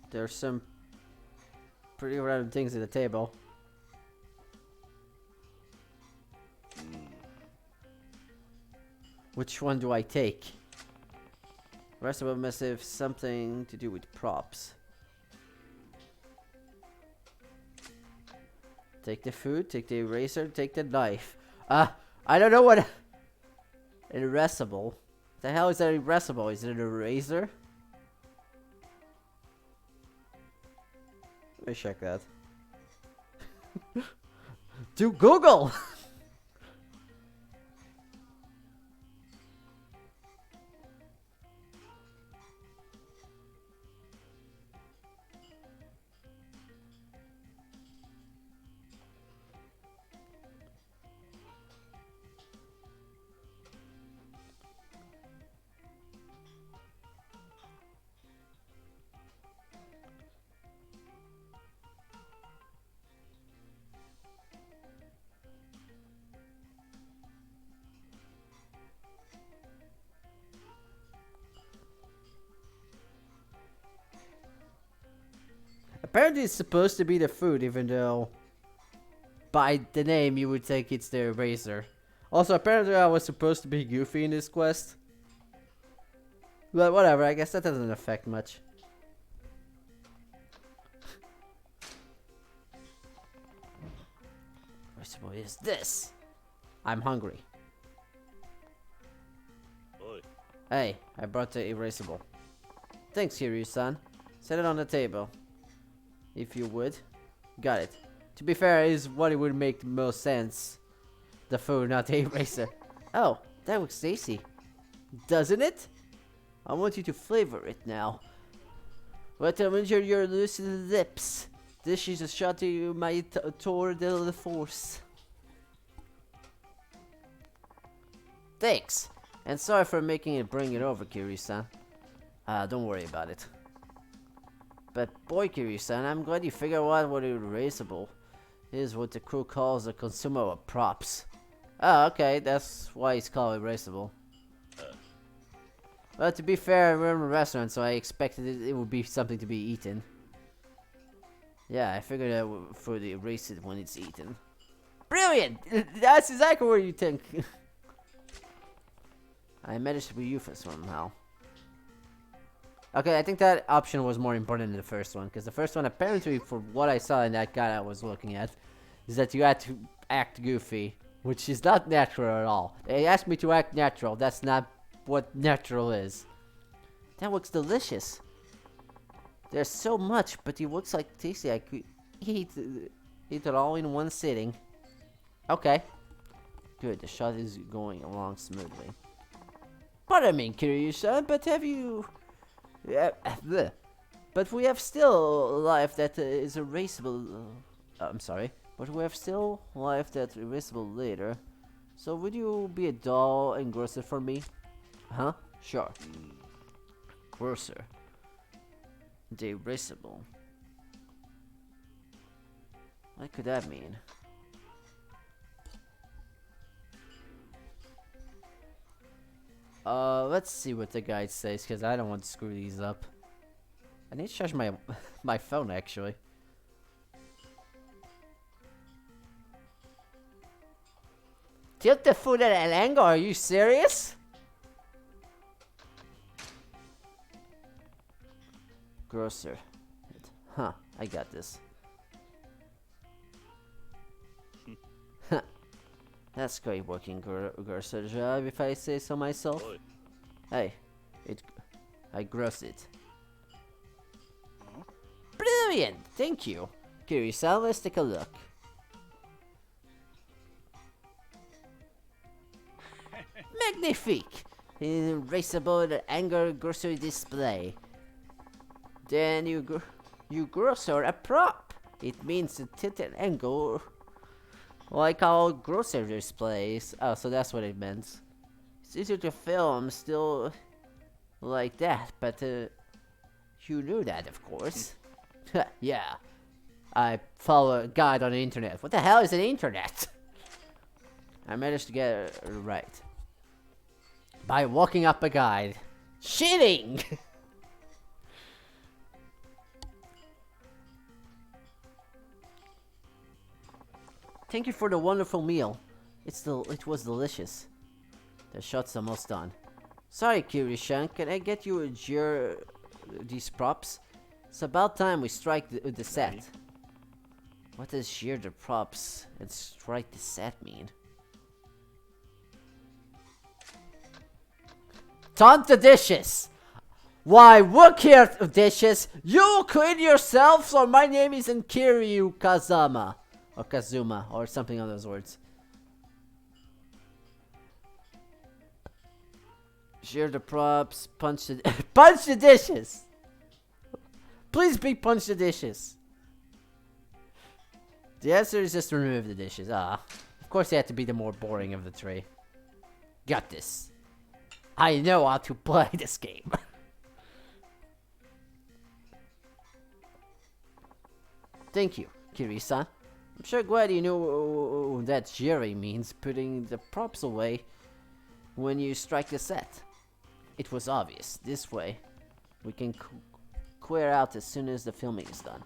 Speaker 1: There's some pretty random things at the table. Which one do I take? Rest of them must have something to do with props. Take the food, take the eraser, take the knife. I don't know what... An erasable. The hell is that erasable? Is it an eraser? Let me check that. Do Google! Apparently it's supposed to be the food, even though by the name you would think it's the eraser. Also, apparently I was supposed to be Goofy in this quest. But whatever, I guess that doesn't affect much. What is this? I'm hungry.
Speaker 2: Oi.
Speaker 1: Hey, I brought the erasable. Thanks, Kiryu-san. Set it on the table. If you would. Got it. To be fair, is what it would make the most sense. The food, not the eraser. Oh, that looks tasty. Doesn't it? I want you to flavor it now. But I'm injured your loose lips. This is a shot to my tour de force. Thanks. And sorry for making it bring it over, Kiryu-san. Don't worry about it. But boy, Kiryu-san, I'm glad you figured out what erasable is, what the crew calls a consumer of props. Oh, okay, that's why it's called erasable. Well, to be fair, we're in a restaurant, so I expected it would be something to be eaten. Yeah, I figured out for the erase it when it's eaten. Brilliant! That's exactly what you think. I managed to be you for somehow. Okay, I think that option was more important than the first one, because the first one, apparently, for what I saw in that guide I was looking at, is that you had to act goofy, which is not natural at all. They asked me to act natural. That's not what natural is. That looks delicious. There's so much, but it looks like tasty. I could eat it all in one sitting. Okay. Good, the shot is going along smoothly. Pardon me, Kiryu-san, but have you... but we have still life that is erasable. I'm sorry, but we have still life that's erasable later. So would you be a doll and grocer for me? Huh? Sure. Grocer. The erasable. What could that mean? Let's see what the guide says, because I don't want to screw these up. I need to charge my my phone, actually. Tilt the food at an angle, are you serious? Grocer. Huh, I got this. That's great working, grocer job, if I say so myself.
Speaker 2: Oi.
Speaker 1: Hey, I gross it. Brilliant! Thank you. Kiryu-san, let's take a look. Magnifique! Erasable anger grocery display. Then you grocer a prop. It means a tilted angle. Like all grocery displays. Oh, so that's what it meant. It's easier to film still like that, but you knew that, of course. Yeah. I follow a guide on the internet. What the hell is an internet? I managed to get it right. By walking up a guide. Cheating! Thank you for the wonderful meal. It was delicious. The shot's almost done. Sorry, Kiryu-san, can I get you these props? It's about time we strike the set. What does shear the props and strike the set mean? Taunt the dishes! Why, look here, dishes! You clean yourselves or my name isn't Kiryu Kazama. Or Kazuma, or something of those words. Shear the props, punch the punch the dishes! Please be punch the dishes. The answer is just remove the dishes. Ah, of course they had to be the more boring of the three. Got this. I know how to play this game. Thank you, Kiryu-san. I'm sure glad you know that Jerry means putting the props away when you strike the set. It was obvious. This way, we can clear out as soon as the filming is done.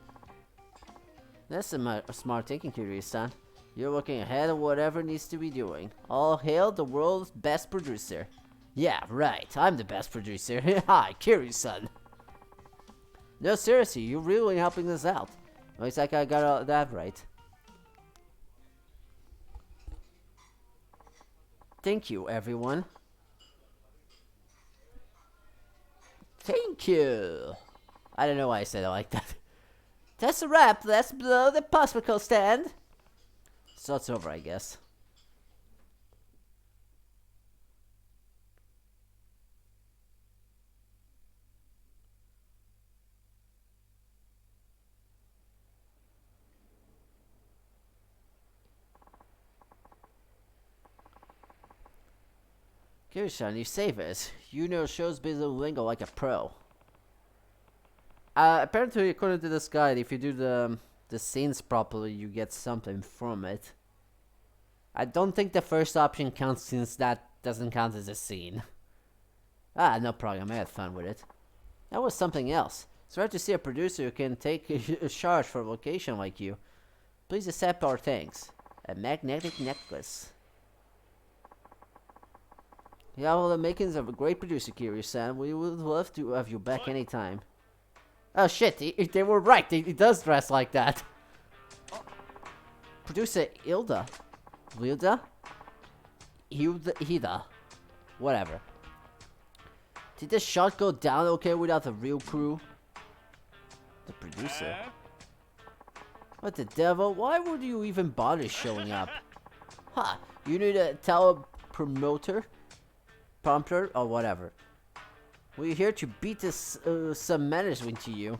Speaker 1: That's a smart thinking, Kiryu-san. You're looking ahead of whatever needs to be doing. All hail the world's best producer. Yeah, right. I'm the best producer. Hi, Kiryu-san. No, seriously, you're really helping us out. Looks like I got that right. Thank you, everyone. Thank you. I don't know why I said it like that. That's a wrap. Let's blow the popsicle stand. So it's over, I guess. Kiryu-san, you save us. You know show's business lingo like a pro. Apparently, according to this guide, if you do the scenes properly, you get something from it. I don't think the first option counts since that doesn't count as a scene. Ah, no problem. I had fun with it. That was something else. It's rare to see a producer who can take a charge for a location like you. Please accept our thanks. A magnetic necklace. Yeah, well, the makings of a great producer, Kiryu-san. We would love to have you back anytime. Oh shit, they were right. He does dress like that. Producer Hilda. Hida. Whatever. Did this shot go down okay without the real crew? The producer. What the devil? Why would you even bother showing up? Huh, you need a teleprompter? Prompter or whatever. We're here to beat this some manners into you.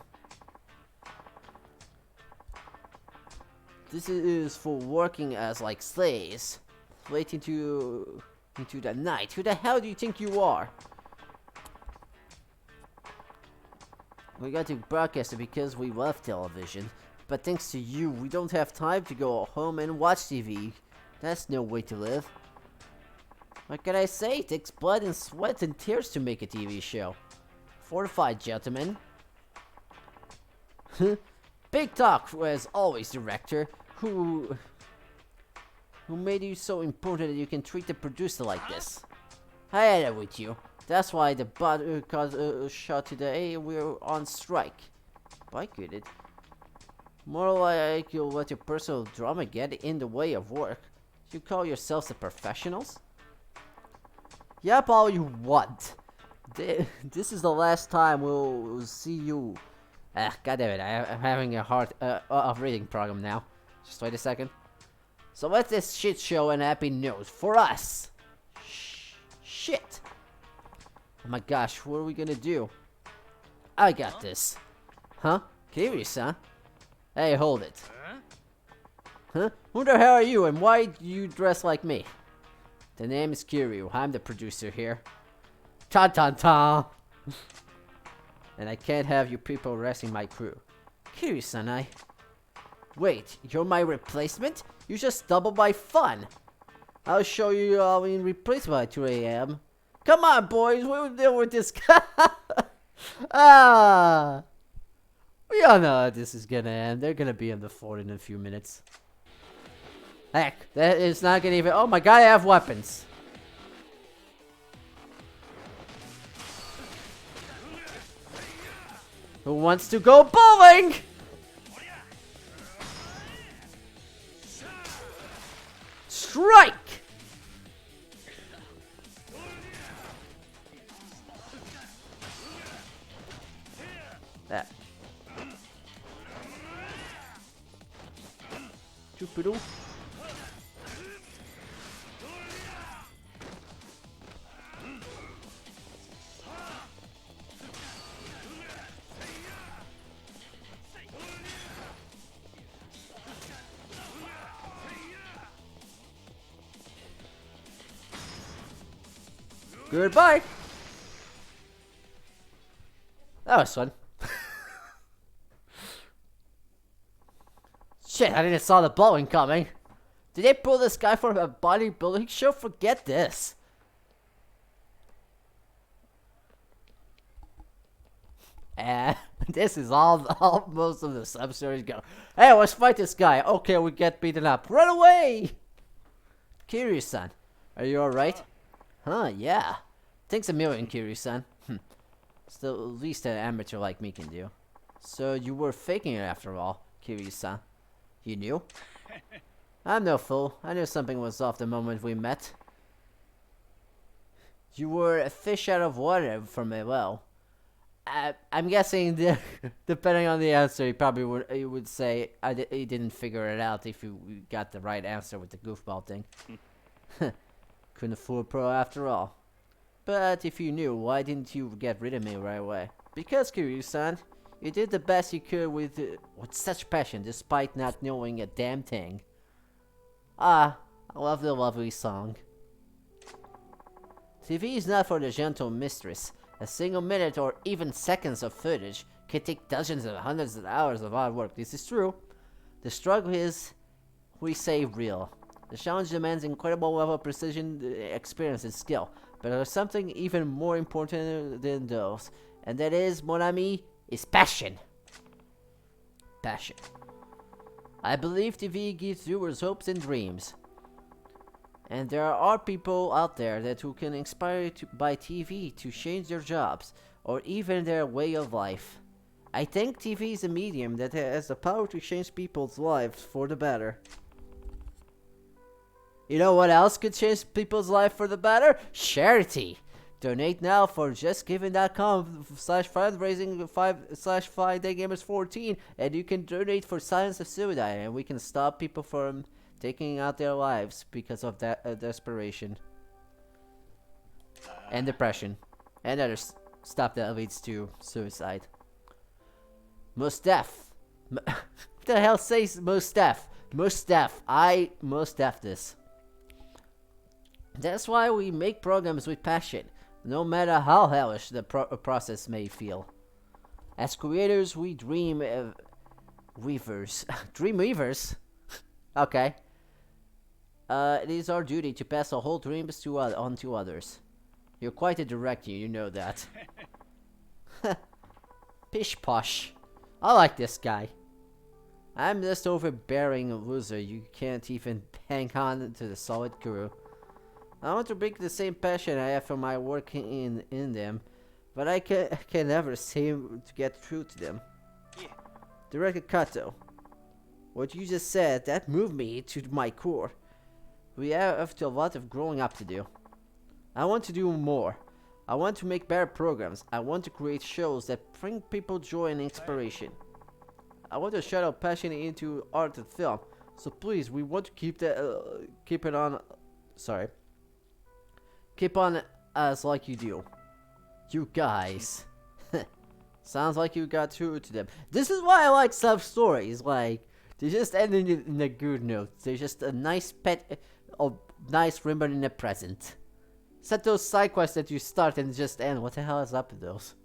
Speaker 1: This is for working as like slaves, late into the night. Who the hell do you think you are? We got to broadcast it because we love television, but thanks to you, we don't have time to go home and watch TV. That's no way to live. What can I say? It takes blood and sweat and tears to make a TV show. Fortified, gentlemen. Big talk, as always, director. Who made you so important that you can treat the producer like this? I had it with you. That's why the bot caused a shot today. We're on strike. Boycotted. More like you'll let your personal drama get in the way of work. You call yourselves the professionals? Yep, all you want. This is the last time we'll see you. God damn it, I'm having a hard reading problem now. Just wait a second. So let this shit show and happy news for us. Shit. Oh my gosh, what are we gonna do? I got this. Huh? Kiryu-san? Hey, hold it. Huh? Who the hell are you and why do you dress like me? The name is Kiryu. I'm the producer here. Ta ta ta. And I can't have you people arresting my crew. Kiryu-san, Wait, you're my replacement? You just doubled my fun. I'll show you all in replacement by 2 a.m. Come on, boys, what we deal with this guy? Ah, we all know how this is gonna end. They're gonna be in the fort in a few minutes. Heck, that is not gonna even. Oh my god, I have weapons. Who wants to go bowling? Strike! That. Choop-a-doo. Goodbye. That was fun. Shit, I didn't saw the bowling coming. Did they pull this guy from a bodybuilding show? Forget this. And this is all most of the sub-stories go. Hey, let's fight this guy. Okay, we get beaten up. Run away! Kiryu-san, are you alright? Huh, yeah. Thanks a million, Kiryu-san. It's the least an amateur like me can do. So you were faking it after all, Kiryu-san. You knew? I'm no fool. I knew something was off the moment we met. You were a fish out of water from a well. I'm guessing, depending on the answer, he would say he didn't figure it out if you got the right answer with the goofball thing. Couldn't fool a pro after all. But if you knew, why didn't you get rid of me right away? Because, Kiryu-san, you did the best you could with such passion, despite not knowing a damn thing. Ah, I love the lovely song. TV is not for the gentle mistress. A single minute or even seconds of footage can take dozens and hundreds of hours of hard work. This is true. The struggle is, we say, real. The challenge demands incredible level of precision, experience, and skill. But there's something even more important than those. And that is, mon ami, is passion. Passion. I believe TV gives viewers hopes and dreams. And there are people out there who can inspire by TV to change their jobs, or even their way of life. I think TV is a medium that has the power to change people's lives for the better. You know what else could change people's life for the better? Charity! Donate now for justgiving.com/fundraising /5Daygamers14, and you can donate for silence of suicide, and we can stop people from taking out their lives because of that desperation and depression and other stuff that leads to suicide. Most deaf. What the hell says most deaf? Most deaf. I most deaf this. That's why we make programs with passion, no matter how hellish the process may feel. As creators, we dream weavers. Dream weavers? Okay. It is our duty to pass our whole dreams on to others. You're quite a director, you know that. Pish posh. I like this guy. I'm just overbearing loser. You can't even hang on to the solid crew. I want to bring the same passion I have for my work in them, but I can never seem to get through to them. Director Kato, what you just said, that moved me to my core. We have a lot of growing up to do. I want to do more. I want to make better programs. I want to create shows that bring people joy and inspiration. I want to channel passion into art and film. So please, we want to keep on as like you do. You guys. Sounds like you got through to them. This is why I like sub stories. Like, they just end in a good note. They're just a nice pet, nice ribbon in a present. Set those side quests that you start and just end. What the hell is up with those?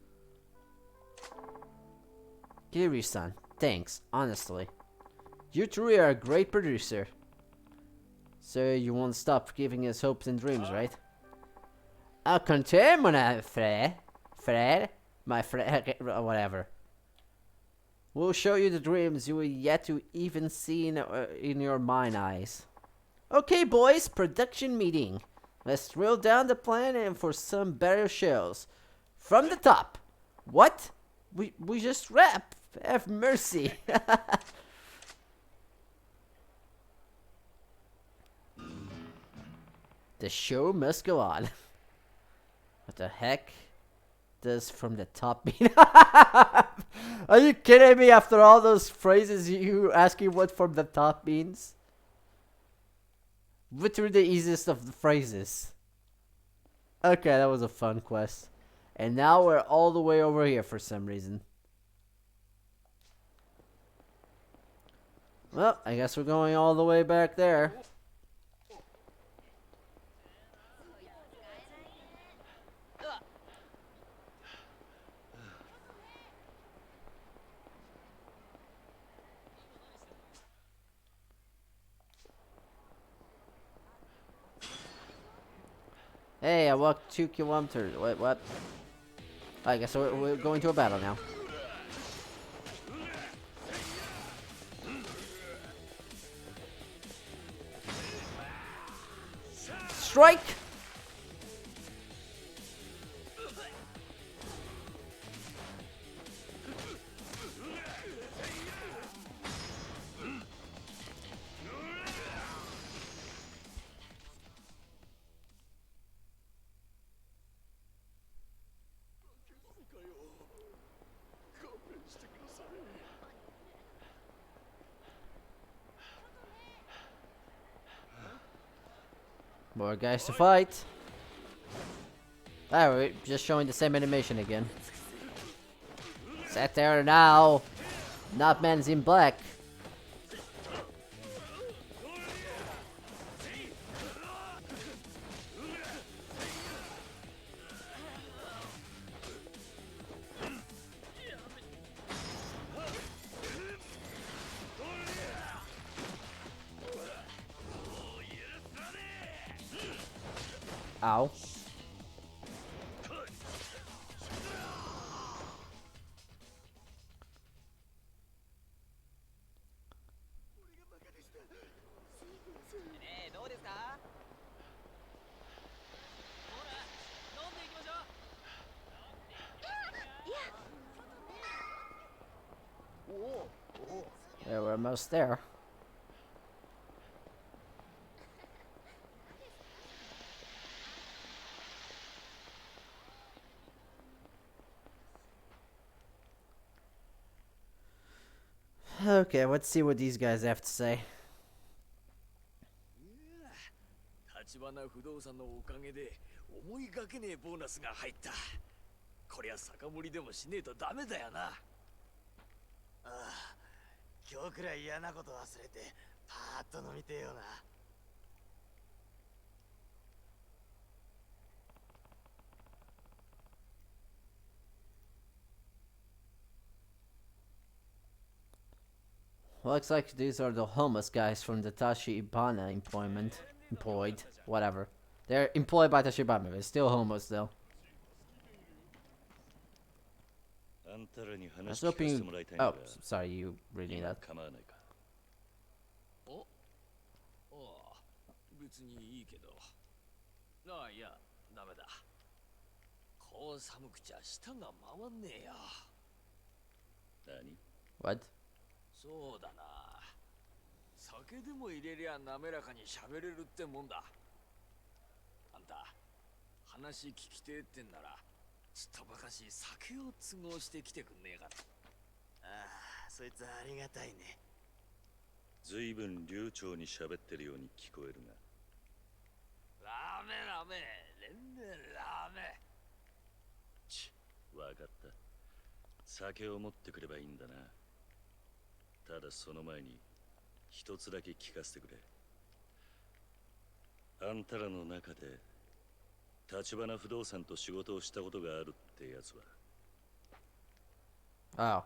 Speaker 1: Kiryu-san, thanks, honestly. You truly are a great producer. So you won't stop giving us hopes and dreams, right? I'll continue, mon frère. My frère, whatever. We'll show you the dreams you will yet to even see in your mind eyes. Okay, boys, production meeting. Let's drill down the plan and for some better shows. From the top. What? We just rap. Have mercy. The show must go on. What the heck? This from the top mean? Are you kidding me? After all those phrases, you asking what from the top means? Literally the easiest of the phrases. Okay, that was a fun quest. And now we're all the way over here for some reason. Well, I guess we're going all the way back there. Hey, I walked 2 kilometers. Wait, what? I guess we're going to a battle now. Strike! More guys to fight. Alright, just showing the same animation again. Sat there now. Not man's in black. Ow. Yeah, we're almost there. Okay, let's see what these guys have to say.
Speaker 4: 立花不動産のおかげで思いがけねえボーナスが入った。こりゃ酒盛りでもしねえとダメだよな。ああ、今日くらい嫌なこと忘れてパーッと飲みてえよな。
Speaker 1: Looks like these are the homeless guys from the Tachibana employed, whatever. They're employed by Tachibana, they're still homeless though. I was hoping you... Oh, sorry, you reading that.
Speaker 4: 別にいいけど。ああ、いや、ダメだ。こう寒くちゃ舌が回んねえよ。何？
Speaker 1: What?
Speaker 4: そうだな。酒でも入れりゃ滑らかに喋れるってもんだ。あんた、話聞きてえってんなら、ちっとばかし酒を都合してきてくんねえか。ああ、そいつありがたいね。
Speaker 2: ずいぶん流暢に喋ってるように聞こえるが。
Speaker 4: ラーメンラーメン、連綿ラーメン。
Speaker 2: ち、わかった。酒を持ってくればいいんだな。ただその前に一つだけ聞かせてくれ。あんたらの中で立花不動産と仕事をしたことがあるってやつは。
Speaker 1: Oh.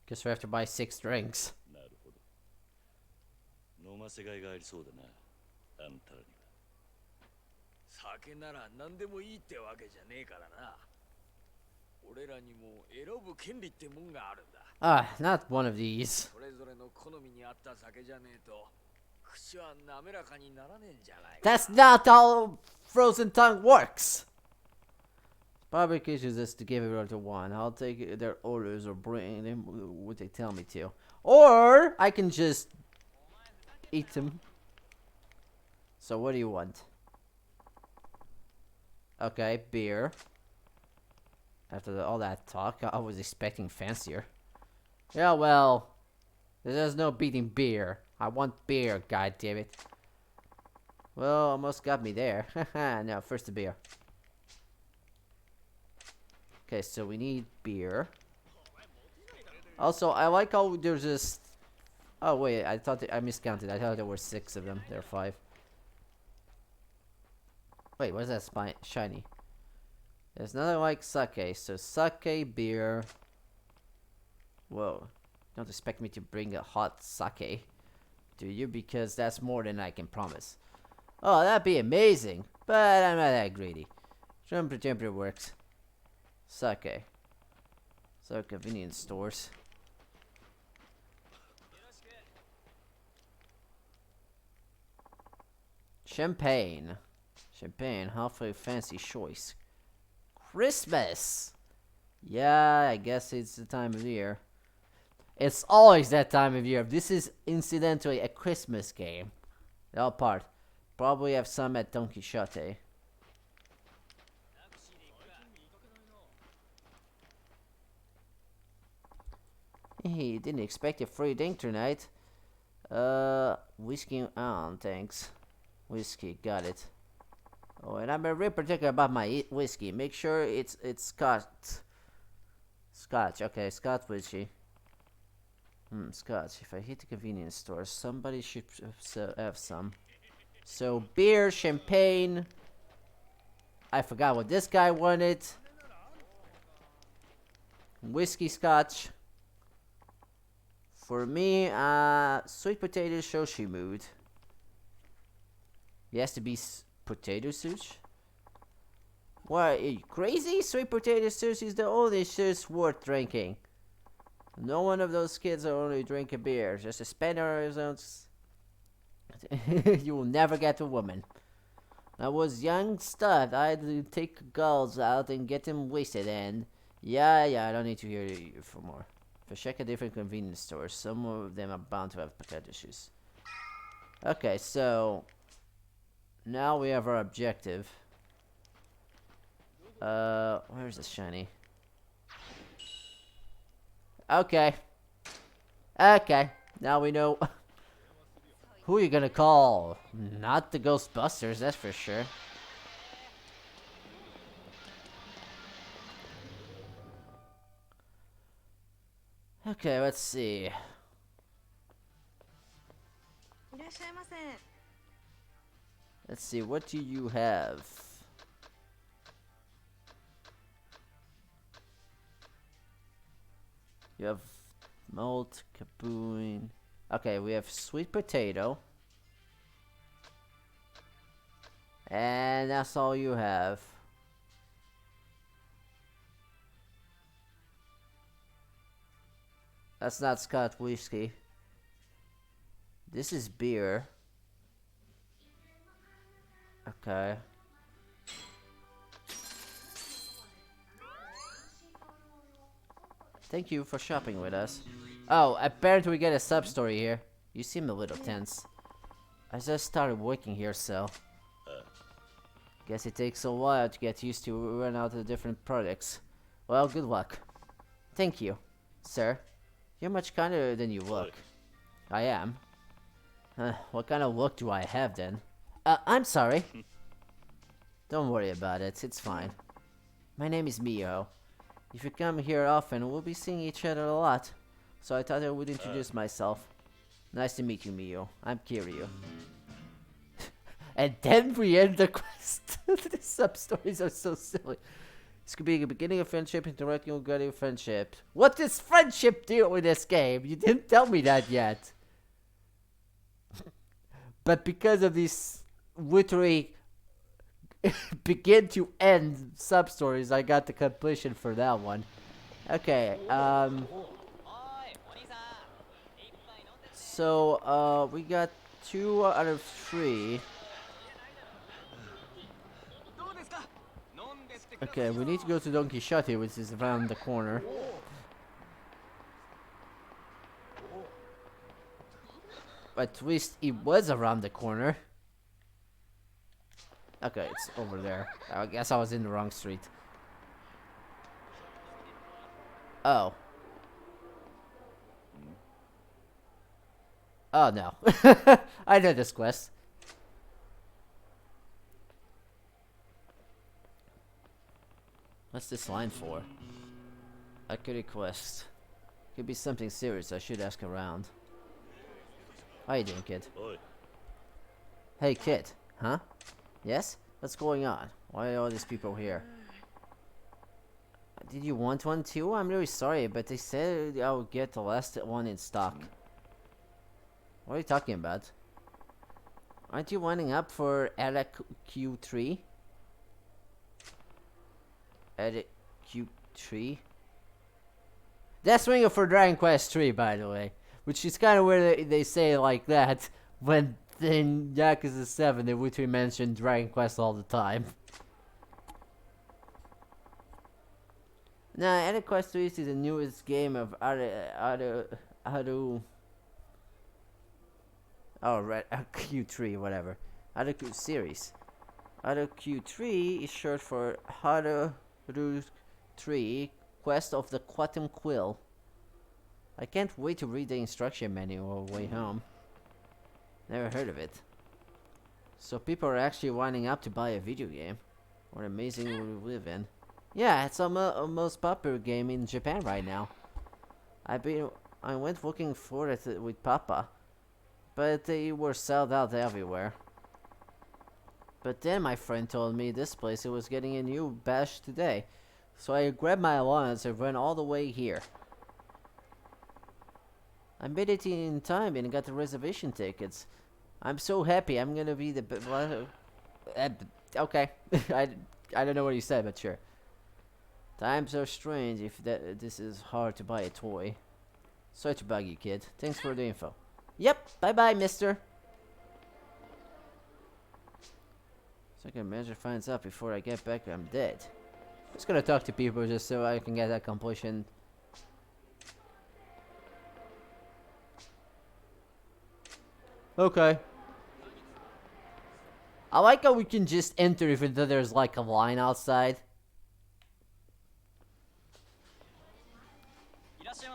Speaker 1: Guess we have to buy 6 drinks.
Speaker 2: なるほど。飲ませがいがありそうだな、あんたらには。
Speaker 4: 酒なら何でもいいってわけじゃねえからな。俺らにも選ぶ権利ってもんがあるんだ。
Speaker 1: Ah, not one of these.
Speaker 4: それぞれの好みに合った酒じゃねえと口は滑らかにならねえんじゃないか。
Speaker 1: That's not how frozen tongue works. Barbecue is just to give everyone to one. I'll take their orders or bring them what they tell me to. Or I can just eat them. So what do you want? Okay, beer. After all that talk, I was expecting fancier. Yeah, well, there's no beating beer. I want beer, god damn it. Well, almost got me there. Haha, now first the beer. Okay, so we need beer. Also, I like how there's just... Oh wait, I thought I miscounted. I thought there were 6 of them. There are 5. Wait, what is that shiny? There's nothing like sake. So sake, beer. Whoa. Don't expect me to bring a hot sake, do you? Because that's more than I can promise. Oh, that'd be amazing. But I'm not that greedy. Temperature works. Sake. So convenience stores. Champagne. Champagne, halfway fancy choice. Christmas! Yeah, I guess it's the time of year. It's always that time of year. This is incidentally a Christmas game. All part. Probably have some at Don Quixote. Hey, didn't expect a free drink tonight. Whiskey on, thanks. Whiskey, got it. Oh, and I'm very particular about my whiskey. Make sure it's Scotch. Scotch, okay, Scotch whiskey. Scotch. If I hit the convenience store, somebody should have some. So, beer, champagne. I forgot what this guy wanted. Whiskey, Scotch. For me, sweet potato shoshi mood. It has to be potato sushi? What, are you crazy? Sweet potato sushi is the only juice worth drinking. No one of those kids are only drinking beer. Just a spender zones. You will never get a woman. I was young stud. I'd take girls out and get them wasted and... Yeah, I don't need to hear you for more. If I check a different convenience store, some of them are bound to have potato juice. Okay, so... Now we have our objective. Where's the shiny? Okay. Okay. Now we know who you're gonna call. Not the Ghostbusters, that's for sure. Okay, let's see. Let's see, what do you have? You have malt, kaboom. Okay, we have sweet potato. And that's all you have. That's not Scotch whiskey. This is beer. Okay. Thank you for shopping with us. Oh, apparently we get a sub-story here. You seem a little tense. I just started working here, so... Guess it takes a while to get used to run out of the different products. Well, good luck. Thank you, sir. You're much kinder than you look. I am. What kind of look do I have, then? I'm sorry. Don't worry about it, it's fine. My name is Mio. If you come here often, we'll be seeing each other a lot. So I thought I would introduce myself. Nice to meet you, Mio. I'm Kiryu. and then we end the quest. The sub-stories are so silly. This could be the beginning of friendship, interacting with guiding friendship. What does friendship do in this game? You didn't tell me that yet. But because of these literally begin to end sub-stories, I got the completion for that one. Okay, so, we got 2 out of 3. Okay, we need to go to Don Quixote, which is around the corner. At least it was around the corner. Okay, it's over there. I guess I was in the wrong street. Oh. Oh no. I know this quest. What's this line for? I could request. Could be something serious. I should ask around. How you doing, kid?
Speaker 2: Oi.
Speaker 1: Hey, kid. Huh? Yes? What's going on? Why are all these people here? Did you want one too? I'm really sorry, but they said I'll get the last one in stock. What are you talking about? Aren't you winding up for Edit Q3? Edit Q3? That's ringing for Dragon Quest 3, by the way. Which is kind of weird they say it like that when in Yakuza 7 they literally mention Dragon Quest all the time. Now, Edit Quest 3 is the newest game of Q3, whatever. Q series. Q3 is short for Haru 3 Quest of the Quantum Quill. I can't wait to read the instruction manual on the way home. Never heard of it. So people are actually winding up to buy a video game. What amazing world we live in. Yeah, it's the most popular game in Japan right now. I went looking for it with Papa, but they were sold out everywhere. But then my friend told me this place was getting a new batch today, so I grabbed my allowance and ran all the way here. I made it in time and got the reservation tickets. I'm so happy. I'm gonna be the okay. I don't know what you said, but sure. Times are strange if this is hard to buy a toy. Sorry to bug you, kid. Thanks for the info. Yep, bye-bye, mister. Second manager finds out before I get back I'm dead. Just gonna talk to people just so I can get that completion. Okay. I like how we can just enter even though there's like a line outside.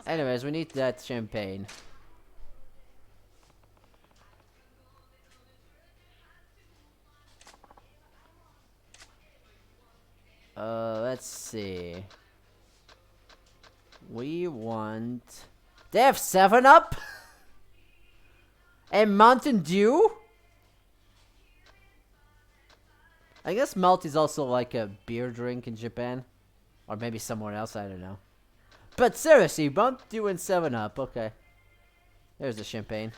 Speaker 1: Anyways, we need that champagne. Let's see. We want... They have 7-Up? And Mountain Dew? I guess malt is also like a beer drink in Japan. Or maybe somewhere else, I don't know. But seriously, Mountain Dew and 7-Up, okay. There's the champagne.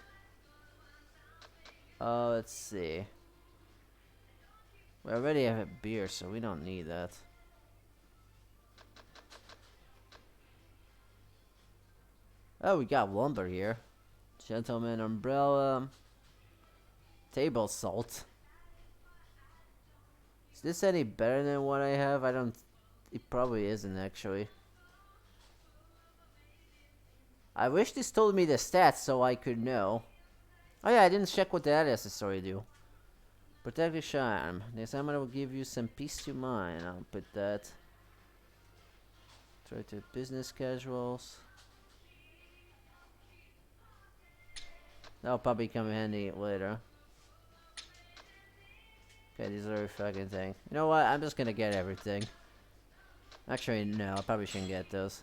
Speaker 1: Let's see. We already have a beer, so we don't need that. Oh, we got lumber here. Gentleman umbrella. Table salt. Is this any better than what I have? I don't... It probably isn't, actually. I wish this told me the stats so I could know. Oh yeah, I didn't check what that accessory do. Protect the charm. Next time I will give you some peace to mind. I'll put that. Try to business casuals. That'll probably come in handy later. Okay, these are every fucking thing. You know what? I'm just gonna get everything. Actually, no, I probably shouldn't get those.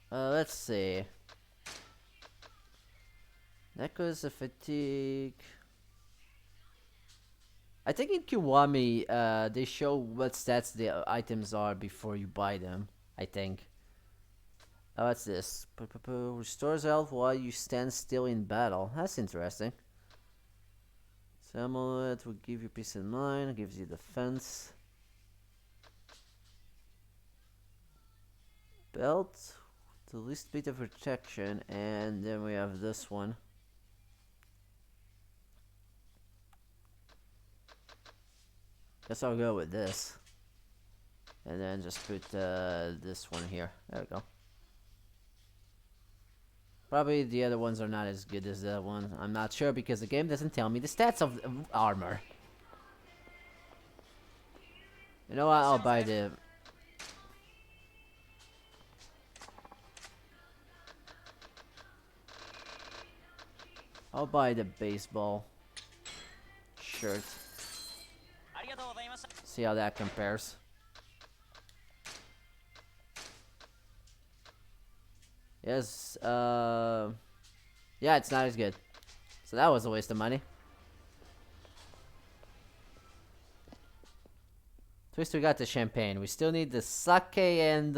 Speaker 1: Let's see. Yakuza fatigue. I think in Kiwami, they show what stats the items are before you buy them. I think. Oh, what's this? Restores health while you stand still in battle. That's interesting. Amulet will give you peace of mind, gives you defense. Belt, the least bit of protection, and then we have this one. Guess I'll go with this. And then just put this one here. There we go. Probably the other ones are not as good as that one. I'm not sure because the game doesn't tell me the stats of armor. You know what? I'll buy the... I'll buy the baseball shirt. See how that compares. Yes, yeah, it's not as good. So that was a waste of money. Twister got the champagne. We still need the sake and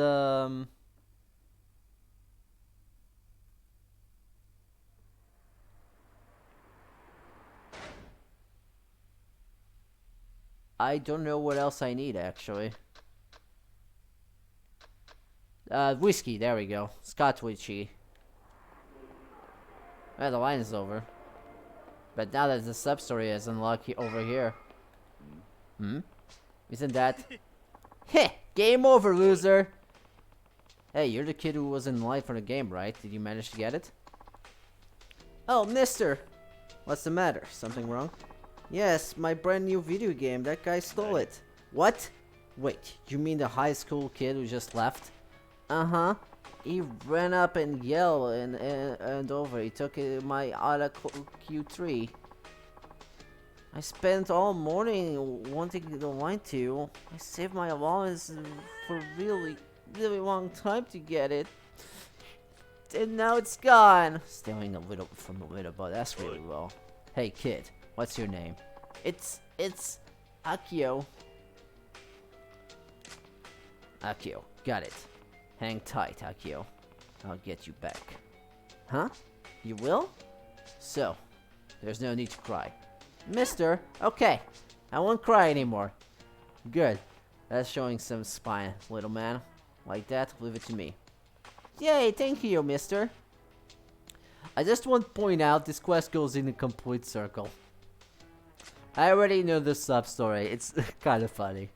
Speaker 1: I don't know what else I need actually. Whiskey, there we go. Scotch whiskey. Well, the line is over. But now that the sub-story is unlocked over here. Hmm? Isn't that... Heh! Game over, loser! Hey, you're the kid who was in line for the game, right? Did you manage to get it? Oh, mister! What's the matter? Something wrong? Yes, my brand new video game. That guy stole it. What? Wait, you mean the high school kid who just left? Uh-huh. He ran up and yelled and over. He took my Auto Q3. I spent all morning wanting the line to. I saved my allowance for a really long time to get it. And now it's gone. Stealing a little from a little, but that's really well. Hey kid, what's your name? It's Akio. Akio, got it. Hang tight, Akio. I'll get you back. Huh? You will? So, there's no need to cry. Mister, okay. I won't cry anymore. Good. That's showing some spine, little man. Like that, leave it to me. Yay, thank you, mister. I just want to point out this quest goes in a complete circle. I already know the sub-story. It's kind of funny.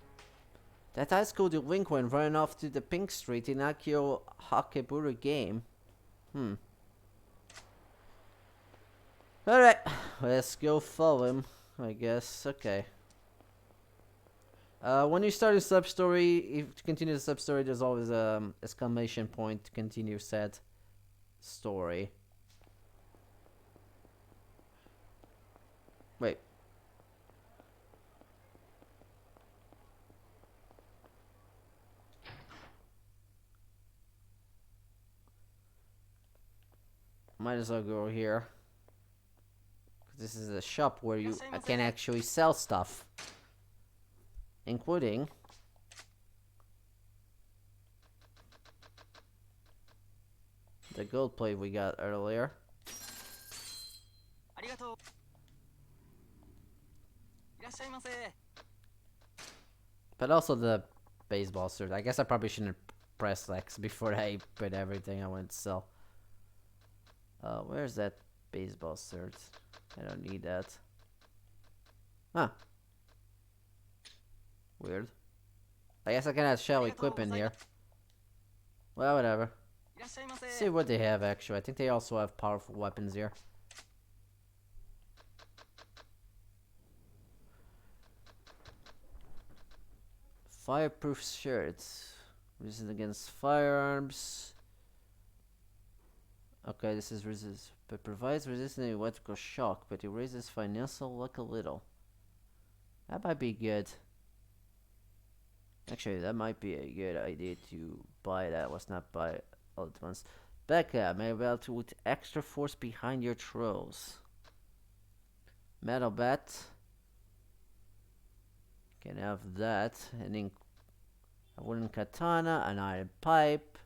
Speaker 1: That high school delinquent ran off to the Pink Street in Akio Hakeburu game. Alright, let's go follow him, I guess. Okay. When you start a sub-story, if to continue the sub-story, there's always a exclamation point to continue said story. Wait. Might as well go here. This is a shop where I can actually sell stuff. Including the gold plate we got earlier. But also the baseball suit. I guess I probably shouldn't press X before I put everything I want to sell. Where's that baseball suit? I don't need that. Huh. Weird. I guess I can have shell equipment here. Well, whatever. See what they have actually. I think they also have powerful weapons here. Fireproof shirts. Resistant against firearms. Okay, this is resist, but provides resistance to electrical shock, but it raises financial luck a little. That might be good. Actually, that might be a good idea to buy that. Let's not buy it all at once. Becca, may belt with extra force behind your throws. Metal bat. Can have that. A wooden katana, an iron pipe.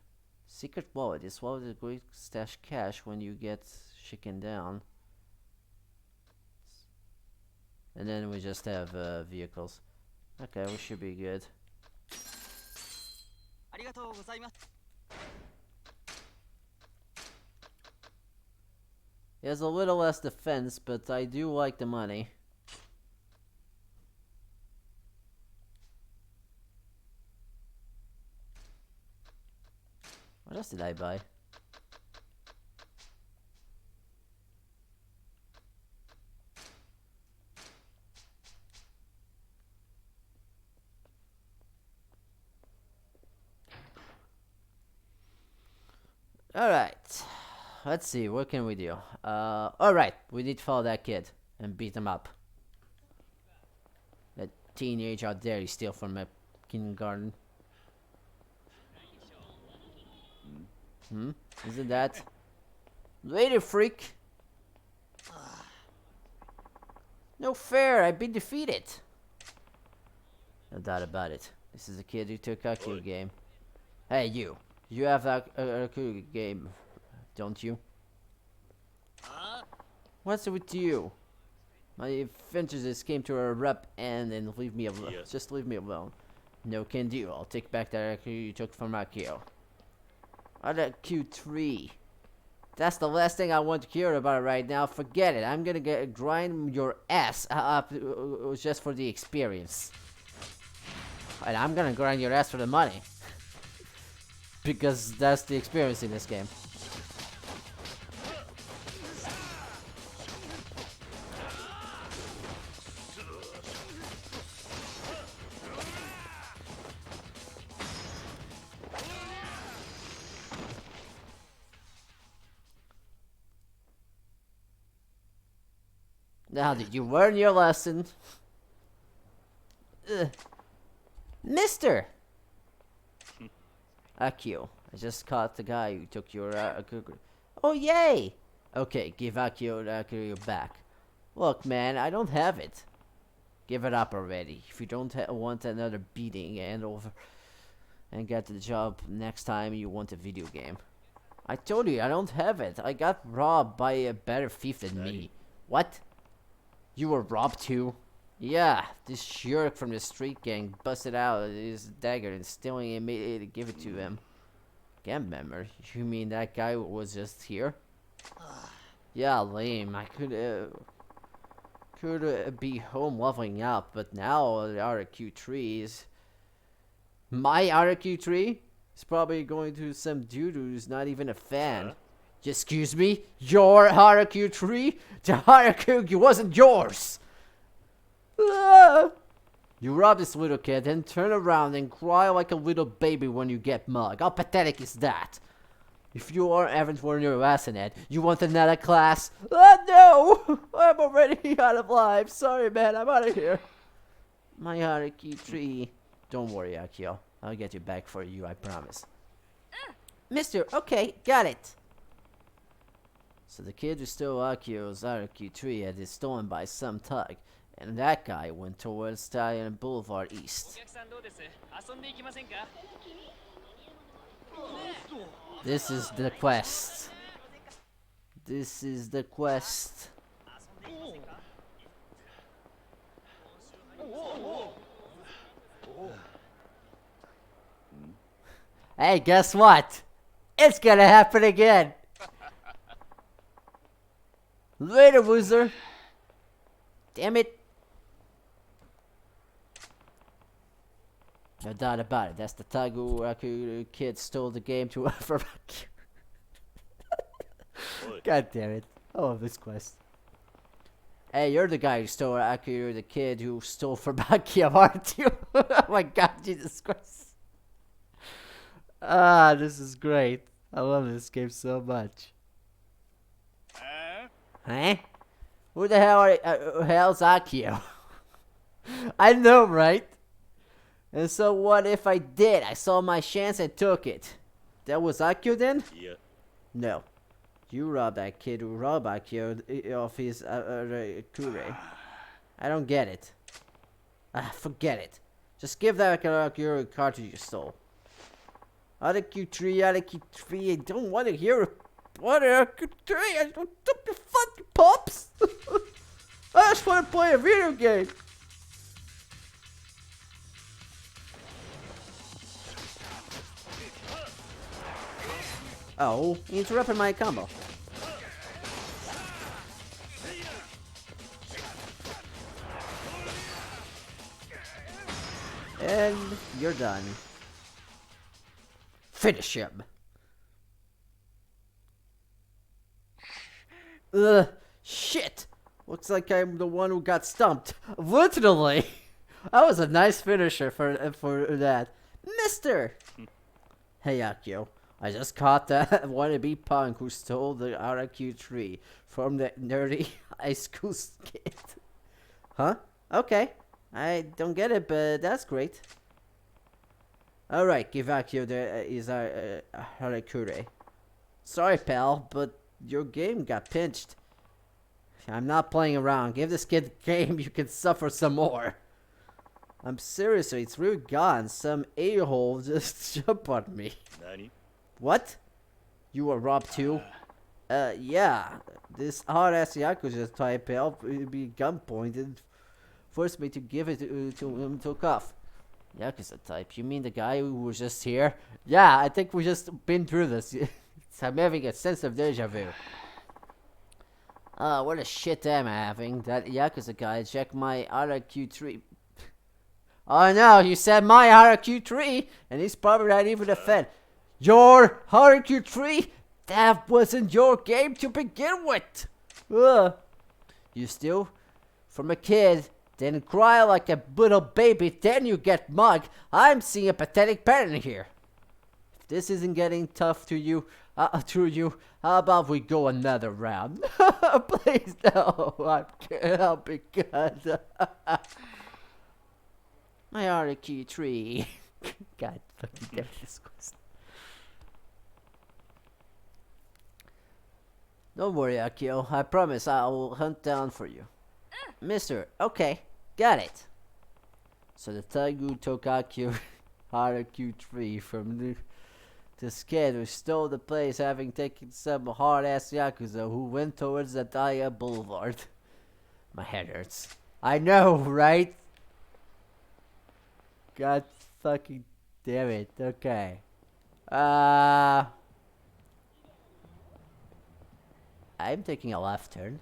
Speaker 1: Secret wallet. This wallet is a great stash cash when you get shaken down. And then we just have vehicles. Okay, we should be good. He has a little less defense, but I do like the money. What else did I buy? Alright. Let's see, what can we do? Alright, we need to follow that kid and beat him up. That teenage out there, he steal from a kindergarten. Isn't that? Later, freak! No fair, I've been defeated! No doubt about it. This is a kid who took Yakuza game. Hey, you! You have a Yakuza game, don't you? What's with you? My adventures just came to a abrupt end and leave me alone.
Speaker 2: Yes.
Speaker 1: Just leave me alone. No can do. I'll take back that Yakuza you took from Akio. Other Q3. That's the last thing I want to hear about right now. Forget it. I'm gonna grind your ass up just for the experience. And I'm gonna grind your ass for the money. Because that's the experience in this game. Now, did you learn your lesson? Mister! Akio, I just caught the guy who took your Oh, yay! Okay, give Akio back. Look, man, I don't have it. Give it up already. If you don't want another beating and get the job next time you want a video game. I told you, I don't have it. I got robbed by a better thief than me. What? You were robbed too? Yeah, this jerk from the street gang busted out his dagger and stealing it, made it give it to him. Gang member? You mean that guy was just here? Yeah, lame. I could be home leveling up, but now the RQ3 is... My RQ3 is probably going to some dude who's not even a fan. Excuse me? Your RQ3? The RQ wasn't yours! You rob this little kid, then turn around and cry like a little baby when you get mugged. How pathetic is that? If you haven't worn your ass in it, you want another class? No! I'm already out of life. Sorry, man. I'm out of here. My RQ3. Don't worry, Akio. I'll get you back for you, I promise. Mister, okay, got it. So the kid who stole Akio's RQ3 had it stolen by some thug. And that guy went towards Stallion Boulevard East. This is the quest. This is the quest. Hey, guess what? It's gonna happen again. Later, loser. Damn it. No doubt about it. That's the Tagu kid stole the game to for. God damn it. I love this quest. Hey, you're the guy who stole Aku. You're the kid who stole for Bakia, aren't you? Oh my god, Jesus Christ. Ah, this is great. I love this game so much. Huh? Who the hell's Akio? I know, right? And so what if I did? I saw my chance and took it. That was Akio then?
Speaker 2: Yeah.
Speaker 1: No. You robbed that kid who robbed Akio of his Kure. I don't get it. Forget it. Just give that Akio cartridge you stole. RQ3, RQ3, I don't want to hear it. What RQ3? I don't stop your fucking pops. I just want to play a video game. Oh, he interrupted my combo. And you're done. Finish him. Ugh, shit. Looks like I'm the one who got stumped. Literally. That was a nice finisher for that. Mister! Hey, Akio. I just caught that wannabe punk who stole the RQ3 from the nerdy high school kid. Huh? Okay. I don't get it, but that's great. Alright, give Akio his Harakure. Sorry, pal, but your game got pinched. I'm not playing around. Give this kid the game, you can suffer some more. I'm seriously, it's really gone. Some a-hole just jumped on me.
Speaker 2: Nani?
Speaker 1: What? You were robbed too? Yeah. This hard-ass Yakuza type helped me gunpoint and forced me to give it to him to cuff. Yakuza type? You mean the guy who was just here? Yeah, I think we just been through this. I'm having a sense of deja vu. What a shit am I having. That Yakuza guy checked my RQ3. Oh no, you said my RQ3, and he's probably not even a fan. Your RQ3? That wasn't your game to begin with. You steal from a kid, then cry like a little baby, then you get mugged. I'm seeing a pathetic pattern here. If this isn't getting tough to you, how about we go another round? Please, no, I can't help it, God. My RQ3. God fucking damn this quest. Don't worry, Akio. I promise I will hunt down for you. Mister, okay. Got it. So the Taigu took Akio RQ3 from the kid who stole the place, having taken some hard-ass Yakuza who went towards the Daya Boulevard. My head hurts. I know, right? God fucking damn it. Okay. I'm taking a left turn.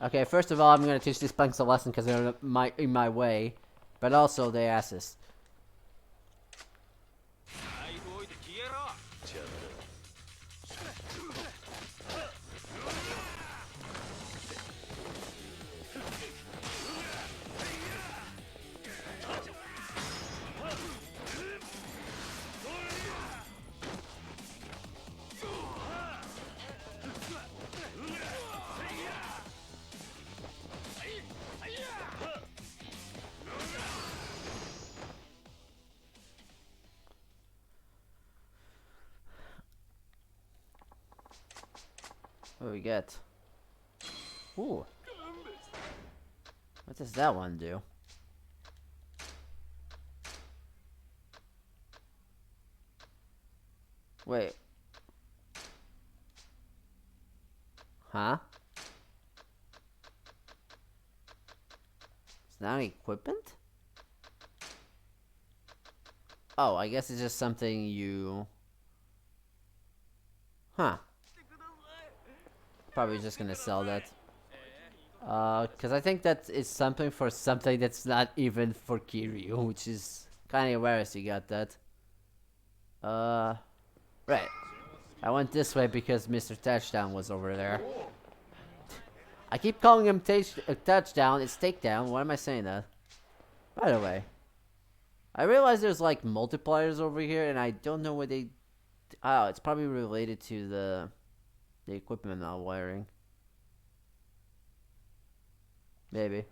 Speaker 1: Okay, first of all, I'm gonna teach these punks a lesson because they're in my way, but also they assist. What do we get? Ooh. What does that one do? Wait. Huh? It's not equipment? Oh, I guess it's just something you... Huh. Probably just gonna sell that. Cause I think that is something for something that's not even for Kiryu, which is kinda embarrassing you got that. Right. I went this way because Mr. Touchdown was over there. I keep calling him Touchdown, it's Takedown, why am I saying that? By the way, I realize there's like multipliers over here and I don't know what they... Oh, it's probably related to the equipment I'm wiring. Maybe.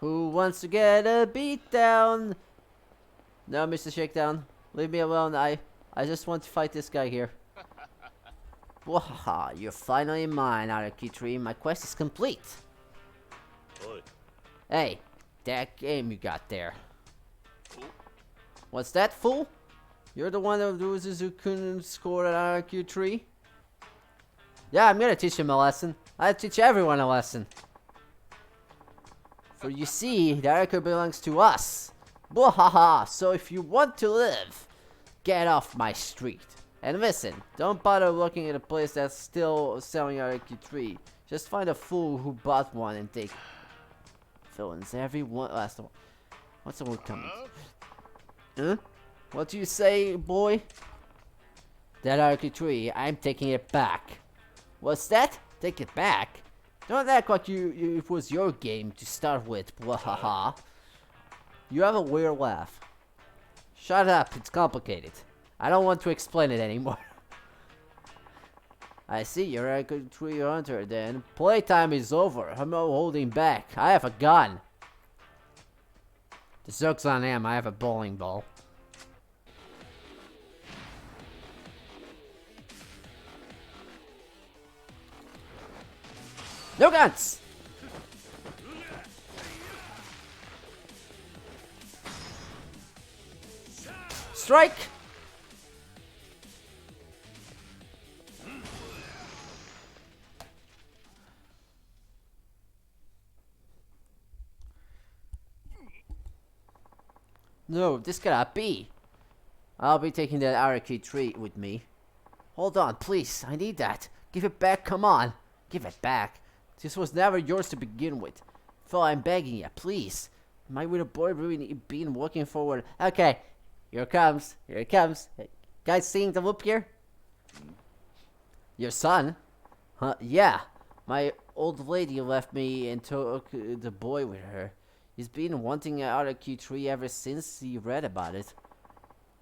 Speaker 1: Who wants to get a beat down? No, Mr. Shakedown. Leave me alone. I just want to fight this guy here. Wahaha, you're finally mine, Rc3000. My quest is complete.
Speaker 2: Oi.
Speaker 1: Hey, that game you got there. What's that, fool? You're the one of those who couldn't score at Rc3000? Yeah, I'm gonna teach him a lesson. I teach everyone a lesson. For you see, the Rc belongs to us. Bwahaha, so if you want to live, get off my street. And listen, don't bother looking at a place that's still selling Rc3000. Just find a fool who bought one and take villains every one last one. What's the word coming? Huh? What do you say, boy? That Rc3000, I'm taking it back. What's that? Take it back? Don't act like it was your game to start with, bwahaha. You have a weird laugh. Shut up, it's complicated. I don't want to explain it anymore. I see, you're a good tree hunter then. Playtime is over. I'm not holding back. I have a gun. The joke's on him, I have a bowling ball. No guns! Strike! No, this cannot be. I'll be taking that Rc3000 with me. Hold on, please. I need that. Give it back, come on. Give it back. This was never yours to begin with. Phil, I'm begging you, please. My little boy really been walking forward. Okay, here it comes. Here it comes. Guys seeing the loop here? Your son? Huh? Yeah. My old lady left me and took the boy with her. He's been wanting an Rc3000 ever since he read about it.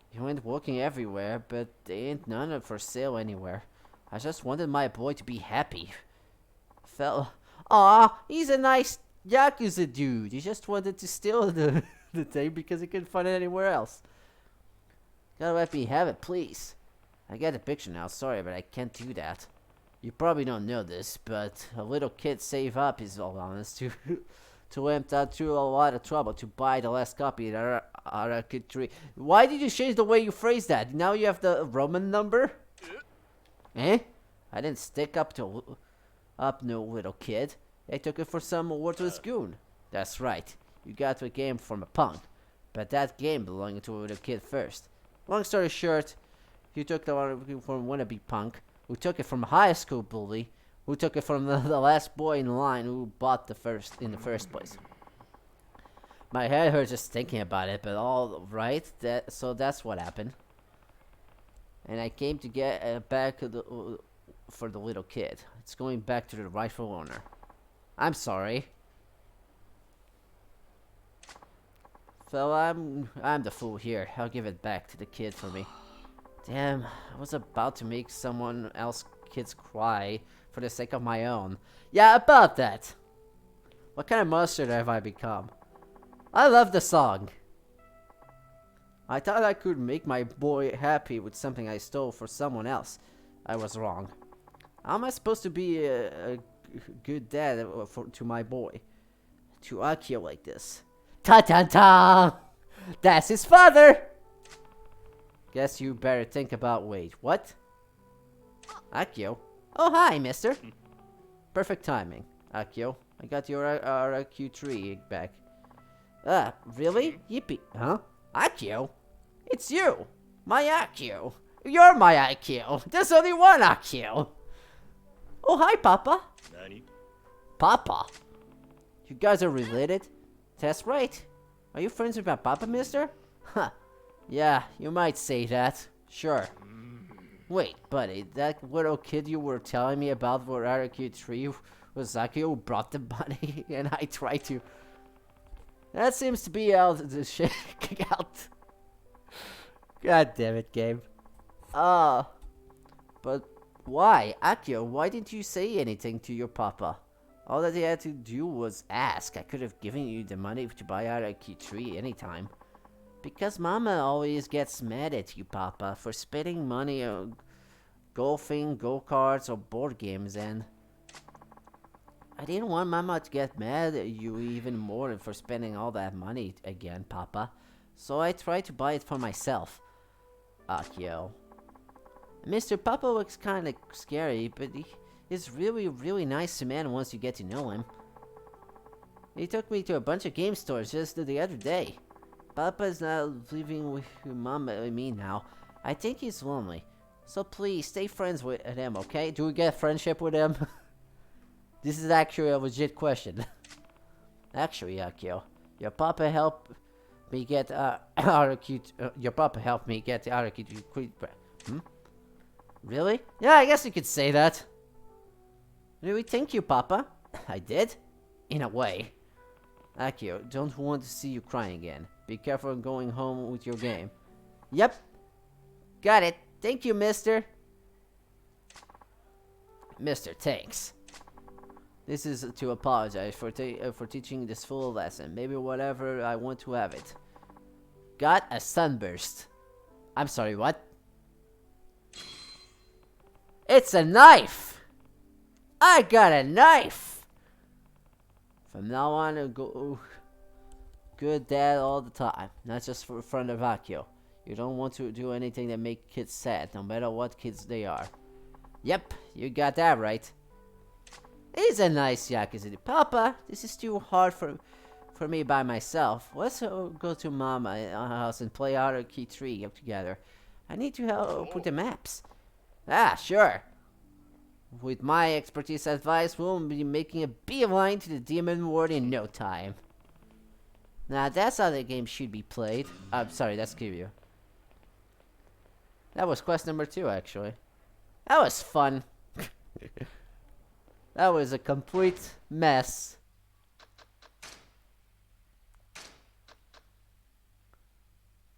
Speaker 1: He went walking everywhere, but there ain't none for sale anywhere. I just wanted my boy to be happy. Aw, he's a nice Yakuza dude. He just wanted to steal the thing because he couldn't find it anywhere else. Gotta let me have it, please. I get the picture now, sorry, but I can't do that. You probably don't know this, but a little kid save up his allowance to went through a lot of trouble to buy the last copy of Rc3000. Why did you change the way you phrased that? Now you have the Roman number? Eh? I didn't stick up no little kid. I took it for some worthless goon. That's right. You got the game from a punk. But that game belonged to a little kid first. Long story short, you took the one from wannabe punk, who took it from a high school bully, who took it from the last boy in line who bought in the first place. My head hurts just thinking about it, but all right. So that's what happened. And I came to get back for the little kid. It's going back to the rightful owner. I'm sorry. So I'm the fool here. I'll give it back to the kid for me. Damn, I was about to make someone else kids cry for the sake of my own. Yeah, about that. What kind of monster have I become? I love the song. I thought I could make my boy happy with something I stole for someone else. I was wrong. How am I supposed to be a good dad to my boy? To Akio like this. Ta-ta-ta! That's his father! Guess you better think about wait, what? Akio? Oh, hi, mister. Perfect timing, Akio. I got your Rq3 back. Really? Yippee. Huh? Akio? It's you! My Akio! You're my Akio! There's only one Akio! Oh, hi, Papa!
Speaker 2: Nani?
Speaker 1: Papa? You guys are related? That's right. Are you friends with my Papa, mister? Huh. Yeah, you might say that. Sure. Wait, buddy, that little kid you were telling me about for Rq3 was Akio who brought the money, and I tried to... That seems to be out the shit out. God damn it, game. But why? Akio, why didn't you say anything to your papa? All that he had to do was ask. I could have given you the money to buy Rq3 anytime. Because Mama always gets mad at you, Papa, for spending money on golfing, go-karts, or board games, and I didn't want Mama to get mad at you even more for spending all that money again, Papa. So I tried to buy it for myself. Akio. Mr. Papa looks kinda scary, but he's really nice man once you get to know him. He took me to a bunch of game stores just the other day. Papa's not living with Mama and me now. I think he's lonely. So please, stay friends with him, okay? Do we get friendship with him? This is actually a legit question. Actually, Akio, your papa helped me get your papa helped me get the Araki to quit. Really? Yeah, I guess you could say that. Really, thank you, Papa. I did? In a way. Akio, don't want to see you crying again. Be careful going home with your game. Yep. Got it. Thank you, mister. Mister, thanks. This is to apologize for teaching this full lesson. Maybe whatever I want to have it. Got a sunburst. I'm sorry, what? It's a knife! I got a knife! From now on, I'll go good dad all the time. Not just for front of Akio. You don't want to do anything that make kids sad, no matter what kids they are. Yep, you got that right. He's a nice Yakuza. Papa, this is too hard for me by myself. Let's go to Mama's house and play Rc3000 together. I need to help with the maps. Ah, sure. With my expertise advice, we'll be making a beeline to the Demon Ward in no time. Now, that's how the game should be played. I'm sorry, that's Kiryu. That was quest number 2, actually. That was fun. That was a complete mess.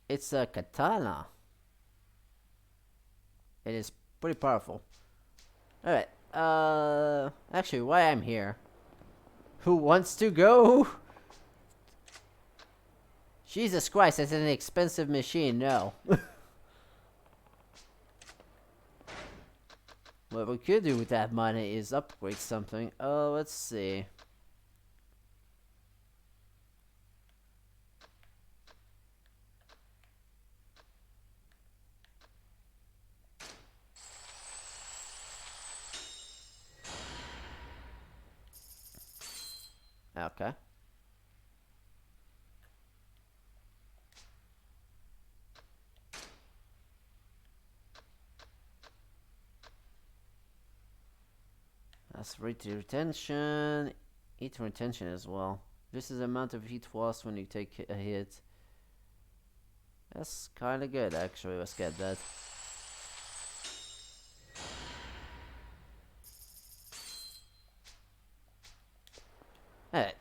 Speaker 1: It's a katana. It is pretty powerful. Alright, actually, why I'm here. Who wants to go? Jesus Christ, that's an expensive machine, no. What we could do with that money is upgrade something. Oh, let's see. Okay. That's retention. Heat retention as well. This is the amount of heat lost when you take a hit. That's kind of good, actually. Let's get that. Alright.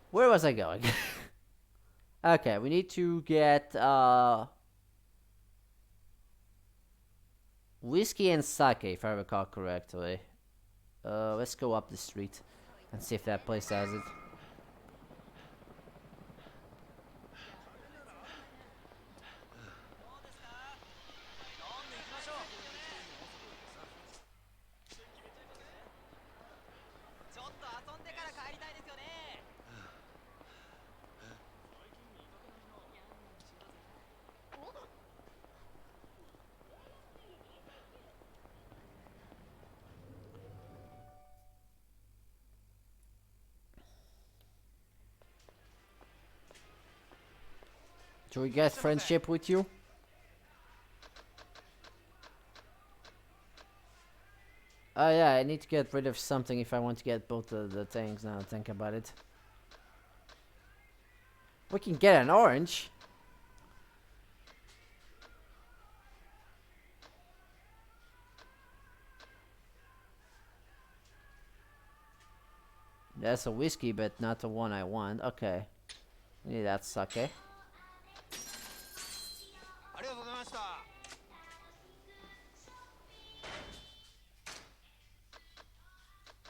Speaker 1: Where was I going? Okay, we need to get whiskey and sake, if I recall correctly. Let's go up the street and see if that place has it. Do we get friendship with you? Oh yeah, I need to get rid of something if I want to get both of the things now. Think about it. We can get an orange. That's a whiskey, but not the one I want. Okay. We need that sake.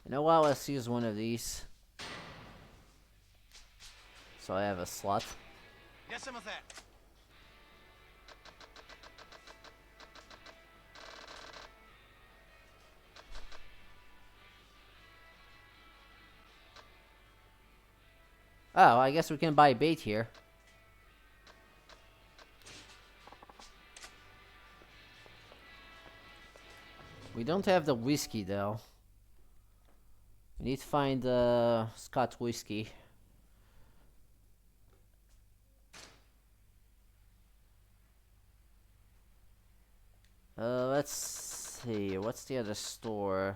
Speaker 1: You know what? Let's use one of these. So I have a slot. Oh, I guess we can buy bait here. We don't have the whiskey though. We need to find Scotch whiskey. Let's see. What's the other store?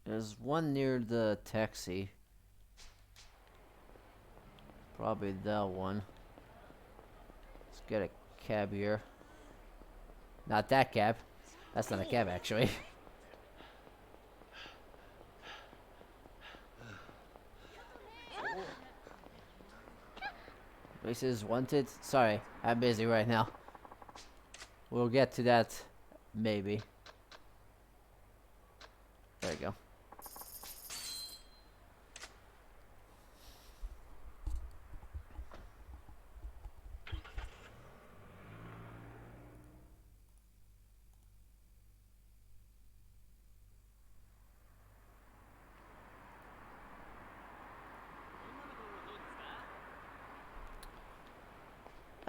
Speaker 1: There's one near the taxi. Probably that one. Let's get a cab here. Not that cab. That's not a cab, actually. Places wanted? Sorry, I'm busy right now. We'll get to that, maybe. There you go.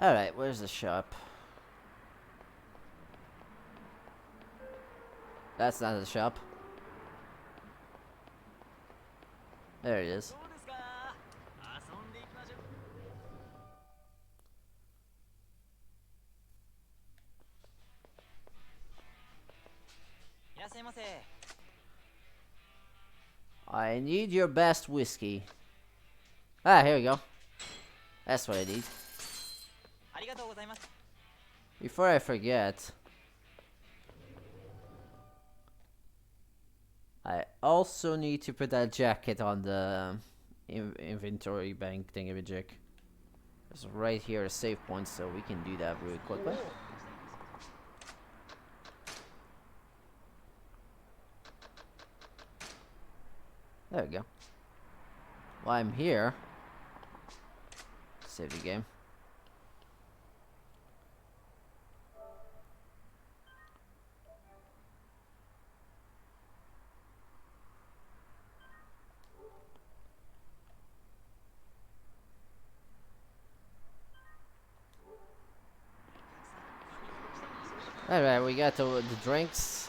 Speaker 1: Alright, where's the shop? That's not the shop. There it is. I need your best whiskey. Ah, here we go. That's what I need. Before I forget, I also need to put that jacket on the inventory bank thingamajig. There's right here a save point, so we can do that really quickly. There we go. While I'm here, save the game. Alright, we got the drinks.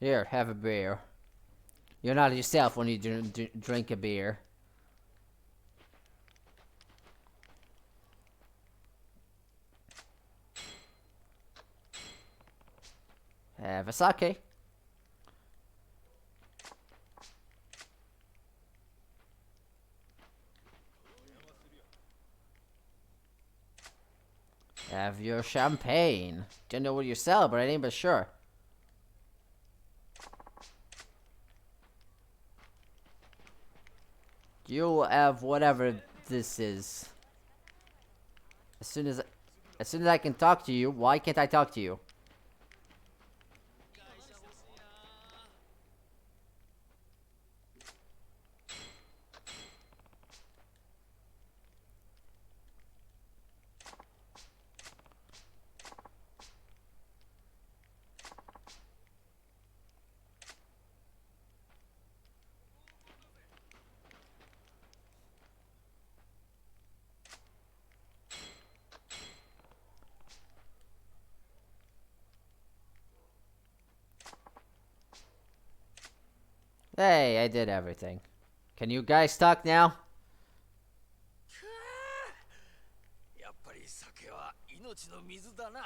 Speaker 1: Here, have a beer. You're not yourself when you drink a beer. Have a sake. Have your champagne. Don't know what you're celebrating, but sure. You'll have whatever this is. As soon as I can talk to you, why can't I talk to you? Hey, I did everything. Can you guys talk now?
Speaker 4: 命の水だな。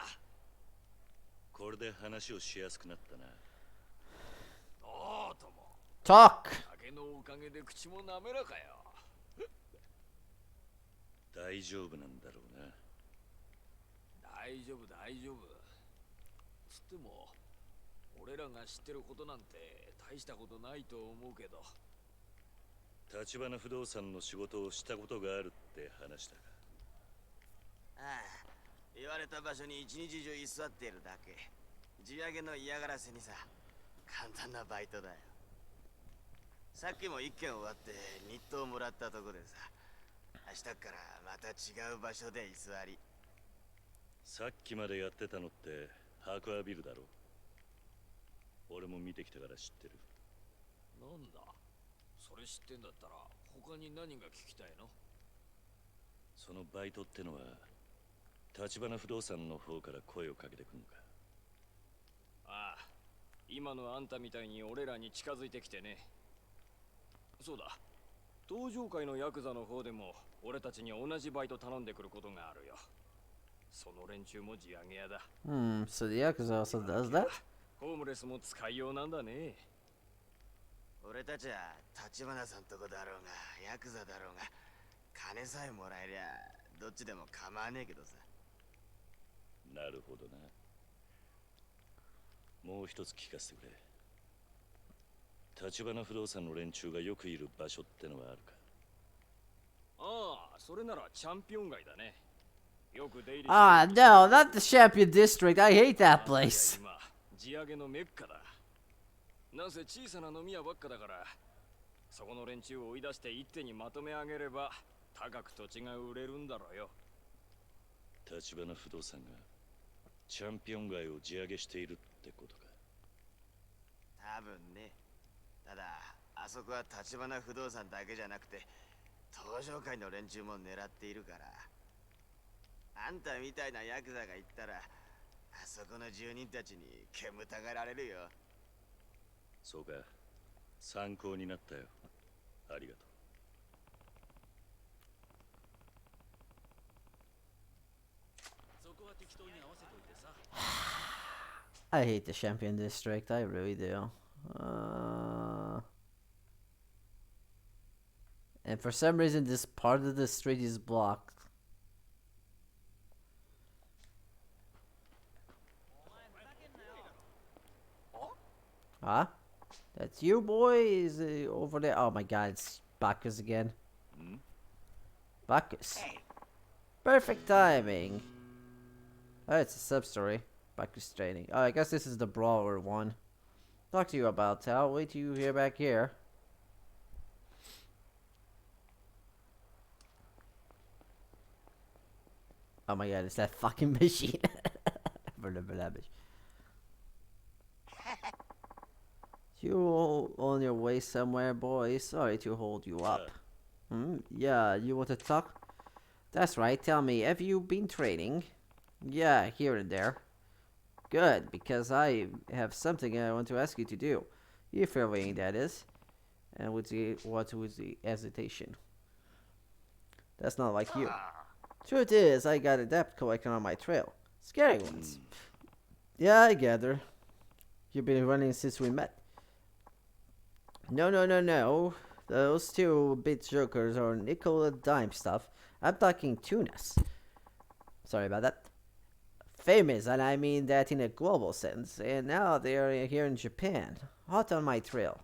Speaker 2: これで話をしやすくなったな。
Speaker 4: おうとも。
Speaker 1: Talk!
Speaker 4: 酒のおかげで口も滑らかよ。
Speaker 2: 大丈夫なんだろうな。
Speaker 4: 大丈夫大丈夫。つっても俺らが知ってることなんて大したことないと思うけど。
Speaker 2: 立花不動産の仕事をしたことがあるって話だが。
Speaker 5: ああ、言われた場所に一日中居座っているだけ。地上げの嫌がらせにさ、簡単なバイトだよ。さっきも一件終わって日当もらったとこでさ、明日からまた違う場所で居座り。
Speaker 2: さっきまでやってたのってハークアビルだろ。俺も見てきたから知ってる。
Speaker 4: なんだ、それ知ってんだったら他に何が聞きたいの？
Speaker 2: そのバイトってのは立花不動産の方から声をかけてくんのか？
Speaker 4: ああ、今のあんたみたいに俺らに近づいてきてね。そうだ、登場界のヤクザの方でも俺たちに同じバイト頼んでくることがあるよ。その連中も地上げ屋だ。
Speaker 1: So the Yakuza also does that?
Speaker 4: ホームレスも使いようなんだね。
Speaker 5: 俺たちは立花さんとこだろうがヤクザだろうが、金さえもらえりゃどっちでも構わねえけどさ。
Speaker 2: なるほどな。もう一つ聞かせてくれ。立花不動産の連中がよくいる場所ってのはあるか？
Speaker 4: ああ、それならチャンピオン街だね。よく出入りして
Speaker 1: Ah, no, not the Champion District. I hate that place.
Speaker 4: 今地上げのメッカだ。なんせ小さな飲み屋ばっかだから、そこの連中を追い出して一手にまとめ上げれば高く土地が売れるんだろうよ。
Speaker 2: 立花不動産がチャンピオン街を地上げしているってことか？
Speaker 5: 多分ね。ただあそこは立花不動産だけじゃなくて登場界の連中も狙っているから、あんたみたいなヤクザが行ったらあそこの住人たちに煙たがられるよ。
Speaker 2: そうか、参考になったよ。ありがとう。
Speaker 4: そこは適当に合わせといてさ。
Speaker 1: I hate the Champion District. I really do. And for some reason, this part of the street is blocked. Huh? That's you, boy? Is over there? Oh my god, it's Bacchus again. Bacchus. Perfect timing. Oh, it's a sub-story. Bacchus training. Oh, I guess this is the brawler one. Talk to you about. I'll wait till you hear back here. Oh my god, it's that fucking machine. You on your way somewhere, boy? Sorry to hold you up. Yeah, you want to talk? That's right, tell me, have you been training? Yeah, here and there. Good, because I have something I want to ask you to do. If you're willing, that is. And what was the hesitation? That's not like you. Truth is, I got a debt collector on my trail. Scary ones. Yeah, I gather. You've been running since we met. No. Those two bit jokers are nickel and dime stuff. I'm talking tunas. Sorry about that. Famous, and I mean that in a global sense. And now they are here in Japan. Hot on my trail.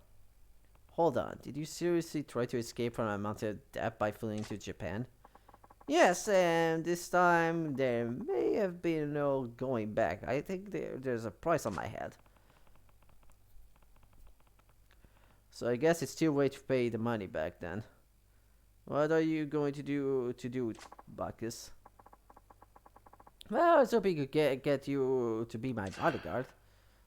Speaker 1: Hold on, did you seriously try to escape from a mounted debt by fleeing to Japan? Yes, and this time there may have been no going back. I think there's a price on my head. So I guess it's too late to pay the money back then. What are you going to do, Bacchus? Well, I was hoping to get you to be my bodyguard.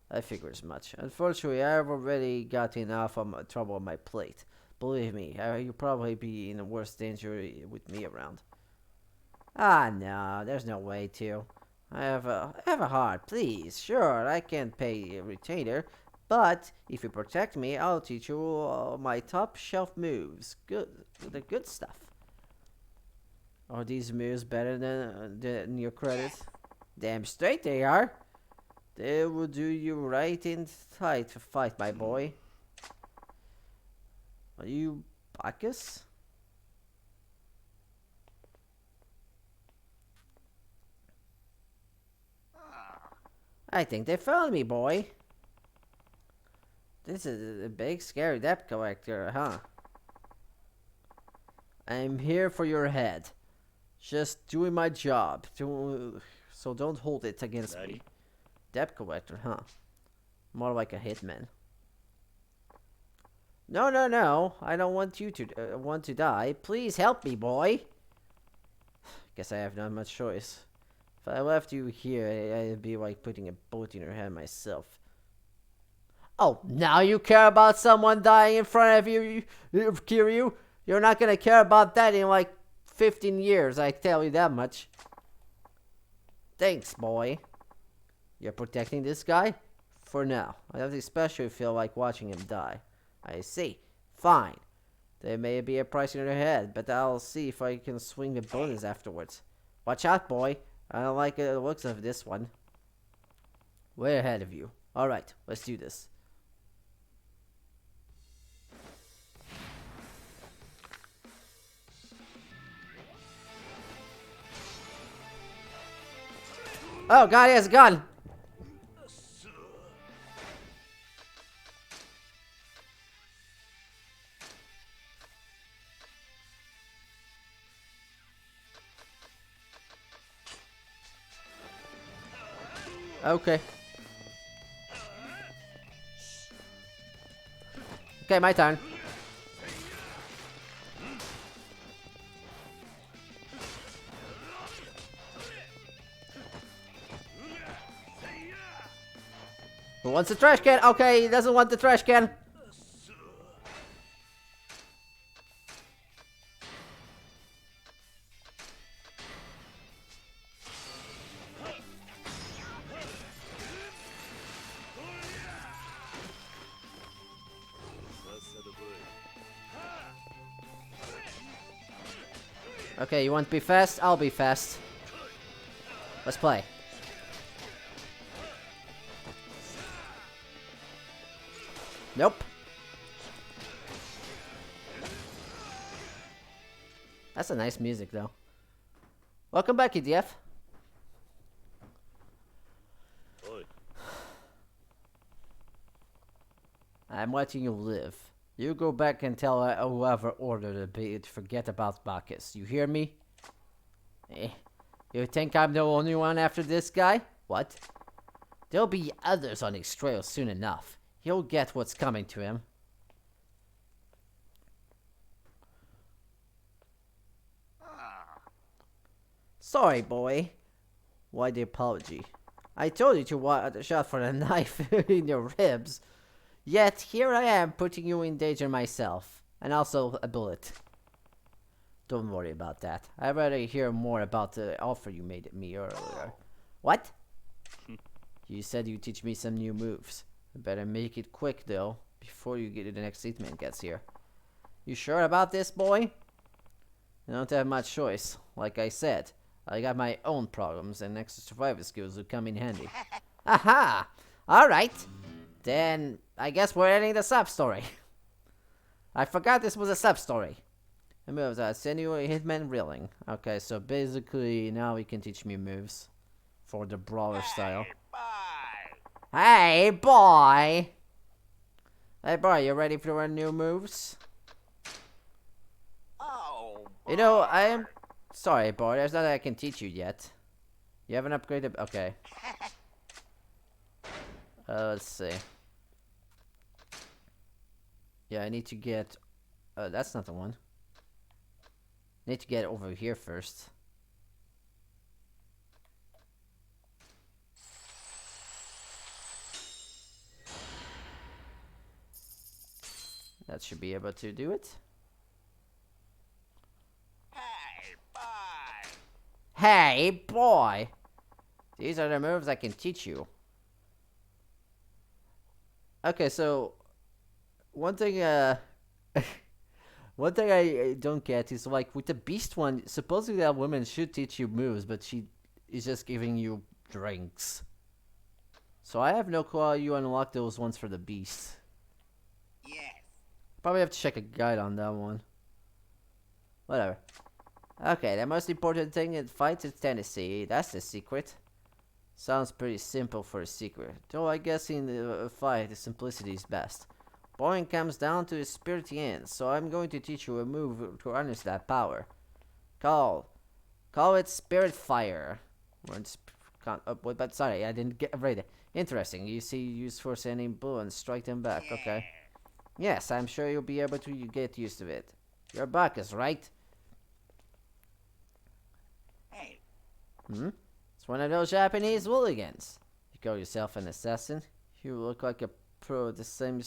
Speaker 1: I figure as much. Unfortunately, I've already got enough trouble on my plate. Believe me, you'll probably be in worse danger with me around. Ah, no, there's no way to. Have a heart, please. Sure, I can't pay a retainer, but if you protect me, I'll teach you my top shelf moves. The good stuff. Are these moves better than your credits? Damn straight they are. They will do you right inside to fight, my boy. Are you Bacchus? I think they found me, boy. This is a big scary debt collector, huh? I'm here for your head. Just doing my job. So don't hold it against me. Debt collector, huh? More like a hitman. No, no, no. I don't want you to want to die. Please help me, boy. Guess I have not much choice. If I left you here, I'd be like putting a bullet in your head myself. Oh, now you care about someone dying in front of you, Kiryu? You're not gonna care about that in like 15 years, I tell you that much. Thanks, boy. You're protecting this guy? For now. I don't especially feel like watching him die. I see. Fine. There may be a price in your head, but I'll see if I can swing the bonus afterwards. Watch out, boy. I don't like the looks of this one. Way ahead of you. Alright, let's do this. Oh god, he has a gun! Okay. Okay, my turn. Who wants the trash can? Okay, he doesn't want the trash can. Okay, you want to be fast? I'll be fast. Let's play. Nope. That's a nice music, though. Welcome back, EDF. I'm letting you live. You go back and tell whoever ordered the beat to forget about Bacchus. You hear me? You think I'm the only one after this guy? What? There'll be others on his trail soon enough. He'll get what's coming to him. Sorry, boy. Why the apology? I told you to watch out for the knife in your ribs. Yet, here I am putting you in danger myself. And also a bullet. Don't worry about that. I'd rather hear more about the offer you made me earlier. What? You said you'd teach me some new moves. I better make it quick, though, before the next hitman gets here. You sure about this, boy? I don't have much choice. Like I said, I got my own problems, and extra survival skills will come in handy. Aha! Alright. Then, I guess we're ending the sub-story. I forgot this was a sub-story. Moves, send you a hitman reeling. Okay, so basically, now he can teach me moves. For the brawler style. Hey, boy! Hey, boy, you ready for our new moves?
Speaker 5: Oh,
Speaker 1: You know, I am... Sorry, boy, there's nothing I can teach you yet. You haven't upgraded... Okay. Let's see. Yeah, I need to get... that's not the one. I need to get over here first. That should be able to do it.
Speaker 5: hey, boy!
Speaker 1: Hey, boy! These are the moves I can teach you. Okay, so... One thing, one thing I don't get is, like, with the beast one, supposedly that woman should teach you moves, but she is just giving you drinks. So I have no clue how you unlock those ones for the beast.
Speaker 3: Yes.
Speaker 1: Probably have to check a guide on that one. Whatever. Okay, the most important thing in fights is Tennessee. That's the secret. Sounds pretty simple for a secret. Though I guess in a fight, the simplicity is best. Boring comes down to the spirit ends, so I'm going to teach you a move to harness that power. Call it Spirit Fire. But sorry, I didn't get read it. Interesting. You see, use force any blow and strike them back. Okay. Yes, I'm sure you'll be able to get used to it. You're Bacchus, right?
Speaker 3: Hey.
Speaker 1: It's one of those Japanese hooligans. You call yourself an assassin? You look like a pro, the same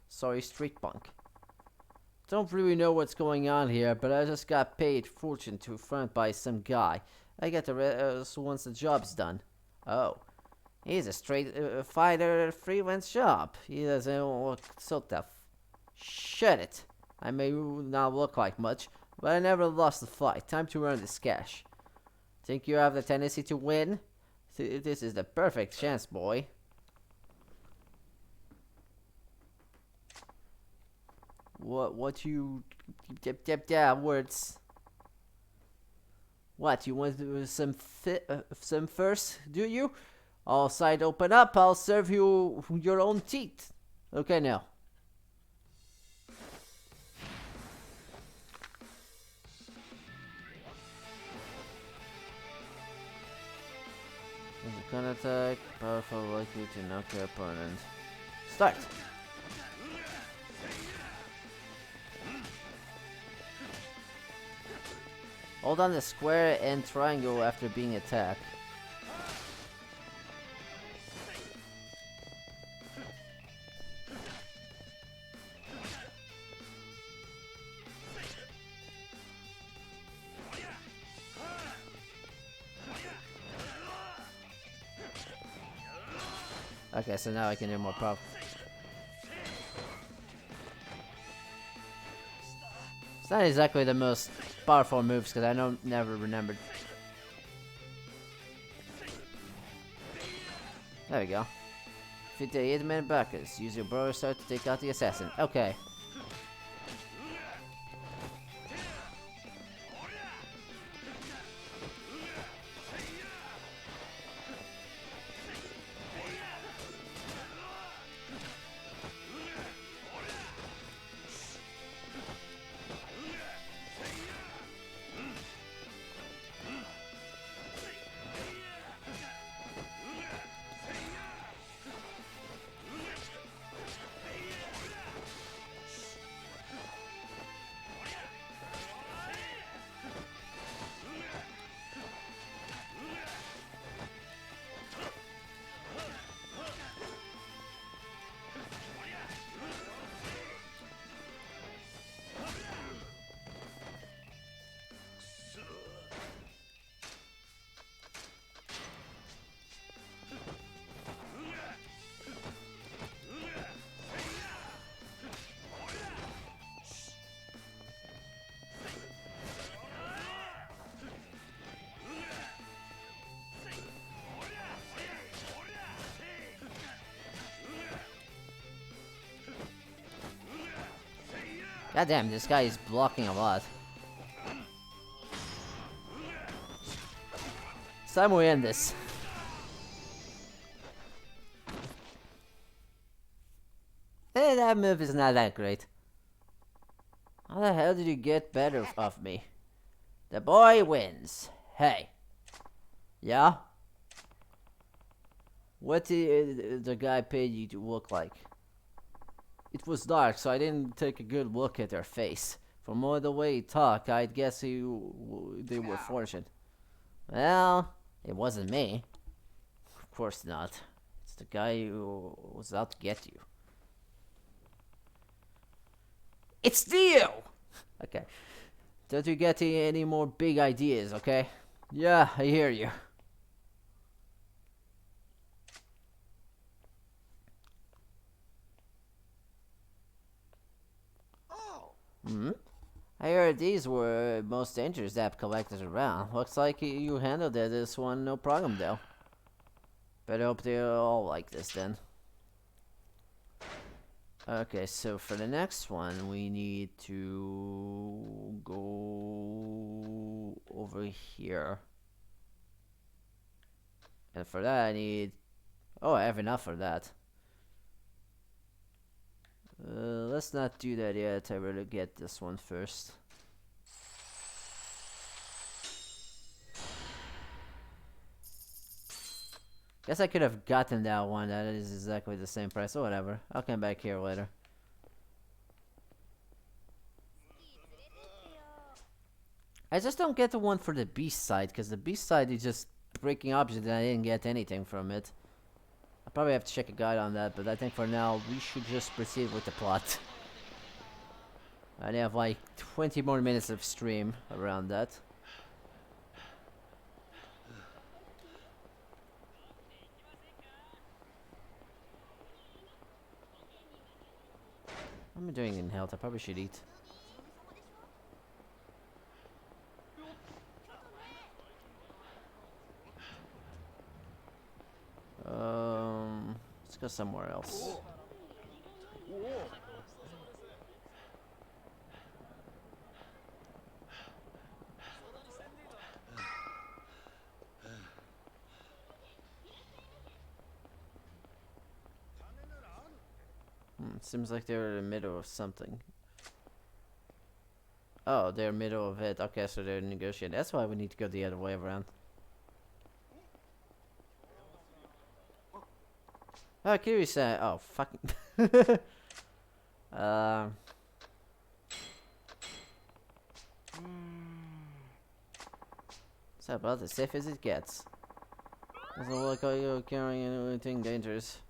Speaker 1: sorry street punk. Don't really know what's going on here, but I just got paid fortune to front by some guy. I get the rest once the job's done. Oh. He's a straight fighter freelance job. He doesn't look so tough. Shut it. I may not look like much, but I never lost a fight. Time to earn this cash. Think you have the tendency to win? This is the perfect chance, boy. What you... words. What, you want some first, do you? All side open up, I'll serve you your own teeth. Okay, now. Gun attack, powerful, likely to knock your opponent. Start! Hold on the square and triangle after being attacked. Okay, so now I can do more powerful. It's not exactly the most powerful moves because I never remembered. There we go. 58-man Bacchus. Use your brother start to take out the assassin. Okay. God damn, this guy is blocking a lot. It's time we end this. That move is not that great. How the hell did you get better of me? The boy wins. Hey. Yeah? What did the guy pay you to look like? It was dark, so I didn't take a good look at their face. From all the way he talked, I'd guess they were fortunate. Well, it wasn't me. Of course not. It's the guy who was out to get you. It's Dio! Okay. Don't you get any more big ideas, okay? Yeah, I hear you. I heard these were most dangerous app collectors around. Looks like you handled this one no problem though. But I hope they all like this then. Okay, so for the next one, we need to go over here. And for that, I need... Oh, I have enough for that. Let's not do that yet. I rather get this one first. Guess I could have gotten that one. That is exactly the same price. Oh, whatever. I'll come back here later. I just don't get the one for the beast side, because the beast side is just breaking objects and I didn't get anything from it. I probably have to check a guide on that, but I think for now we should just proceed with the plot. I have like 20 more minutes of stream around that. What am I doing in health? I probably should eat. Let's go somewhere else. Seems like they're in the middle of something. Oh, they're middle of it. Okay, so they're negotiating. That's why we need to go the other way around. Oh, Kiryu-san. Oh, fucking. It's about as safe as it gets. Doesn't look like you're carrying anything dangerous.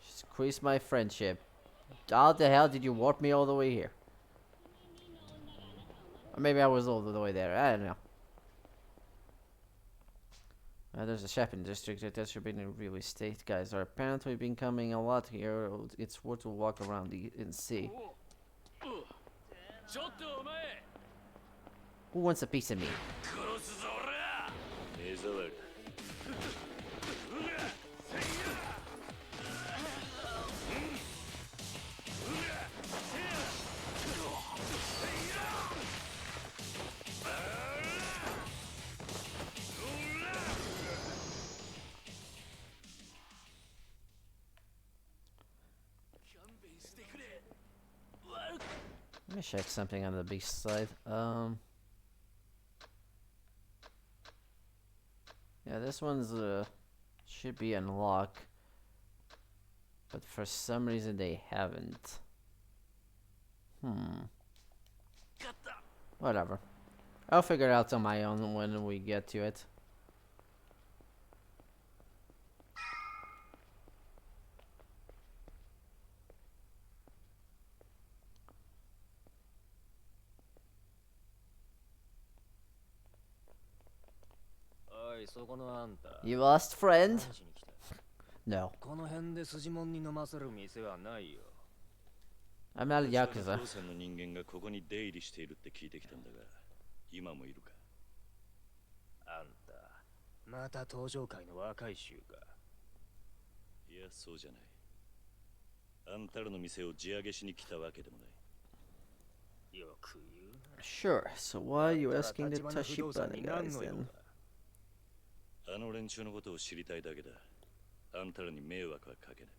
Speaker 1: Squeeze my friendship. How the hell did you warp me all the way here? Or maybe I was all the way there. I don't know. There's a shopping district that should be in real estate. Guys are apparently been coming a lot here. It's worth to walk around and see. Who wants a piece of me? Let me check something on the beast side. Yeah, this one's should be unlocked, but for some reason they haven't. Whatever. I'll figure it out on my own when we get to it. You lost friend? No. I'm not a Yakuza. Sure, so why are you asking the Tashibana guys then?
Speaker 2: あの連中のことを知りたいだけだ。あんたらに迷惑はかけない。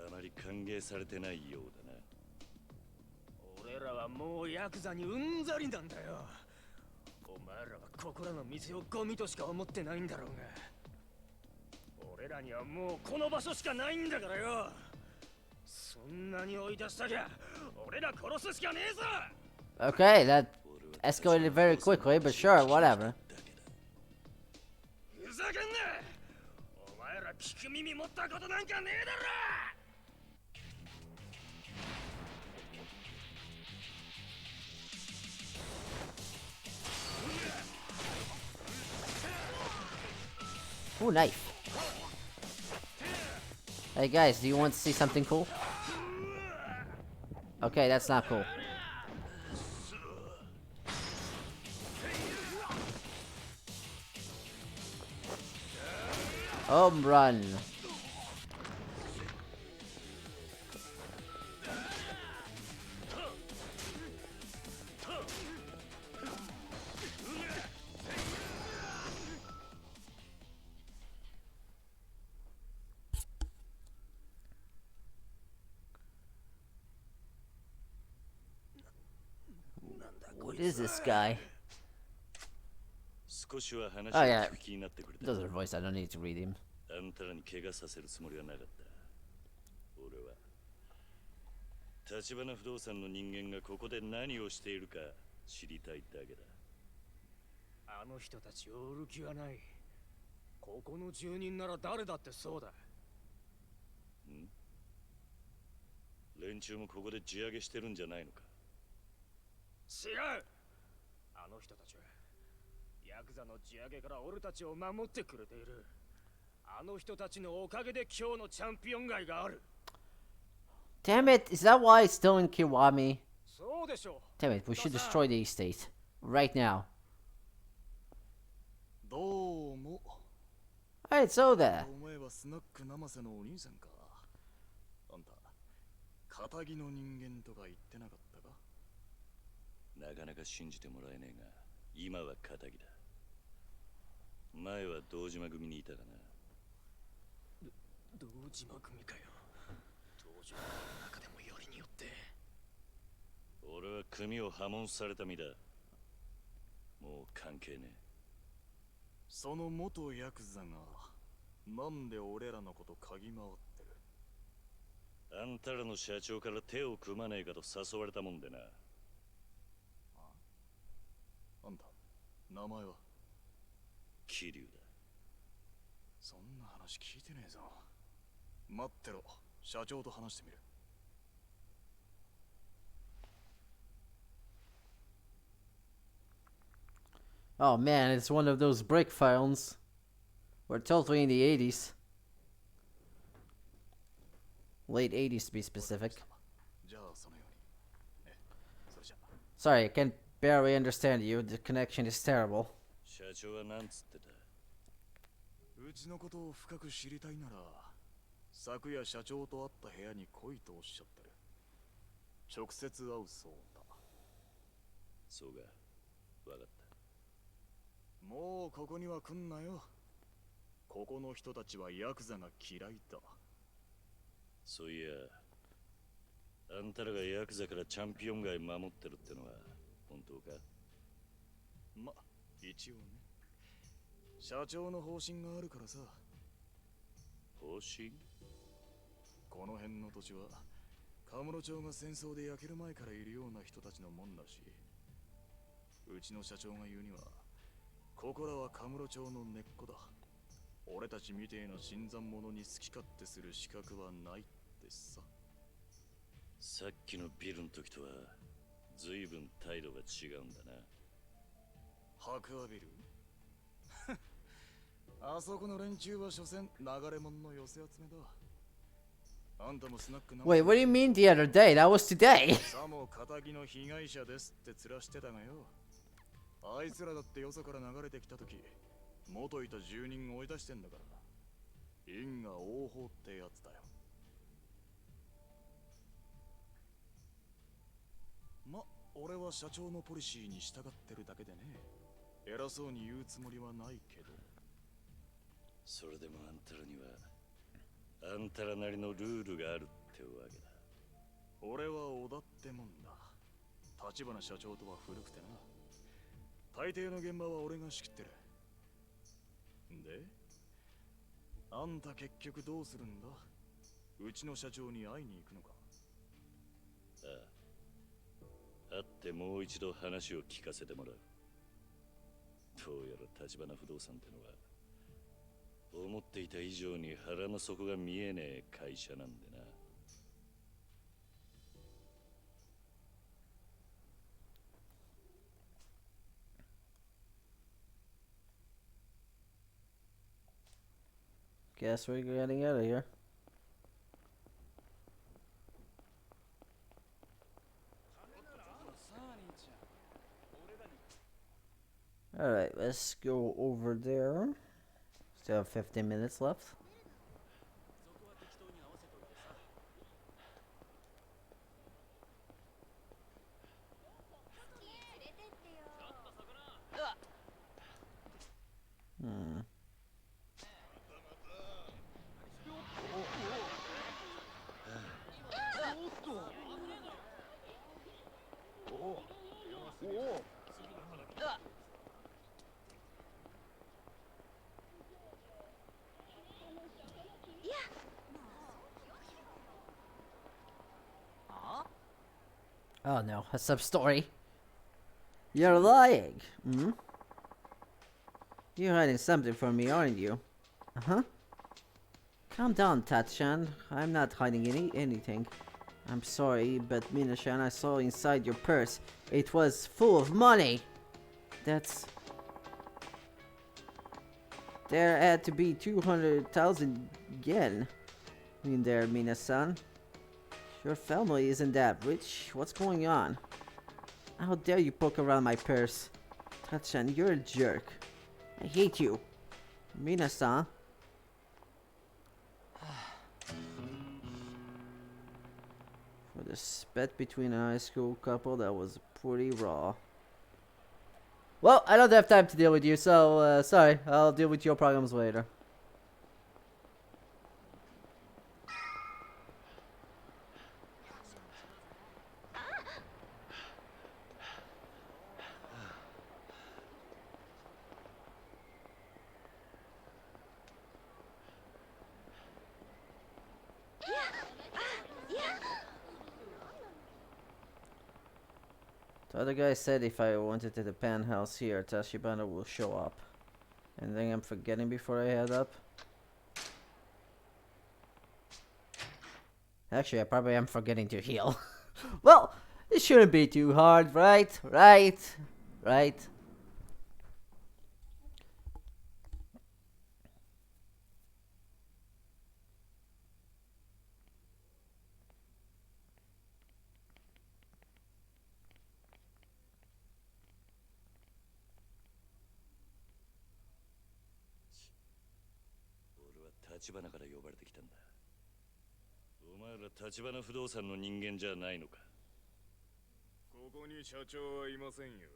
Speaker 2: あまり歓迎されてないようだな。俺らはもうヤクザにうんざりなんだよ。お前らはここらの店をゴミとしか思ってないんだろうが。俺らにはもうこの場所しかないんだからよ。
Speaker 1: Okay, that escalated very quickly, but sure, whatever. Ooh, knife. Hey guys, do you want to see something cool? Okay, that's not cool. Home run. What is this guy?
Speaker 2: 少しは話を
Speaker 1: Oh yeah,
Speaker 2: 聞く気になってくれた。
Speaker 1: those are voice. I don't need to read him.
Speaker 2: あんたらに怪我させるつもりはなかった。俺は橘不動産の人間がここで何をしているか知りたいだけだ。
Speaker 4: あの人たちを売る気はない。ここの住人なら誰だってそうだ。
Speaker 2: ん？連中もここで地上げしてるんじゃないのか？
Speaker 4: 違う。あの人たちはヤクザの地上げから俺たちを守ってくれている。あの人たちのおかげで今日のチャンピオン街がある。
Speaker 1: Damn it, is that why it's still in Kiwami?
Speaker 4: そうでしょう。
Speaker 1: Damn it, we should destroy the estate. Right now.
Speaker 2: どうも。
Speaker 1: Alright, so there.
Speaker 2: お前はスナック生瀬のお兄さんか。あんた、仇の人間とか言ってなかったか？なかなか信じてもらえねえが、今は仇だ。前は堂島組にいたかな。
Speaker 4: 堂島組かよ。堂島の中でもよりによって。
Speaker 2: 俺は組を破門された身だ。もう関係ねえ。その元ヤクザがなんで俺らのこと嗅ぎ回ってる？あんたらの社長から手を組まねえかと誘われたもんでな。あんた、名前は？桐生だ。そんな話聞いてねえぞ。待ってろ、社長と話してみる。
Speaker 1: Oh man, it's one of those brick phones. We're totally in the 80s. Late 80s to be specific. Sorry, I can barely understand you. The connection is terrible.
Speaker 2: 社長はなんつってた？うちのことを深く知りたいなら、昨夜社長と会った部屋に来いとおっしゃってる。直接会うそうだ。そうか、わかった。もうここには来んなよ。ここの人たちはヤクザが嫌いだ。そういや、あんたらがヤクザからチャンピオン街守ってるってのは本当か？ま、一応ね。社長の方針があるからさ。方針？この辺の土地はカムロ町が戦争で焼ける前からいるような人たちのもんらしい。うちの社長が言うには、ここらはカムロ町の根っこだ。俺たちみてえな新参者に好き勝手する資格はないってさ。さっきのビルの時とは随分態度が違うんだな。白亜ビル？あそこの連中は所詮流れ者の寄せ集めだ。あんたもスナックな。
Speaker 1: Wait, what do you mean the other day? That was today.
Speaker 2: さも仇の被害者ですって面してたがよ。あいつらだってよそから流れてきた時、元いた住人追い出してんだから。因果応報ってやつだよ。ま、俺は社長のポリシーに従ってるだけでね。偉そうに言うつもりはないけど。それでもあんたらにはあんたらなりのルールがあるってわけだ。俺は織田ってもんだ。橘社長とは古くてな。大抵の現場は俺が仕切ってる。で、あんた結局どうするんだ？うちの社長に会いに行くのか？ああ。会ってもう一度話を聞かせてもらう。どうやら橘不動産ってのは思っていた以上に腹の底が見えねえ会社なんでな。
Speaker 1: Guess we're getting out of here. Alright, let's go over there. Still have 15 minutes left. Hmm. Oh no, a sub story. You're lying. Hmm? You're hiding something from me, aren't you? Uh-huh. Calm down, Tatchan. I'm not hiding anything. I'm sorry, but Mina-chan, I saw inside your purse. It was full of money. That's... There had to be 200,000 yen in there, Mina-san. Your family isn't that rich. What's going on? How dare you poke around my purse? Tatchan, you're a jerk. I hate you. Mina-san. For the spat between a high school couple, that was pretty raw. Well, I don't have time to deal with you, so sorry. I'll deal with your problems later. The other guy said if I wanted to the penthouse here, Tachibana will show up. Anything I'm forgetting before I head up? Actually, I probably am forgetting to heal. Well, it shouldn't be too hard, right? Right? Right?
Speaker 2: 立花から呼ばれてきたんだ。お前ら立花不動産の人間じゃないのか。
Speaker 4: ここに社長はいませんよ。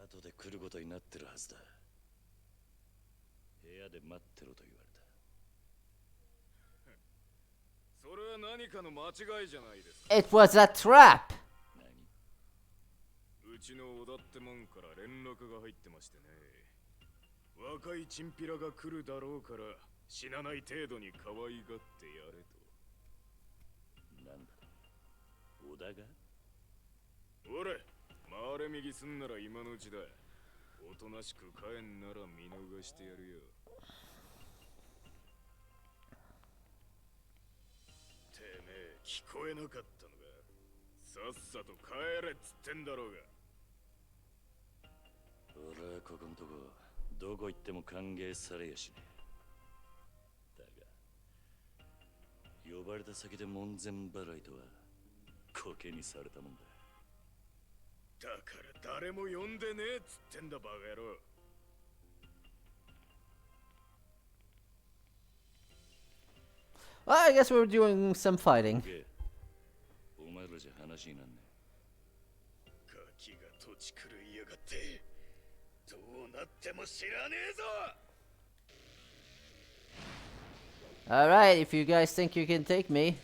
Speaker 2: 後で来ることになってるはずだ。部屋で待ってろと言われた。
Speaker 4: それは何かの間違いじゃないですか。
Speaker 1: It was a trap!
Speaker 4: うちの小田ってもんから連絡が入ってましてね。若いチンピラが来るだろうから死なない程度に可愛がってやれと。
Speaker 2: なんだ小田が。
Speaker 4: おれ回れ右すんなら今のうちだ。おとなしく帰んなら見逃してやるよ。てめえ聞こえなかったのか。さっさと帰れっつってんだろうが。
Speaker 2: 俺はここんとこどこ行っても歓迎されやしねえ。だが呼ばれた先で門前払いとはコケにされたもんだ。
Speaker 4: だから誰も呼んでねえっつってんだバカ野郎。
Speaker 1: Well, I guess we're doing some fighting.
Speaker 2: お前らじゃ話になんねえ。
Speaker 4: ガキが土地狂いやがって。どうなっても知らねえぞ。
Speaker 1: Alright, if you guys think you can take me.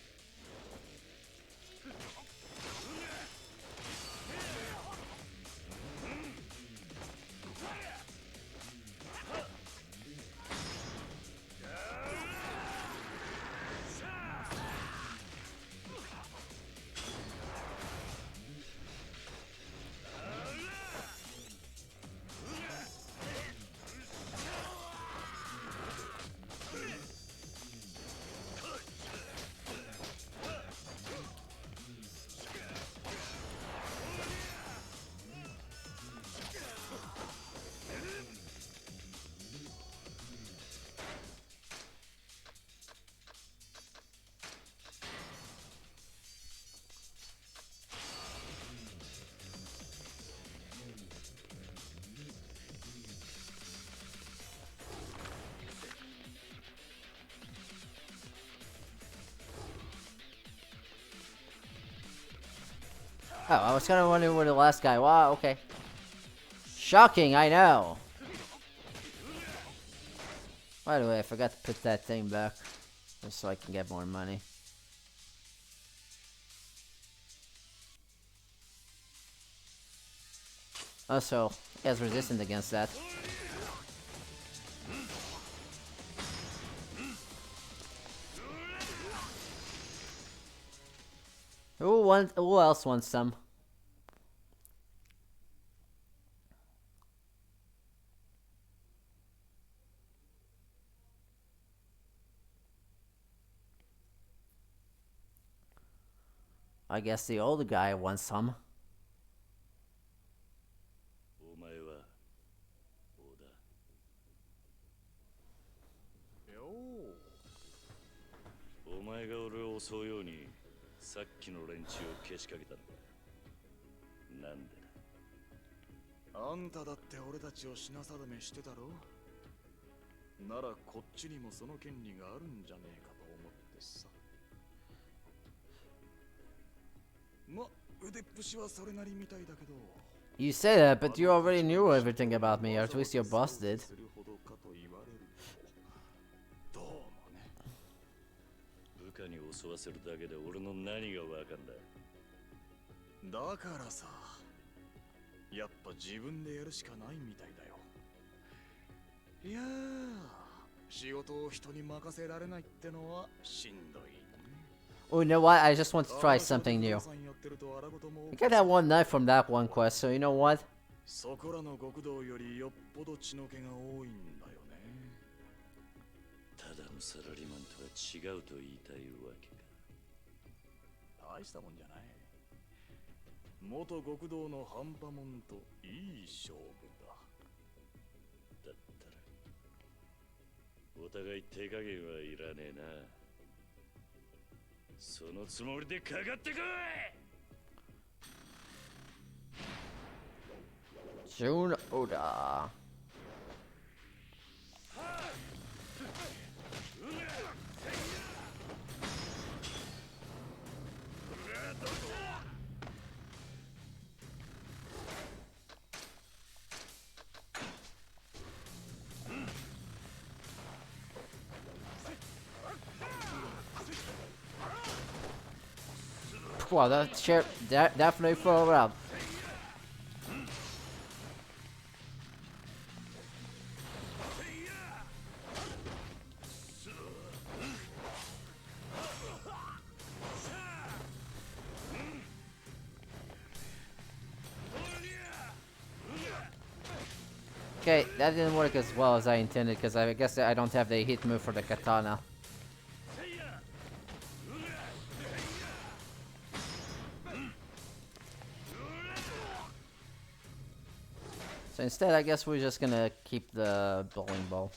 Speaker 1: Oh, I was kind of wondering where the last guy. Wow, okay. Shocking, I know. By the way, I forgot to put that thing back. Just so I can get more money. Also, he has resistance against that. Who else wants some? I guess the older guy wants some.
Speaker 2: お前は小田。
Speaker 4: よ
Speaker 2: お前が俺を襲うようにさっきの連中をけしかけたのか。なんでだ。
Speaker 4: あんただって俺たちを品定めしてたろ。ならこっちにもその権利があるんじゃねえかと思ってさ。ま、腕っぷしはそれなりみたいだけど。
Speaker 1: You say that, but you already knew everything about me, or at least your boss did.
Speaker 2: 部下に襲わせるだけで俺の何がわかんだ。
Speaker 4: だからさ、やっぱ自分でやるしかないみたいだよ。いやー、仕事を人に任せられないってのはしんどいね。
Speaker 1: Oh, you know what? I just want to try something new. I got that one knife from that one quest, so you know what?
Speaker 4: そこらの極道よりよっぽど血の気が多いんだよね。
Speaker 2: ただのサラリーマンとは違うと言いたいわけか。
Speaker 4: 大したもんじゃない。元極道の半端もんといい勝負だ。
Speaker 2: だったらお互い手加減はいらねえな。そのつもりでかかってこい。
Speaker 1: June Oda. Wow, that chair definitely fell around. Okay, that didn't work as well as I intended because I guess I don't have the hit move for the katana. So instead, I guess we're just gonna keep the bowling ball.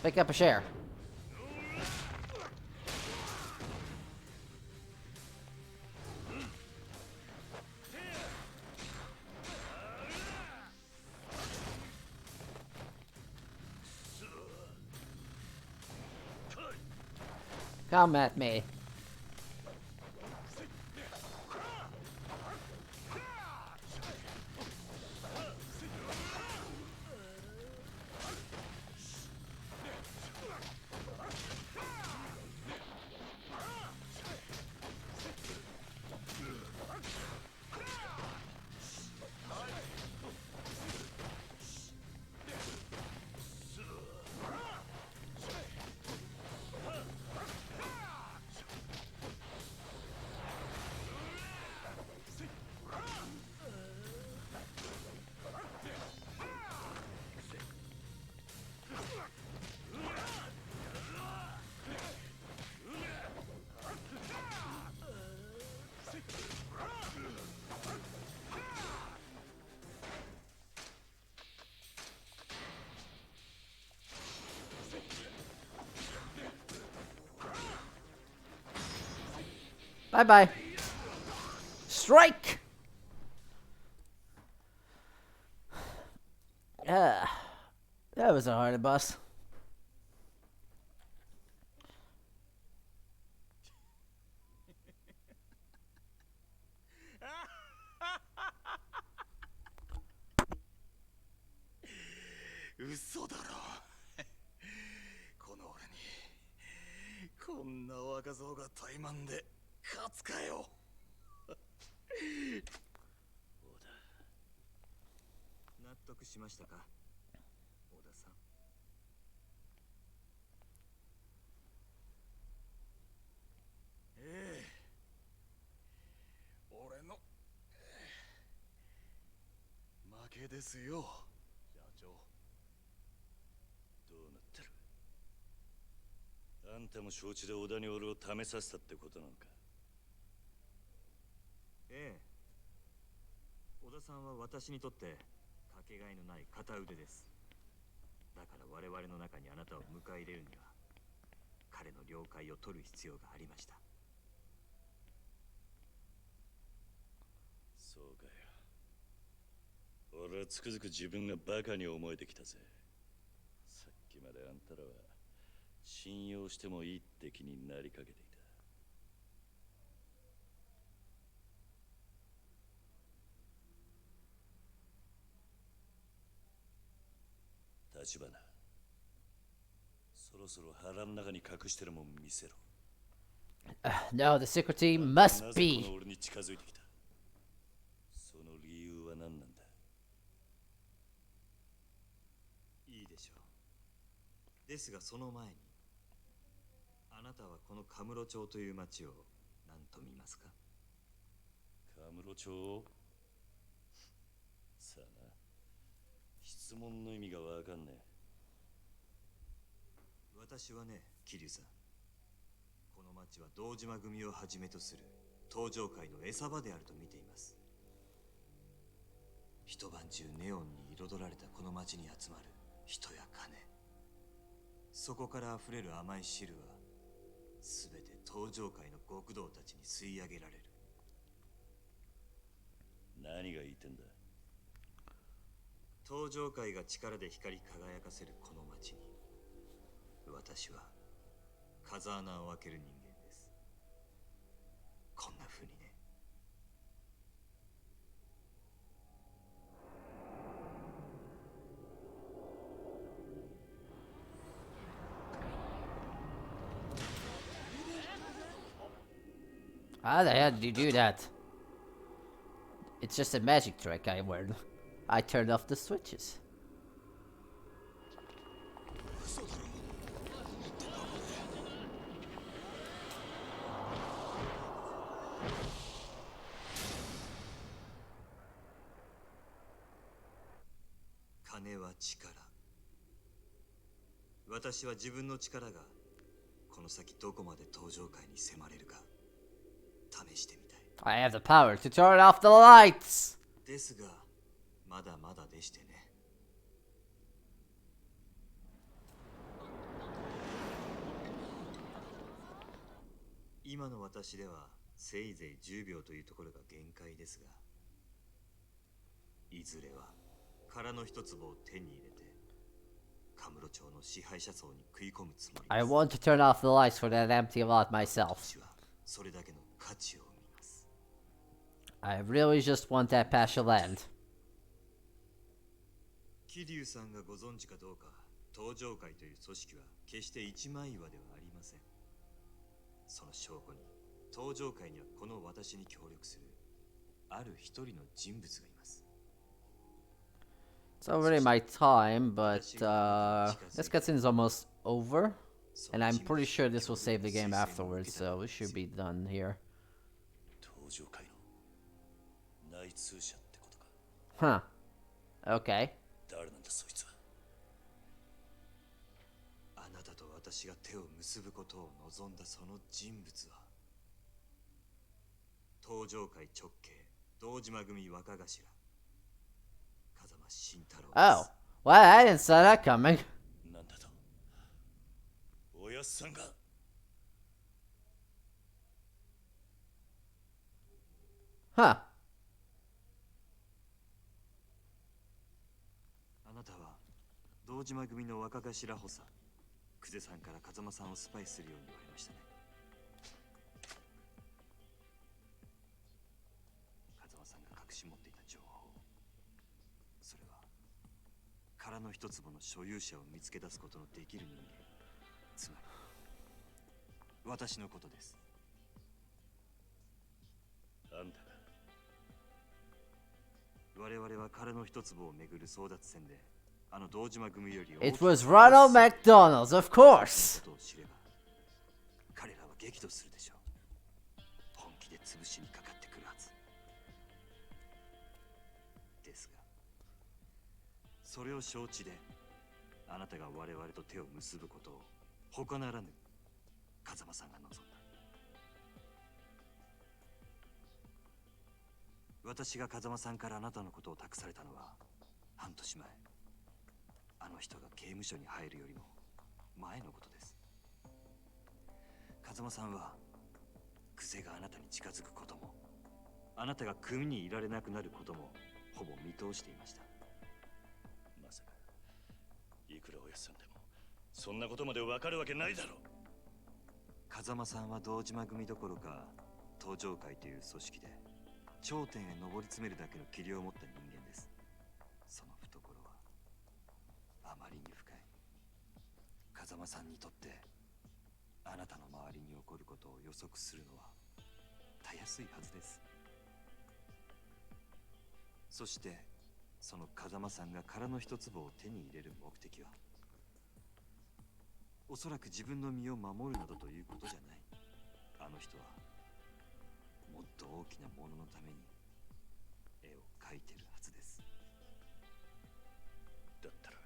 Speaker 1: Pick up a share. Come at me. Bye bye. Strike! Yeah. That was a hard boss.
Speaker 2: 嘘だろ。この俺にこんな若造が怠慢で勝つかよ。
Speaker 4: 納得しましたか、小田さん。
Speaker 2: ええ、俺の負けですよ、社長。どうなってる？あんたも承知で小田に俺を試させたってことなのか？
Speaker 4: ええ、小田さんは私にとってかけがえのない片腕です。だから我々の中にあなたを迎え入れるには彼の了解を取る必要がありました。
Speaker 2: そうかよ。俺はつくづく自分がバカに思えてきたぜ。さっきまであんたらは信用してもいいって気になりかけていた。立花、そろそろ腹の中に隠してるもん見せろ。
Speaker 1: No, the security must
Speaker 2: なぜこ
Speaker 1: be.
Speaker 2: の俺に近づいてきた？その理由は何なんだ？
Speaker 4: いいでしょう。ですがその前に、あなたはこのカムロ町という町を何と見ますか？
Speaker 2: カムロ町？さあな、質問の意味がわかんねえ。
Speaker 4: 私はね、桐生さん、この町は堂島組をはじめとする登場界の餌場であると見ています。一晩中ネオンに彩られたこの町に集まる人や金、そこから溢れる甘い汁は全て登場界の極道たちに吸い上げられる。
Speaker 2: 何が言ってんだ？
Speaker 4: 登場界が力で光り輝かせるこの町に、私は風穴を開ける人間です。こんな風にね。
Speaker 1: How the hell did you do that? It's just a magic trick I learned. I turned off the switches.
Speaker 4: Kane wa chikara. 私は自分の力がこの先どこまで登場界に迫れるか試してみたい。
Speaker 1: I have the power to turn off the lights!
Speaker 4: ですが、まだまだでしてね。今の私ではせいぜい10秒というところが限界ですが、いずれは殻の一粒を手に入れてカムロ町の支配者層に食い込むつもりです。
Speaker 1: I want to turn off the lights for that empty lot myself.
Speaker 4: 私はそれだけの価値を生みます。
Speaker 1: I really just want that patch of land.
Speaker 4: 桐生さんがご存知かどうか、登場会という組織は決して一枚岩ではありません。その証拠に、登場会にはこの私に協力するある一人の人物がいます。
Speaker 1: It's already my time, but this cutscene is almost over. And I'm pretty sure this will save the game afterwards, so we should be done here.
Speaker 2: 登場界の内通者ってことか。
Speaker 1: Huh. Okay.
Speaker 2: 誰なんだそいつは。
Speaker 4: あなたと私が手を結ぶことを望んだその人物は、登場界直系堂島組若頭風間慎太郎です。
Speaker 1: Oh. Well, I didn't saw that coming.
Speaker 2: なんだと？おやっさんが。
Speaker 1: Huh.
Speaker 2: あなたは堂島組の若頭補佐久世さんから風間さんをスパイするように言われましたね。風間さんが隠し持っていた情報、それは殻の一粒の所有者を見つけ出すことのできる人間、つまり私のことです。あんたが。我々は殻の一粒をめぐる争奪戦であの堂島組より
Speaker 1: It was Ronald McDonald, of course.
Speaker 2: ことを知れば彼らは激怒するでしょう。本気で潰しにかかってくるはずですが、それを承知であなたが我々と手を結ぶことを他ならぬ風間さんが望んだ。私が風間さんからあなたのことを託されたのは半年前、あの人が刑務所に入るよりも前のことです。風間さんは久世があなたに近づくこともあなたが組にいられなくなることもほぼ見通していました。まさかいくらおやっさんでもそんなことまでわかるわけないだろう。風間さんは堂島組どころか東上会という組織で頂点へ上り詰めるだけの器量を持った人間です。その懐はあまりに深い。風間さんにとってあなたの周りに起こることを予測するのはたやすいはずです。そしてその風間さんが殻の一粒を手に入れる目的はおそらく自分の身を守るなどということじゃない。あの人はもっと大きなもののために絵を描いてるはずです。だったら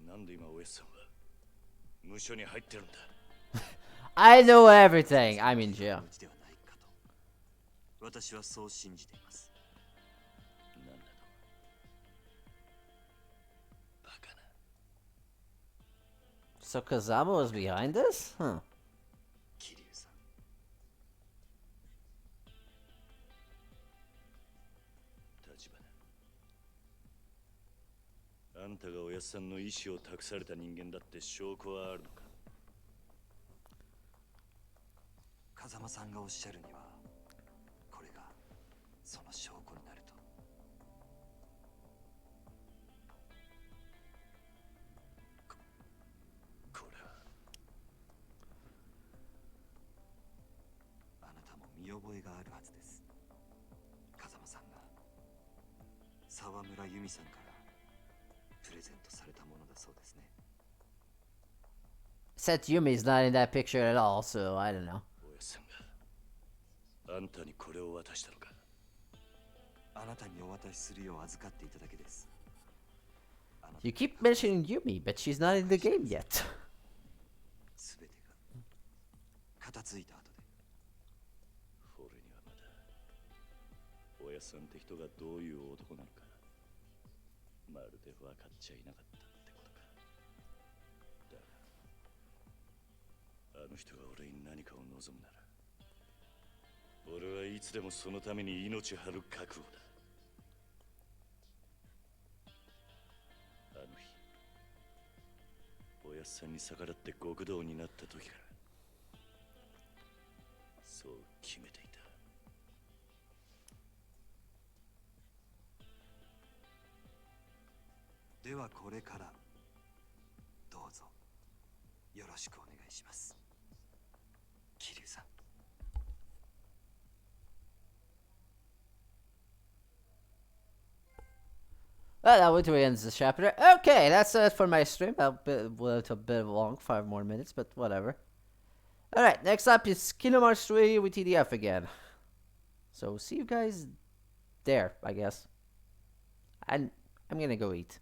Speaker 2: なんで今おやっさんは無所に入ってるんだ。
Speaker 1: I know everything. I'm in jail.
Speaker 2: ではないかと私はそう信じています。なんだとバカな。
Speaker 1: So Kazama was behind this? Huh.
Speaker 2: 桐生さん、立花、あんたがおやっさんの意志を託された人間だって証拠はあるのか。風間さんがおっしゃるにはこれがその証拠になると。これはあなたも見覚えがあるはずです。風間さんが沢村由美さんからプレゼントされたものだそうですね。
Speaker 1: Except Yumi's not in that picture at all, so I don't know.
Speaker 2: おやっさんがあんたにこれを渡したのか。あなたにお渡しするよう預かっていただけです。
Speaker 1: You keep mentioning Yumi, but she's not in the game yet.
Speaker 2: すべてが片付いた後で俺にはまだおやっさんって人がどういう男なのかまるで分かっちゃいなかったってことか。だがあの人が俺に何かを望むなら俺はいつでもそのために命張る覚悟だ。あの日おやっさんに逆らって極道になった時からそう決めていた。ではこれからどうぞよろしくお願いします、桐生さん。
Speaker 1: Well, that literally ends the chapter. Okay, that's it for my stream. A bit long, 5 more minutes, but whatever. Alright, next up is Kingdom Hearts 3 with TDF again. So, see you guys there, I guess. And I'm gonna go eat.